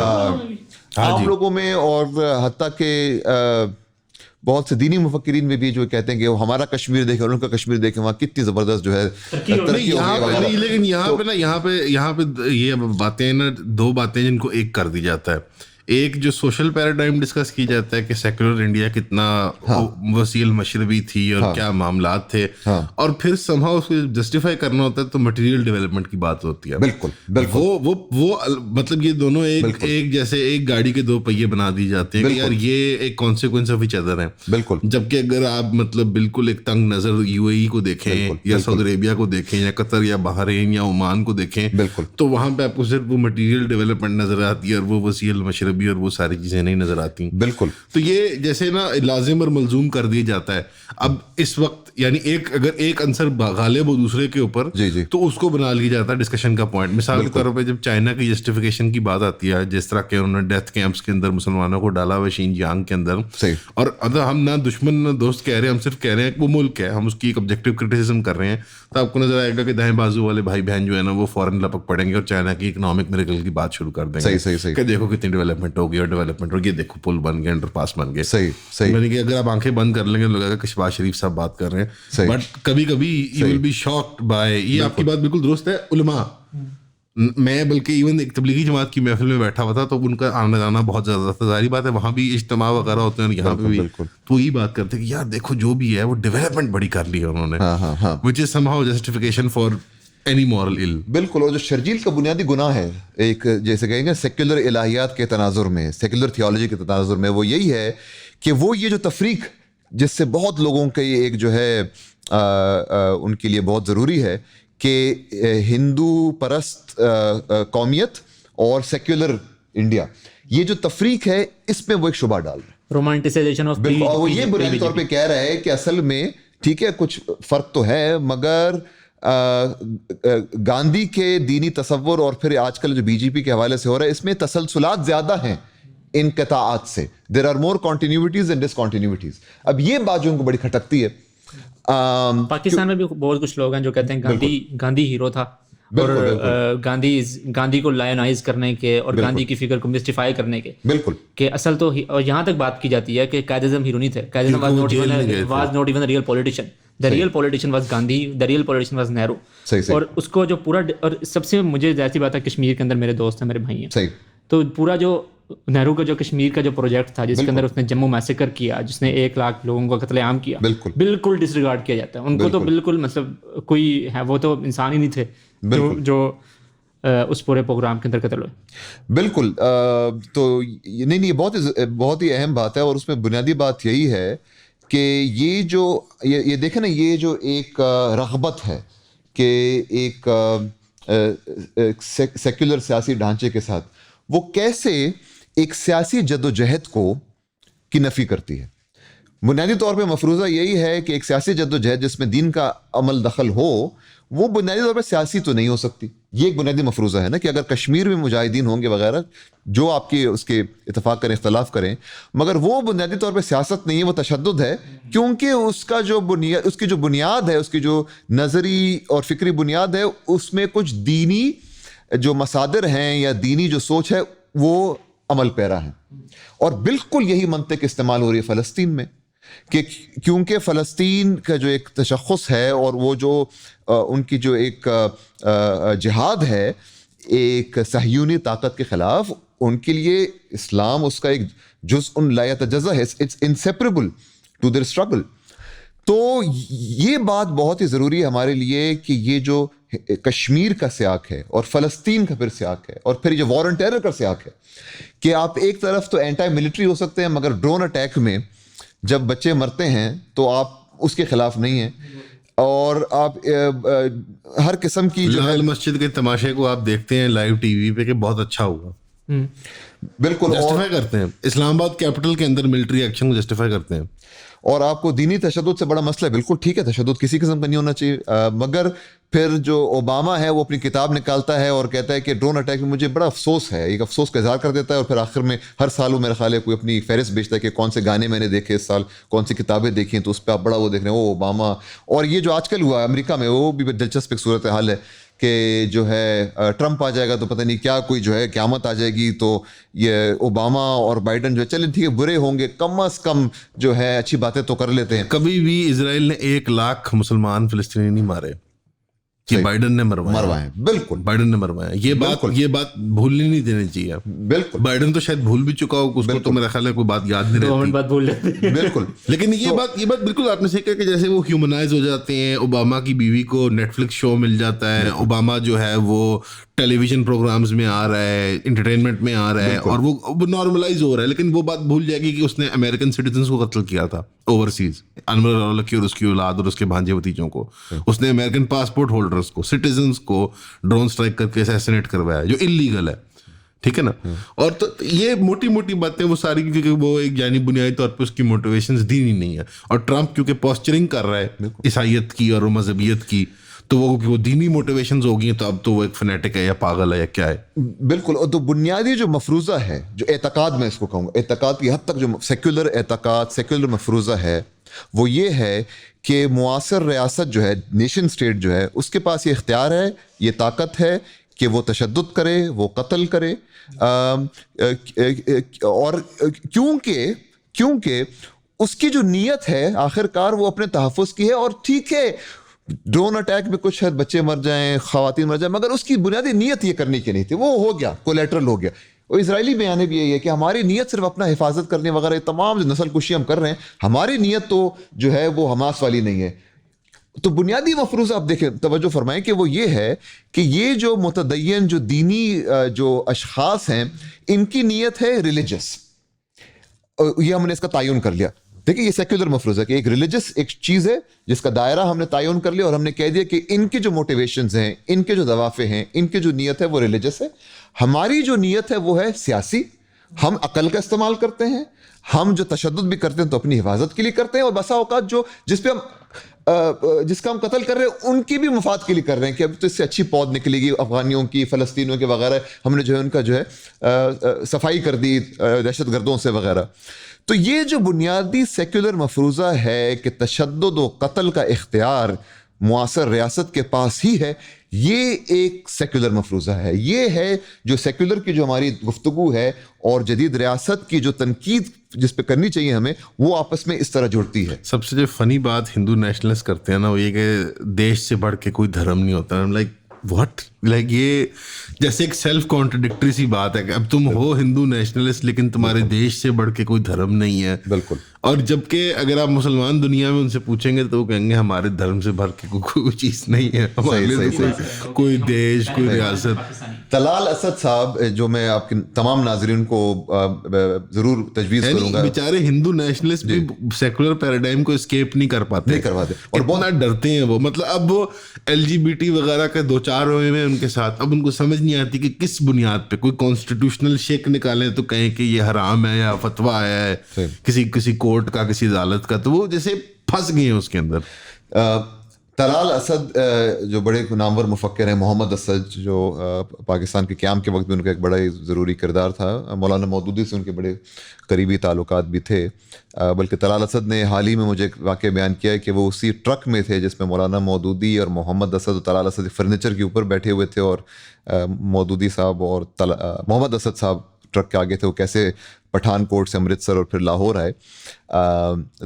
عام لوگوں میں, اور حتیٰ کہ بہت سے دینی مفکرین میں بھی جو کہتے ہیں کہ وہ ہمارا کشمیر دیکھیں اور ان کا کشمیر دیکھیں, وہاں کتنی زبردست جو ہے ترقی ہو گئی. لیکن یہاں پہ یہ باتیں نا, دو باتیں جن کو ایک کر دی جاتا ہے. ایک جو سوشل پیراڈائم ڈسکس کی جاتا ہے کہ سیکولر انڈیا کتنا وسیع المشربی تھی اور کیا معاملات تھے, اور پھر somehow اس کو جسٹیفائی کرنا ہوتا ہے تو مٹیریل ڈیولپمنٹ کی بات ہوتی ہے. بالکل وہ مطلب یہ دونوں ایک جیسے ایک گاڑی کے دو پہیے بنا دی جاتے ہیں کہ یار یہ ایک کانسیکوینس آف ایچ ادر ہیں. بالکل. جبکہ اگر آپ مطلب بالکل ایک تنگ نظر یو اے ای کو دیکھیں یا سعودی عربیہ کو دیکھیں یا قطر یا بحرین یا عمان کو دیکھیں, تو وہاں پہ آپ کو صرف وہ مٹیریل ڈیولپمنٹ نظر آتی ہے اور وہ وسیع المشربی اور وہ ساری چیزیں نہیں نظر آتی. بالکل. تو یہ جیسے نا لازم اور ملزوم کر دیا جاتا ہے. اب اس وقت یعنی اگر ایک عنصر غالب ہو دوسرے کے اوپر تو اس کو بنا لیا جاتا ہے ڈسکشن کا پوائنٹ. مثال کے طور پہ جب چائنا کی جسٹیفیکیشن کی بات آتی ہے, جس طرح کہ انہوں نے ڈیتھ کیمپس کے اندر مسلمانوں کو ڈالا ہوا شینجیانگ کے اندر, اور ہم نہ دشمن نہ دوست کہہ رہے ہیں, ہم صرف کہہ رہے ہیں کہ وہ ملک ہے, ہم اس کی ایک آبجیکٹو کرٹیسزم کر رہے ہیں, تو آپ کو نظر آئے گا کہ دائیں بازو والے بھائی بہن جو ہے نا وہ فوراً لپک پڑیں گے اور چائنا کی اکنامک میریکل کی بات شروع کر دیں گے کہ دیکھو کتنی ڈیولپمنٹ ہو گئی اور ڈیولپمنٹ ہو گئی, دیکھو پل بن گئے, انڈر پاس بن گئے. یعنی کہ اگر آپ آنکھیں بند کر لیں گے لگے گا کہ شہباز شریف صاحب بات کر رہے ہیں, بٹ کبھی کبھی you will be shocked by, یہ آپ کی بات بالکل درست ہے, علماء, میں بلکہ ایون ایک تبلیغی جماعت کی محفل میں بیٹھا ہوا تھا تو ان کا آنا جانا بہت زیادہ تھا. ظاہری بات ہے وہاں بھی اجتماع وغیرہ ہوتے ہیں, یہاں پہ بھی تو یہی بات کرتے ہیں کہ یار دیکھو جو بھی ہے وہ ڈیولپمنٹ بڑی کر لی ہے انہوں نے, which is somehow justification for any moral ill. بالکل. اور جو شرجیل کا بنیادی گناہ ہے ایک جیسے کہیں گے سیکولر الہیات کے تناظر میں, سیکولر تھیولوجی کے تناظر میں, وہ یہی ہے کہ وہ یہ جو تفریق جس سے بہت لوگوں کے ایک جو ہے ان کے لیے بہت ضروری ہے کہ ہندو پرست قومیت اور سیکولر انڈیا, یہ جو تفریق ہے اس میں وہ ایک شبہ ڈال رہا ہے, رومانٹیسائزیشن آف, اور وہ یہ بنیادی طور پہ کہہ رہا ہے کہ اصل میں ٹھیک ہے کچھ فرق تو ہے, مگر گاندھی کے دینی تصور اور پھر آج کل جو بی جے پی کے حوالے سے ہو رہا ہے اس میں تسلسلات زیادہ ہیں انقطاعات سے. There are more continuities and discontinuities. اب یہ بات جو ان کو بڑی کھٹکتی ہے. پاکستان میں بھی بہت کچھ لوگ ہیں جو کہتے ہیں گاندھی ہیرو تھا, اور گاندھی کو لائنائز کرنے کے اور گاندھی کی فگر کو مسٹیفائی کرنے کے, بالکل, کہ اصل تو, اور یہاں تک بات کی جاتی ہے کہ قائد اعظم ہیرو نہیں تھے, Quaid Azam was not even real politician, the real politician was Gandhi, the real politician was Nehru. اور اس کو جو پورا, اور سب سے مجھے ظاہر سی بات ہے کشمیر کے اندر میرے دوست ہیں, میرے بھائی ہیں, تو پورا جو نہرو کا جو کشمیر کا جو پروجیکٹ تھا جس کے اندر اس نے جموں میسیکر کیا, جس نے 1 لاکھ لوگوں کو قتل عام کیا, بالکل ڈس ریگارڈ کیا جاتا ہے ان کو. تو بالکل مطلب کوئی ہے, وہ تو انسان ہی نہیں تھے جو اس پورے پروگرام کے اندر قتل ہوئے. بالکل. تو نہیں بہت ہی اہم بات ہے, اور اس میں بنیادی بات یہی ہے کہ یہ جو یہ دیکھیں نا, یہ جو ایک رغبت ہے کہ ایک سیکولر سیاسی ڈھانچے کے ساتھ وہ کیسے ایک سیاسی جد و جہد کی نفی کرتی ہے. بنیادی طور پہ مفروضہ یہی ہے کہ ایک سیاسی جد و جہد جس میں دین کا عمل دخل ہو وہ بنیادی طور پہ سیاسی تو نہیں ہو سکتی. یہ ایک بنیادی مفروضہ ہے نا کہ اگر کشمیر میں مجاہدین ہوں گے وغیرہ, جو آپ کی اس کے اتفاق کریں اختلاف کریں, مگر وہ بنیادی طور پہ سیاست نہیں ہے, وہ تشدد ہے, کیونکہ اس کا جو بنیاد, اس کی جو بنیاد ہے, اس کی جو نظری اور فکری بنیاد ہے, اس میں کچھ دینی جو مصادر ہیں یا دینی جو سوچ ہے وہ عمل پیرا ہیں. اور بالکل یہی منطق استعمال ہو رہی ہے فلسطین میں, کہ کیونکہ فلسطین کا جو ایک تشخص ہے اور وہ جو ان کی جو ایک جہاد ہے ایک صہیونی طاقت کے خلاف, ان کے لیے اسلام اس کا ایک جزء لا یتجزا ہے, it's inseparable to their struggle. تو یہ بات بہت ہی ضروری ہے ہمارے لیے کہ یہ جو کشمیر کا سیاق ہے اور فلسطین کا پھر سیاق ہے اور پھر یہ وار اینڈ ٹیرر کا سیاق ہے, کہ آپ ایک طرف تو اینٹی ملٹری ہو سکتے ہیں مگر ڈرون اٹیک میں جب بچے مرتے ہیں تو آپ اس کے خلاف نہیں ہیں, اور آپ ہر قسم کی جو لال مسجد کے تماشے کو آپ دیکھتے ہیں لائیو ٹی وی پہ کہ بہت اچھا ہوا, بالکل جسٹیفائی کرتے ہیں, اسلام آباد کیپٹل کے اندر ملٹری ایکشن کو جسٹیفائی کرتے ہیں. اور آپ کو دینی تشدد سے بڑا مسئلہ ہے, بالکل ٹھیک ہے, تشدد کسی قسم کا نہیں ہونا چاہیے, مگر پھر جو اوباما ہے وہ اپنی کتاب نکالتا ہے اور کہتا ہے کہ ڈرون اٹیک میں مجھے بڑا افسوس ہے, ایک افسوس کا اظہار کر دیتا ہے, اور پھر آخر میں ہر سال وہ میرا خیال ہے کوئی اپنی فہرست بیچتا ہے کہ کون سے گانے میں نے دیکھے اس سال, کون سی کتابیں دیکھی, تو اس پہ آپ بڑا وہ دیکھ رہے ہیں وہ اوباما. اور یہ جو آج کل ہوا امریکہ میں وہ بھی دلچسپ ایک صورت حال ہے کہ جو ہے ٹرمپ آ جائے گا تو پتہ نہیں کیا کوئی جو ہے قیامت آ جائے گی, تو یہ اوباما اور بائیڈن جو ہے چلیں ٹھیک ہے برے ہوں گے, کم از کم جو ہے اچھی باتیں تو کر لیتے ہیں. کبھی بھی اسرائیل نے 1 لاکھ مسلمان فلسطینی نہیں مارے کہ بائیڈن نے مروائے, بالکل بائیڈن نے مروایا. یہ بات بھولنی نہیں دینی چاہیے. بالکل بائیڈن تو شاید بھول بھی چکا ہو, اس کو تو میرا خیال ہے کوئی بات یاد نہیں رہتی, بات بھول جاتے. بالکل. لیکن یہ بات بالکل آپ نے صحیح کہا کہ جیسے وہ ہیومنائز ہو جاتے ہیں, اوباما کی بیوی کو نیٹ فلکس شو مل جاتا ہے, اوباما جو ہے وہ ٹیلی ویژن پروگرامز میں آ رہا ہے, انٹرٹینمنٹ میں آ رہا ہے, اور وہ نارملائز ہو رہا ہے, لیکن وہ بات بھول جائے گی کہ اس نے امریکن سٹیزنس کو قتل کیا تھا اوورسیز, انور اللہ اور اس کی اولاد اور اس کے بھانجے بھتیجوں کو. اس نے امریکن پاسپورٹ ہولڈرز کو, سٹیزنس کو ڈرون اسٹرائک کر کے اسیسینیٹ کروایا جو انلیگل ہے, ٹھیک ہے نا. اور تو یہ موٹی موٹی باتیں وہ ساری, کیونکہ وہ ایک یعنی بنیادی طور پہ اس کی موٹیویشنز دینی نہیں ہے, اور ٹرمپ کیونکہ پوسچرنگ کر رہا ہے عیسائیت کی اور مذہبیت کی, تو وہ دینی موٹیویشنز ہو گئی ہیں, تو اب تو وہ ایک فنیٹک ہے یا پاگل ہے یا کیا ہے. بالکل. اور تو بنیادی جو مفروضہ ہے, جو اعتقاد میں اس کو کہوں گا, اعتقاد کی حد تک جو سیکولر اعتقاد, سیکولر مفروضہ ہے, وہ یہ ہے کہ معاصر ریاست جو ہے, نیشن اسٹیٹ جو ہے, اس کے پاس یہ اختیار ہے, یہ طاقت ہے کہ وہ تشدد کرے, وہ قتل کرے, اور کیونکہ اس کی جو نیت ہے آخر کار وہ اپنے تحفظ کی ہے. اور ٹھیک ہے ڈرون اٹیک میں کچھ شاید بچے مر جائیں, خواتین مر جائیں, مگر اس کی بنیادی نیت یہ کرنے کی نہیں تھی, وہ ہو گیا, کولیٹرل ہو گیا. اور اسرائیلی بیان بھی یہی ہے کہ ہماری نیت صرف اپنا حفاظت کرنے وغیرہ تمام جو نسل کشی ہم کر رہے ہیں, ہماری نیت تو جو ہے وہ حماس والی نہیں ہے. تو بنیادی مفروض آپ دیکھیں, توجہ فرمائیں کہ وہ یہ ہے کہ یہ جو متدین جو دینی جو اشخاص ہیں, ان کی نیت ہے ریلیجس, یہ ہم نے اس کا تعین کر لیا. دیکھیں یہ سیکولر مفروض ہے کہ ایک ریلیجس ایک چیز ہے جس کا دائرہ ہم نے تعین کر لیا, اور ہم نے کہہ دیا کہ ان کے جو موٹیویشنز ہیں, ان کے جو دوافع ہیں, ان کی جو نیت ہے وہ ریلیجس ہے. ہماری جو نیت ہے وہ ہے سیاسی, ہم عقل کا استعمال کرتے ہیں, ہم جو تشدد بھی کرتے ہیں تو اپنی حفاظت کے لیے کرتے ہیں, اور بسا اوقات جس کا ہم قتل کر رہے ہیں ان کی بھی مفاد کے لیے کر رہے ہیں کہ اب تو اس سے اچھی پود نکلے گی, افغانیوں کی, فلسطینیوں کے وغیرہ, ہم نے جو ہے ان کا جو ہے صفائی کر دی دہشت گردوں سے وغیرہ. تو یہ جو بنیادی سیکولر مفروضہ ہے کہ تشدد و قتل کا اختیار معاصر ریاست کے پاس ہی ہے, یہ ایک سیکولر مفروضہ ہے. یہ ہے جو سیکولر کی جو ہماری گفتگو ہے اور جدید ریاست کی جو تنقید جس پہ کرنی چاہیے ہمیں, وہ آپس میں اس طرح جڑتی ہے. سب سے جو فنی بات ہندو نیشنلسٹ کرتے ہیں نا, وہ یہ کہ دیش سے بڑھ کے کوئی دھرم نہیں ہوتا. لائک واٹ, لائک یہ جیسے ایک سیلف کانٹرڈکٹری سی بات ہے کہ اب تم ہو ہندو نیشنلسٹ لیکن تمہارے دیش سے بڑھ کے کوئی دھرم نہیں ہے. بالکل. اور جبکہ اگر آپ مسلمان دنیا میں ان سے پوچھیں گے تو وہ کہیں گے ہمارے دھرم سے بھر کے کوئی چیز نہیں ہے, کوئی دیش, کوئی ریاست. طلال اسد صاحب, جو میں آپ کے تمام ناظرین کو ضرور تجویز کروں گا, بیچارے ہندو نیشنلسٹ بھی سیکولر پیراڈائم کو اسکیپ نہیں کر پاتے, اور بہت ڈرتے ہیں وہ. مطلب اب وہ LGBT وغیرہ کے 2-4 ہوئے ہیں ان کے ساتھ, اب ان کو سمجھ نہیں آتی کہ کس بنیاد پہ کوئی کانسٹیٹیوشنل شیک نکالیں تو کہیں کہ یہ حرام ہے یا فتویٰ ہے کسی کورٹ کا, کسی عدالت کا, تو وہ جیسے پھنس گئے ہیں اس کے اندر. طلال اسد جو بڑے نامور مفکر ہیں, محمد اسد جو پاکستان کے قیام کے وقت میں ان کا ایک بڑا ہی ضروری کردار تھا, مولانا مودودی سے ان کے بڑے قریبی تعلقات بھی تھے. بلکہ طلال اسد نے حال ہی میں مجھے ایک واقعہ بیان کیا ہے کہ وہ اسی ٹرک میں تھے جس میں مولانا مودودی اور محمد اسد اور طلال اسد فرنیچر کے اوپر بیٹھے ہوئے تھے, اور مودودی صاحب اور محمد اسد صاحب ٹرک کے آگے تھے. وہ کیسے پٹھان کوٹ سے امرتسر اور پھر لاہور آئے.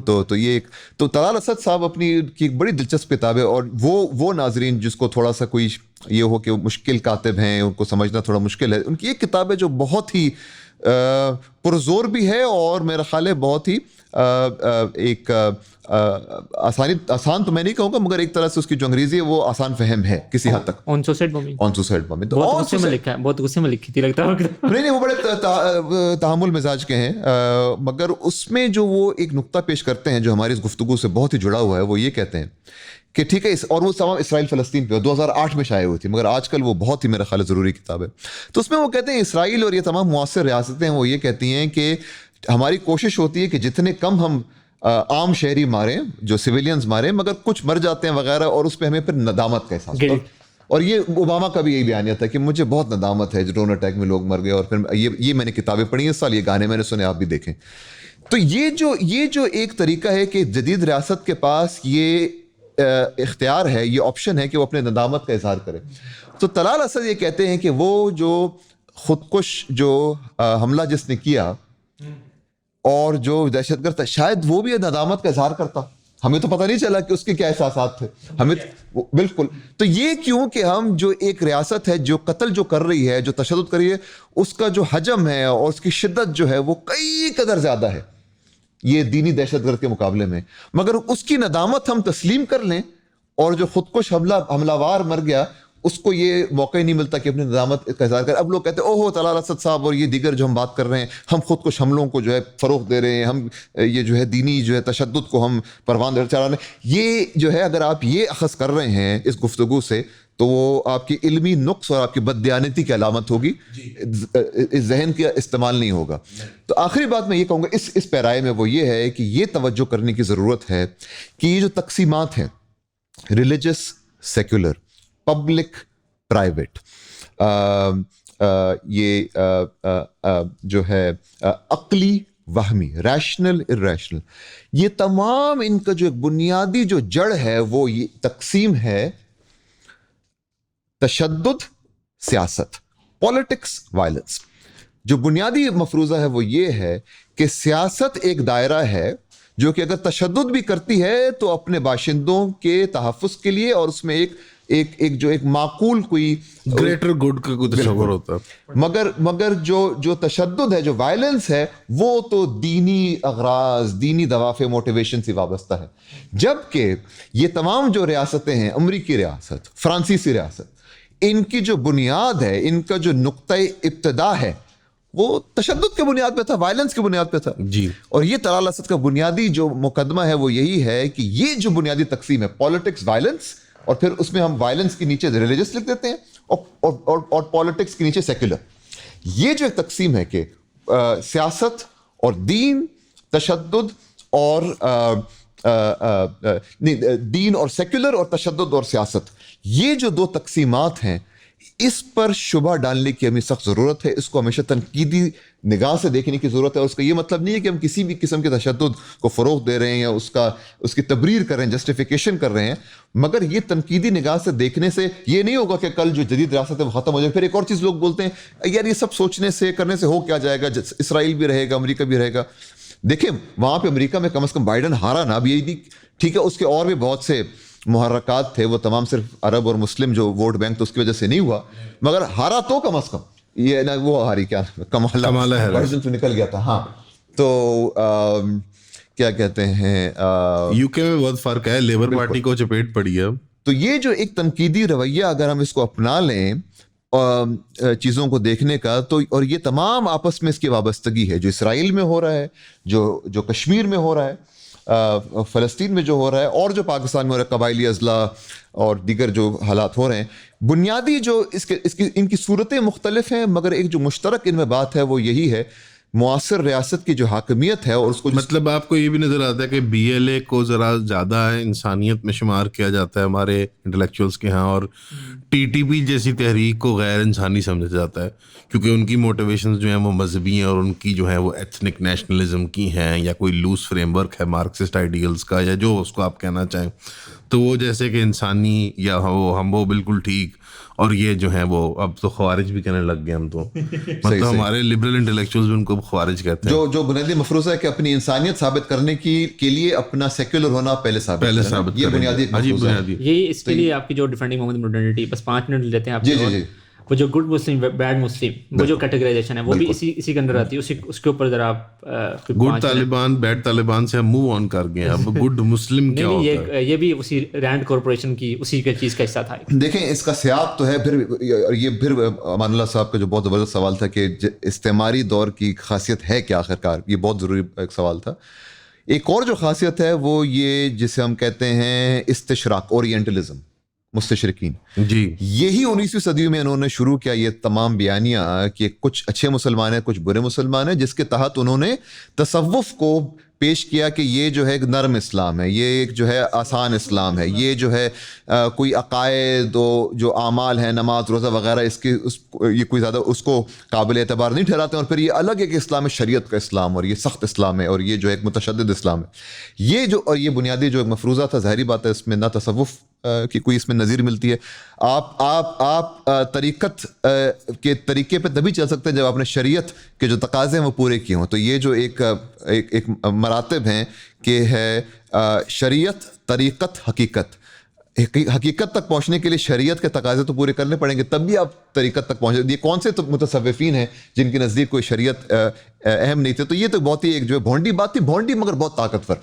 تو یہ ایک تو طلال اسد صاحب اپنی کی ایک بڑی دلچسپ کتاب ہے, اور وہ ناظرین جس کو تھوڑا سا کوئی یہ ہو کہ مشکل کاتب ہیں, ان کو سمجھنا تھوڑا مشکل ہے, ان کی ایک کتاب ہے جو بہت ہی پرزور بھی ہے اور میرا خیال ہے بہت ہی ایک آسان تو میں نہیں کہوں گا مگر ایک طرح سے اس کی جو انگریزی ہے وہ آسان فہم ہے کسی حد تک. آن سوسائڈ بومبنگ بہت غصے میں لکھا ہے, بہت غصے میں لکھی تھی لگتا ہے. نہیں وہ بڑے تحمل مزاج کے ہیں, مگر اس میں جو وہ ایک نقطہ پیش کرتے ہیں جو ہماری اس گفتگو سے بہت ہی جڑا ہوا ہے, وہ یہ کہتے ہیں کہ ٹھیک ہے, اور وہ تمام اسرائیل فلسطین پہ 2008 میں شائع ہوئی تھی مگر آج کل وہ بہت ہی میرا خیال ضروری کتاب ہے. تو اس میں وہ کہتے ہیں اسرائیل اور یہ تمام معاصر ریاستیں وہ یہ کہتی ہیں کہ ہماری کوشش ہوتی ہے کہ جتنے کم ہم عام شہری ماریں, جو سویلینز ماریں, مگر کچھ مر جاتے ہیں وغیرہ, اور اس پہ ہمیں پھر ندامت کا احساس ہوتا ہے. اور یہ اوباما کا بھی یہی بیانیہ تھا کہ مجھے بہت ندامت ہے ڈرون اٹیک میں لوگ مر گئے, اور پھر یہ میں نے کتابیں پڑھی ہیں اس سال, یہ گانے میں نے سنے, آپ بھی دیکھیں. تو یہ جو ایک طریقہ ہے کہ جدید ریاست کے پاس یہ اختیار ہے, یہ آپشن ہے کہ وہ اپنے ندامت کا اظہار کرے. تو طلال اسد یہ کہتے ہیں کہ وہ جو خودکش جو حملہ جس نے کیا اور جو دہشت گرد تھا, شاید وہ بھی ندامت کا اظہار کرتا, ہمیں تو پتہ نہیں چلا کہ اس کے کیا احساسات تھے ہمیں. بالکل. تو یہ کیوں کہ ہم جو ایک ریاست ہے جو قتل جو کر رہی ہے, جو تشدد کر رہی ہے, اس کا جو حجم ہے اور اس کی شدت جو ہے وہ کئی قدر زیادہ ہے یہ دینی دہشت گرد کے مقابلے میں, مگر اس کی ندامت ہم تسلیم کر لیں, اور جو خودکش حملہ وار مر گیا اس کو یہ موقع ہی نہیں ملتا کہ اپنی ندامت کا اظہار کرے. اب لوگ کہتے ہیں اوہ طلال اسد صاحب اور یہ دیگر جو ہم بات کر رہے ہیں, ہم خودکش حملوں کو جو ہے فروغ دے رہے ہیں, ہم یہ جو ہے دینی جو ہے تشدد کو ہم پروان چڑھا رہے ہیں. یہ جو ہے اگر آپ یہ اخذ کر رہے ہیں اس گفتگو سے تو وہ آپ کی علمی نقص اور آپ کی بددیانتی کی علامت ہوگی, اس ذہن کا استعمال نہیں ہوگا. تو آخری بات میں یہ کہوں گا اس پیرائے میں وہ یہ ہے کہ یہ توجہ کرنے کی ضرورت ہے کہ یہ جو تقسیمات ہیں ریلیجس سیکولر پبلک پرائیویٹ, یہ جو ہے عقلی وہمی ریشنل ارریشنل, یہ تمام ان کا جو ایک بنیادی جو جڑ ہے وہ یہ تقسیم ہے تشدد سیاست, پولیٹکس وائلنس. جو بنیادی مفروضہ ہے وہ یہ ہے کہ سیاست ایک دائرہ ہے جو کہ اگر تشدد بھی کرتی ہے تو اپنے باشندوں کے تحفظ کے لیے, اور اس میں ایک معقول کوئی گریٹر گڈ کا کوئی تصور ہوتا ہے. مگر جو تشدد ہے, جو وائلنس ہے, وہ تو دینی اغراض, دینی دوافع, موٹیویشن سے وابستہ ہے. جبکہ یہ تمام جو ریاستیں ہیں, امریکی ریاست, فرانسیسی ریاست, ان کی جو بنیاد ہے, ان کا جو نقطۂ ابتدا ہے وہ تشدد کے بنیاد پہ تھا, وائلنس کے بنیاد پہ تھا. جی. اور یہ طلال اسد کا بنیادی جو مقدمہ ہے وہ یہی ہے کہ یہ جو بنیادی تقسیم ہے پالیٹکس وائلنس, اور پھر اس میں ہم وائلنس کے نیچے ریلیجس لکھ دیتے ہیں اور پالیٹکس کے نیچے سیکولر. یہ جو ایک تقسیم ہے کہ سیاست اور دین, تشدد اور دین اور سیکولر, اور تشدد اور سیاست, یہ جو دو تقسیمات ہیں اس پر شبہ ڈالنے کی ہمیں سخت ضرورت ہے. اس کو ہمیشہ تنقیدی نگاہ سے دیکھنے کی ضرورت ہے. اور اس کا یہ مطلب نہیں ہے کہ ہم کسی بھی قسم کے تشدد کو فروغ دے رہے ہیں یا اس کی تبریر کر رہے ہیں, جسٹیفیکیشن کر رہے ہیں, مگر یہ تنقیدی نگاہ سے دیکھنے سے یہ نہیں ہوگا کہ کل جو جدید ریاست ہے وہ ختم ہو جائے. پھر ایک اور چیز لوگ بولتے ہیں یار یہ سب سوچنے سے کرنے سے ہو کیا جائے گا, اسرائیل بھی رہے گا, امریکہ بھی رہے گا. دیکھیں وہاں پہ امریکہ میں کم از کم بائیڈن ہارا نا, اب یہ نہیں ٹھیک ہے, اس کے اور بھی بہت سے محرکات تھے, وہ تمام صرف عرب اور مسلم جو ووٹ بینک تو اس کی وجہ سے نہیں ہوا, مگر ہارا تو کم از کم یہ نا, وہ ہاری کیا کمالہ ہیرس تو نکل گیا تھا. ہاں تو کیا کہتے ہیں یو کے میں بہت فرق ہے, لیبر پارٹی کو چپیٹ پڑی ہے. تو یہ جو ایک تنقیدی رویہ اگر ہم اس کو اپنا لیں چیزوں کو دیکھنے کا, تو اور یہ تمام آپس میں اس کی وابستگی ہے, جو اسرائیل میں ہو رہا ہے, جو کشمیر میں ہو رہا ہے, فلسطین میں جو ہو رہا ہے, اور جو پاکستان میں ہو رہا ہے, قبائلی اضلاع اور دیگر جو حالات ہو رہے ہیں, بنیادی جو ان کی صورتیں مختلف ہیں, مگر ایک جو مشترک ان میں بات ہے وہ یہی ہے, معاصر ریاست کی جو حاکمیت ہے. اور اس کو مطلب آپ کو یہ بھی نظر آتا ہے کہ بی ایل اے کو ذرا زیادہ انسانیت میں شمار کیا جاتا ہے ہمارے انٹلیکچوئلس کے ہاں, اور ٹی ٹی پی جیسی تحریک کو غیر انسانی سمجھا جاتا ہے کیونکہ ان کی موٹیویشنز جو ہیں وہ مذہبی ہیں, اور ان کی جو ہیں وہ ایتھنک نیشنلزم کی ہیں, یا کوئی لوز فریم ورک ہے مارکسسٹ آئیڈیلز کا, یا جو اس کو آپ کہنا چاہیں. تو وہ جیسے کہ انسانی یا ہم وہ بالکل ٹھیک, اور یہ جو ہیں وہ اب تو خوارج بھی کہنے لگ گئے ہم تو, مطلب ہمارے لبرل انٹلیکچوئلز بھی ان کو خوارج کہتے ہیں. جو بنیادی مفروضہ ہے کہ اپنی انسانیت ثابت کرنے کے لیے اپنا سیکولر ہونا پہلے ثابت یہ بنیادی, یہ اس کے لیے آپ کی جو ڈیفینڈنگ محمد ماڈرنٹی, بس 5 منٹ لیتے ہیں آپ. جی. وہ جو گڈ مسلم بیڈ مسلم وہ جو کیٹیگرائزیشن ہے وہ بھی اسی کے اندر آتی ہے. اس کے اوپر ذرا آپ گڈ طالبان بیڈ طالبان سے ہم موو آن کر گئے. اب گڈ مسلم کیا ہوتا ہے؟ یہ بھی اسی رینڈ کارپوریشن کی اسی کے چیز کا حصہ تھا. دیکھیں اس کا سیاق تو ہے. پھر امان اللہ صاحب کا جو بہت زبردست سوال تھا کہ استعماری دور کی خاصیت ہے کیا آخرکار, یہ بہت ضروری ایک سوال تھا. ایک اور جو خاصیت ہے وہ یہ جسے ہم کہتے ہیں استشراق, اورینٹلزم, مستشرقین. جی یہی 19ویں صدی میں انہوں نے شروع کیا یہ تمام بیانیہ کہ کچھ اچھے مسلمان ہیں کچھ برے مسلمان ہیں, جس کے تحت انہوں نے تصوف کو پیش کیا کہ یہ جو ہے ایک نرم اسلام ہے, یہ ایک جو ہے آسان اسلام ہے, یہ جو ہے کوئی عقائد و جو اعمال ہیں نماز روزہ وغیرہ یہ کوئی زیادہ اس کو قابل اعتبار نہیں ٹھہراتے ہیں, اور پھر یہ الگ ایک اسلام ہے شریعت کا اسلام, اور یہ سخت اسلام ہے, اور یہ جو ایک متشدد اسلام ہے. یہ جو اور یہ بنیادی جو ایک مفروضہ تھا, ظاہری بات ہے اس میں نہ تصوف کی کوئی اس میں نظیر ملتی ہے. آپ طریقت کے طریقے پہ تبھی چل سکتے ہیں جب آپ نے شریعت کے جو تقاضے ہیں وہ پورے کیے ہوں. تو یہ جو ایک مراتب ہیں کہ ہے شریعت, طریقت, حقیقت. حقیقت تک پہنچنے کے لیے شریعت کے تقاضے تو پورے کرنے پڑیں گے, تب بھی آپ طریقت تک پہنچے. یہ کون سے متصوفین ہیں جن کے نزدیک کوئی شریعت اہم نہیں تھے؟ تو یہ تو بہت ہی ایک جو ہے بھونڈی بات تھی, بھونڈی مگر بہت طاقتور.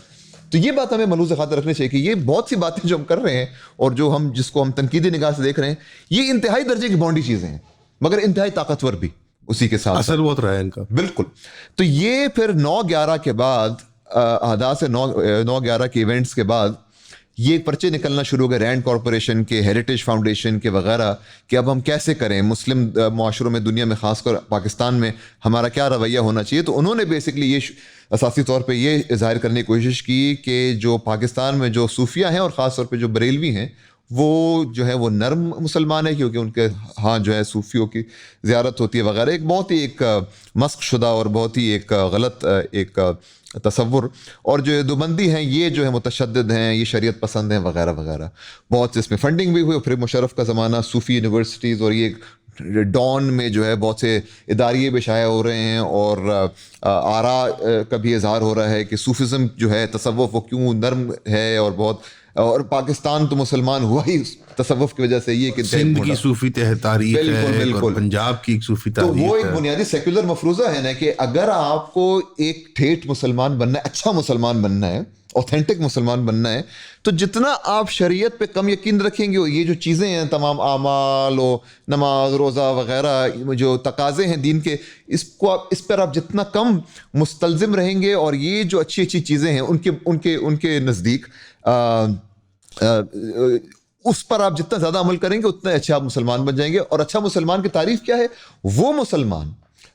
تو یہ بات ہمیں ملحوظ خاطر رکھنی چاہیے کہ یہ بہت سی باتیں جو ہم کر رہے ہیں اور جو ہم جس کو ہم تنقیدی نگاہ سے دیکھ رہے ہیں, یہ انتہائی درجے کی بھونڈی چیزیں ہیں مگر انتہائی طاقتور بھی اسی کے ساتھ. اثر بہت رہا ہے ان کا. بالکل. تو یہ پھر 9/11 کے بعد, احداث 9/11 کے ایونٹس کے بعد یہ پرچے نکلنا شروع ہو گئے رینڈ کارپوریشن کے, ہیریٹیج فاؤنڈیشن کے وغیرہ, کہ اب ہم کیسے کریں مسلم معاشروں میں, دنیا میں, خاص کر پاکستان میں ہمارا کیا رویہ ہونا چاہیے. تو انہوں نے بیسکلی یہ اساسی طور پہ یہ ظاہر کرنے کی کوشش کی کہ جو پاکستان میں جو صوفیہ ہیں اور خاص طور پہ جو بریلوی ہیں وہ جو ہے وہ نرم مسلمان ہیں, کیونکہ ان کے ہاں جو ہے صوفیوں کی زیارت ہوتی ہے وغیرہ. ایک بہت ہی ایک مسخ شدہ اور بہت ہی ایک غلط ایک تصور. اور جو دیوبندی ہیں یہ جو ہے متشدد ہیں, یہ شریعت پسند ہیں وغیرہ وغیرہ. بہت اس میں فنڈنگ بھی ہوئی. پھر مشرف کا زمانہ, صوفی یونیورسٹیز, اور یہ ڈان میں جو ہے بہت سے اداریے بھی شائع ہو رہے ہیں, اور آراء کا بھی اظہار ہو رہا ہے کہ صوفزم جو ہے تصوف وہ کیوں نرم ہے, اور بہت, اور پاکستان تو مسلمان ہوا ہی تصوف کی وجہ سے. یہ کہ سندھ کی صوفی تاریخ ہے اور پنجاب کی ایک صوفی تاریخ ہے. تو وہ ایک بنیادی سیکولر مفروضہ ہے نا کہ اگر آپ کو ایک ٹھیٹھ مسلمان بننا ہے, اچھا مسلمان بننا ہے, اوتھینٹک مسلمان بننا ہے, تو جتنا آپ شریعت پہ کم یقین رکھیں گے, یہ جو چیزیں ہیں تمام اعمال و نماز روزہ وغیرہ جو تقاضے ہیں دین کے, اس پر آپ جتنا کم مستلزم رہیں گے, اور یہ جو اچھی اچھی چیزیں ہیں ان کے نزدیک اس پر آپ جتنا زیادہ عمل کریں گے اتنا اچھا آپ مسلمان بن جائیں گے. اور اچھا مسلمان کی تعریف کیا ہے؟ وہ مسلمان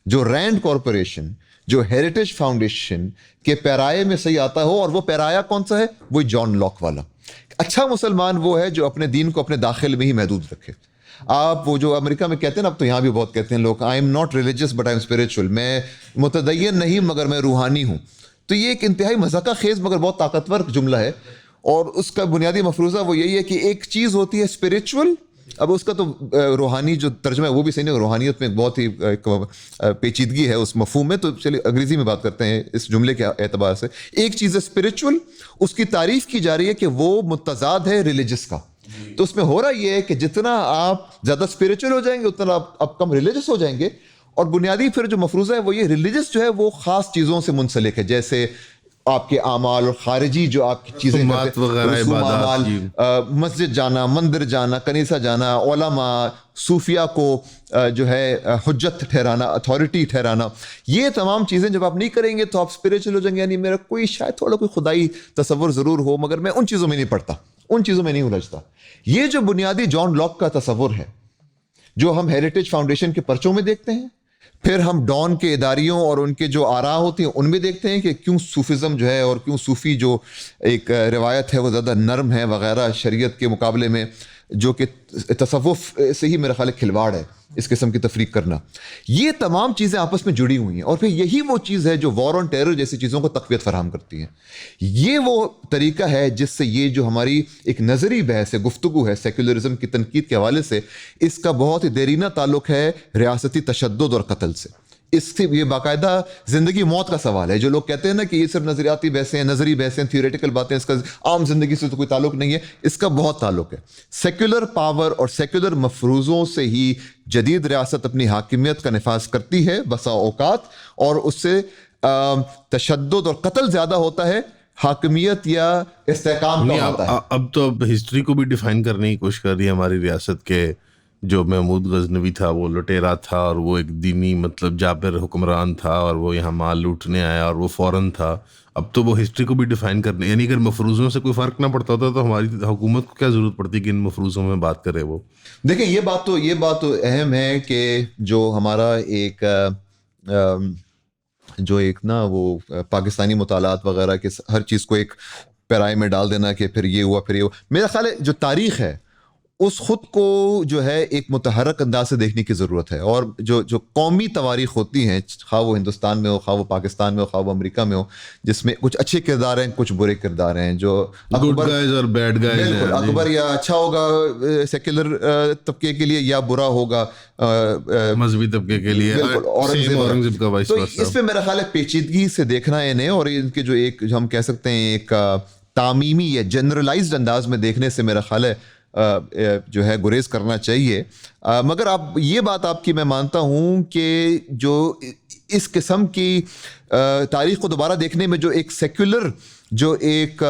جو رینڈ کارپوریشن, جو ہیریٹیج فاؤنڈیشن کے پیرائے میں صحیح آتا ہو. اور وہ پیرایا کون سا ہے؟ وہ جان لاک والا. اچھا مسلمان وہ ہے جو اپنے دین کو اپنے داخل میں ہی محدود رکھے. آپ وہ جو امریکہ میں کہتے ہیں نا, اب تو یہاں بھی بہت کہتے ہیں لوگ, I am not religious but I am spiritual, میں متدین نہیں مگر میں روحانی ہوں. تو یہ ایک انتہائی مذاقہ خیز مگر بہت طاقتور جملہ ہے. اور اس کا بنیادی مفروضہ وہ یہی ہے کہ ایک چیز ہوتی ہے اسپریچول. اب اس کا تو روحانی جو ترجمہ ہے وہ بھی صحیح نہیں, روحانیت میں بہت ہی پیچیدگی ہے اس مفہوم میں. تو چلیے انگریزی میں بات کرتے ہیں اس جملے کے اعتبار سے. ایک چیز ہے اسپریچول, اس کی تعریف کی جا رہی ہے کہ وہ متضاد ہے ریلیجس کا. تو اس میں ہو رہا یہ ہے کہ جتنا آپ زیادہ اسپریچول ہو جائیں گے اتنا آپ کم ریلیجس ہو جائیں گے. اور بنیادی پھر جو مفروضہ ہے وہ یہ, ریلیجس جو ہے وہ خاص چیزوں سے منسلک ہے, جیسے آپ کے اعمال اور خارجی جو آپ کی چیزیں مسجد جانا, مندر جانا, کنیسہ جانا, علماء صوفیہ کو جو ہے حجت ٹھہرانا, اتھارٹی ٹھہرانا, یہ تمام چیزیں جب آپ نہیں کریں گے تو آپ اسپریچول ہو جائیں گے. یعنی میرا کوئی شاید تھوڑا کوئی خدائی تصور ضرور ہو مگر میں ان چیزوں میں نہیں پڑتا, ان چیزوں میں نہیں الجھتا. یہ جو بنیادی جان لاک کا تصور ہے جو ہم ہیریٹیج فاؤنڈیشن کے پرچوں میں دیکھتے ہیں, پھر ہم ڈان کے اداریوں اور ان کے جو آراء ہوتی ہیں ان میں دیکھتے ہیں کہ کیوں صوفزم جو ہے اور کیوں صوفی جو ایک روایت ہے وہ زیادہ نرم ہے وغیرہ شریعت کے مقابلے میں, جو کہ تصوف سے ہی میرا خیال ہے کھلواڑ ہے اس قسم کی تفریق کرنا. یہ تمام چیزیں آپس میں جڑی ہوئی ہیں, اور پھر یہی وہ چیز ہے جو وار آن ٹیرر جیسی چیزوں کو تقویت فراہم کرتی ہے. یہ وہ طریقہ ہے جس سے یہ جو ہماری ایک نظری بحث ہے, گفتگو ہے سیکولرزم کی تنقید کے حوالے سے, اس کا بہت ہی دیرینہ تعلق ہے ریاستی تشدد اور قتل سے. اس سے یہ باقاعدہ زندگی موت کا سوال ہے. جو لوگ کہتے ہیں نا کہ یہ صرف نظریاتی بحثیں ہیں, نظری بحثیں, تھیوریٹیکل باتیں, اس کا عام زندگی سے تو کوئی تعلق نہیں ہے, اس کا بہت تعلق ہے. سیکولر پاور اور سیکولر مفروضوں سے ہی جدید ریاست اپنی حاکمیت کا نفاذ کرتی ہے بسا اوقات, اور اس سے تشدد اور قتل زیادہ ہوتا ہے, حاکمیت یا استحکام کا ہوتا ہے. اب تو ہسٹری کو بھی ڈیفائن کرنے کی کوشش کر رہی ہے ہماری ریاست کے. جو محمود غزنوی تھا وہ لٹیرا تھا, اور وہ ایک دینی مطلب جابر حکمران تھا, اور وہ یہاں مال لوٹنے آیا, اور وہ فوراً تھا. اب تو وہ ہسٹری کو بھی ڈیفائن کرنے, یعنی اگر مفروضوں سے کوئی فرق نہ پڑتا ہوتا تو ہماری حکومت کو کیا ضرورت پڑتی کہ ان مفروضوں میں بات کرے وہ. دیکھیں یہ بات تو اہم ہے کہ جو ہمارا ایک نا وہ پاکستانی مطالعات وغیرہ کے ہر چیز کو ایک پیرائے میں ڈال دینا کہ پھر یہ ہوا پھر یہ ہوا. میرا خیال ہے جو تاریخ ہے اس خود کو جو ہے ایک متحرک انداز سے دیکھنے کی ضرورت ہے. اور جو قومی تواریخ ہوتی ہیں, خواہ وہ ہندوستان میں ہو, خواہ وہ پاکستان میں ہو, خواہ وہ امریکہ میں ہو, جس میں کچھ اچھے کردار ہیں, کچھ برے کردار ہیں. جو گڈ گائز اور بیڈ گائز, بالکل اکبر یا اچھا ہوگا سیکولر طبقے کے لیے, یا برا ہوگا مذہبی طبقے کے لیے. اورنگزیب کا وائس. تو اس پہ میرا خیال ہے پیچیدگی سے دیکھنا ہے انہیں, اور ان کے جو ایک ہم کہہ سکتے ہیں ایک تعمیمی یا جنرلائزڈ انداز میں دیکھنے سے میرا خیال ہے جو ہے گریز کرنا چاہیے. مگر اب یہ بات آپ کی میں مانتا ہوں کہ جو اس قسم کی تاریخ کو دوبارہ دیکھنے میں جو ایک سیکولر جو ایک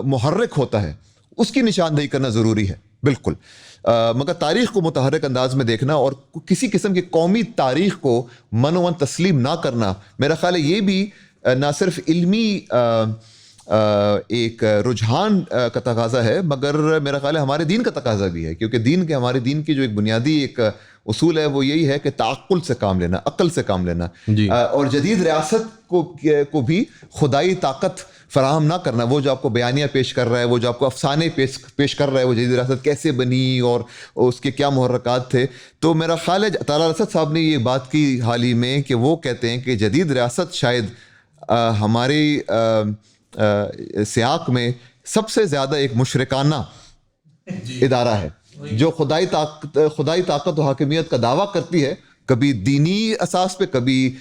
محرک ہوتا ہے اس کی نشاندہی کرنا ضروری ہے بالکل. مگر تاریخ کو متحرک انداز میں دیکھنا اور کسی قسم کی قومی تاریخ کو من و من تسلیم نہ کرنا, میرا خیال ہے یہ بھی نہ صرف علمی ایک رجحان کا تقاضا ہے, مگر میرا خیال ہے ہمارے دین کا تقاضا بھی ہے. کیونکہ ہمارے دین کی جو ایک بنیادی ایک اصول ہے وہ یہی ہے کہ تعقل سے کام لینا, عقل سے کام لینا, اور جدید ریاست کو بھی خدائی طاقت فراہم نہ کرنا. وہ جو آپ کو بیانیہ پیش کر رہا ہے, وہ جو آپ کو افسانے پیش کر رہا ہے, وہ جدید ریاست کیسے بنی اور اس کے کیا محرکات تھے. تو میرا خیال ہے طلال اسد صاحب نے یہ بات کی حال ہی میں کہ وہ کہتے ہیں کہ جدید ریاست شاید ہماری سیاق میں سب سے زیادہ ایک مشرکانہ ادارہ ہے جو خدائی طاقت و حاکمیت کا دعویٰ کرتی ہے, کبھی دینی اساس پہ, کبھی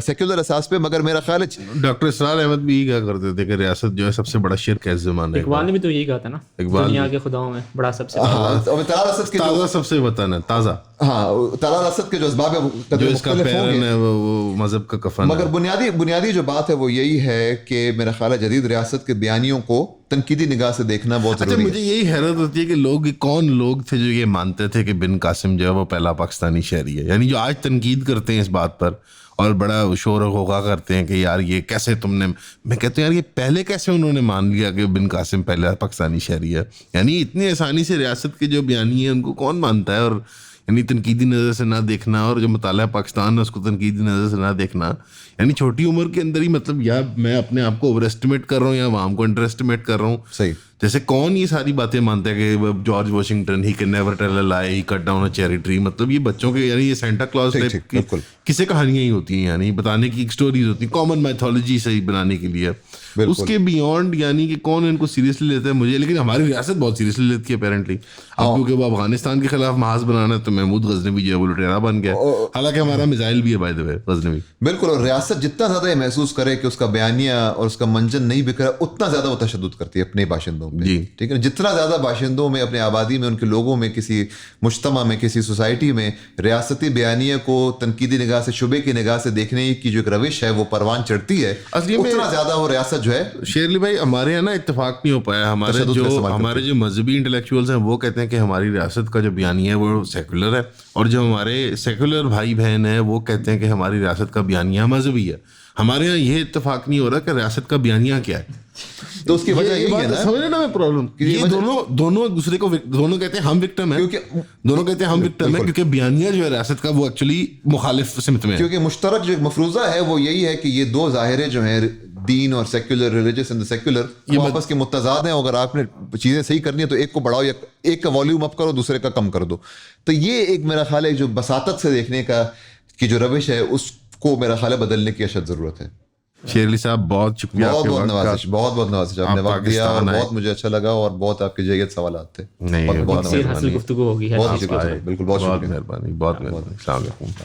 سیکولر اساس پہ. مگر میرا خیال ہے ڈاکٹر اسرار احمد بھی یہی کہا کرتے تھے کہ ریاست جو ہے سب سے بڑا شرک ہے اس زمانے کا. اقبال نے بھی تو یہی کہا تھا نا, دنیا کے خداؤں میں بڑا سب سے طلال اسد کے تازہ سب سے وطن ہے تازہ. ہاں, طلال اسد کے جو اسباب جو اس کا پیرن ہے وہ مذہب کا کفن. مگر بنیادی جو بات ہے وہ یہی ہے کہ میرا خیال ہے جدید ریاست کے بیانیوں کو تنقیدی نگاہ سے دیکھنا بہت ضروری ہے. مجھے یہی حیرت ہوتی ہے کہ کون لوگ تھے جو یہ مانتے تھے کہ بن قاسم جو ہے وہ پہلا پاکستانی شہری ہے, یعنی جو آج تنقید کرتے ہیں اس بات پر اور بڑا شور و غوغا کرتے ہیں کہ یار یہ کیسے تم نے, میں کہتا ہوں یار یہ پہلے کیسے انہوں نے مان لیا کہ بن قاسم پہلا پاکستانی شہری ہے. یعنی اتنی آسانی سے ریاست کے جو بیانی ہیں ان کو کون مانتا ہے, اور یعنی تنقیدی نظر سے نہ دیکھنا, اور جو مطالعہ پاکستان ہے اس کو تنقیدی نظر سے نہ دیکھنا, یعنی چھوٹی عمر کے اندر ہی مطلب یا میں اپنے آپ کو اوور اسٹیمیٹ کر رہا ہوں یا عوام کو انڈر اسٹیمیٹ کر رہا ہوں. صحیح. جیسے کون یہ ساری باتیں مانتا ہے کہ George Washington he can never tell a lie, he cut down a cherry tree, مطلب یہ بچوں کے یعنی یہ سینٹا کلاس ٹائپ کی کسے کہانیاں ہی ہوتی ہیں, یعنی بتانے کی ایک سٹوریز ہوتی ہیں کامن میتھولوجی سے ہی بنانے کے لیے. اس کے بیونڈ یعنی کہ کون ان کو سیریسلی لیتا ہے مجھے, لیکن ہماری ریاست بہت سیریسلی لیتی ہے اپیرنٹلی. اب کیونکہ وہ افغانستان کے خلاف محاذ بنانا ہے تو محمود غزنوی جو ہے وہ لٹیرا بن گیا, حالانکہ ہمارا میزائل بھی ہے بائی دی وے غزنوی. بالکل, اور ریاست جتنا زیادہ یہ محسوس کرے کہ اس کا بیانیہ اور اس کا منجن نہیں بک رہا, اتنا زیادہ وہ تشدد کرتی ہے اپنے باشندوں میں. جی ٹھیک ہے, جتنا زیادہ باشندوں میں, اپنے آبادی میں, ان کے لوگوں میں, کسی مجتمع میں, کسی سوسائٹی میں ریاستی بیانیہ کو تنقیدی نگاہ سے, شعبے کی نگاہ سے دیکھنے کی جو ایک روش ہے وہ پروان چڑھتی ہے, اتنا زیادہ وہ ریاست جو ہے. شیرلی بھائی ہمارے یہاں نا اتفاق نہیں ہو پایا, ہمارے جو مذہبی انٹلیکچوئلز ہیں وہ کہتے ہیں کہ ہماری ریاست کا جو بیانیہ ہے وہ سیکولر ہے, اور جو ہمارے سیکولر بھائی بہن ہیں وہ کہتے ہیں کہ ہماری ریاست کا بیانیہ مذہبی ہے. ہمارے یہاں یہ اتفاق نہیں ہو رہا کہ ریاست کا بیانیہ کیا ہے. تو اس کی وجہ یہی ہے نا, سمجھ رہے نا میں پرابلم, یہ دونوں ایک دوسرے کو دونوں کہتے ہیں ہم وکٹم ہیں, دونوں کہتے ہیں ہم وکٹم ہیں کیونکہ بیانیہ جو ہے ریاست کا وہ ایکچولی مخالف سمت میں ہے. کیونکہ مشترک جو مفروضہ ہے وہ یہی ہے کہ یہ دو ظاہرے جو ہیں دین اور سیکولر, ریلیجس اینڈ سیکولر, یہ آپس کے متضاد ہیں. اگر آپ نے چیزیں صحیح کرنی ہے تو ایک کو بڑھاؤ یا ایک کا والیوم اپ کرو, دوسرے کا کم کر دو. تو یہ ایک میرا خیال ہے جو بساطت سے دیکھنے کا کی جو روش ہے اس کو میرا خیال ہے بدلنے کی اشد ضرورت ہے. شیر علی صاحب بہت شکریہ, بہت نوازش آپ نے وقت دیا, اور بہت مجھے اچھا لگا, اور بہت آپ کے جیت سوالات تھے. بہت گفتگو ہوگی. بہت شکریہ, بالکل, بہت شکریہ, مہربانی, بہت مہربانی. السلام علیکم.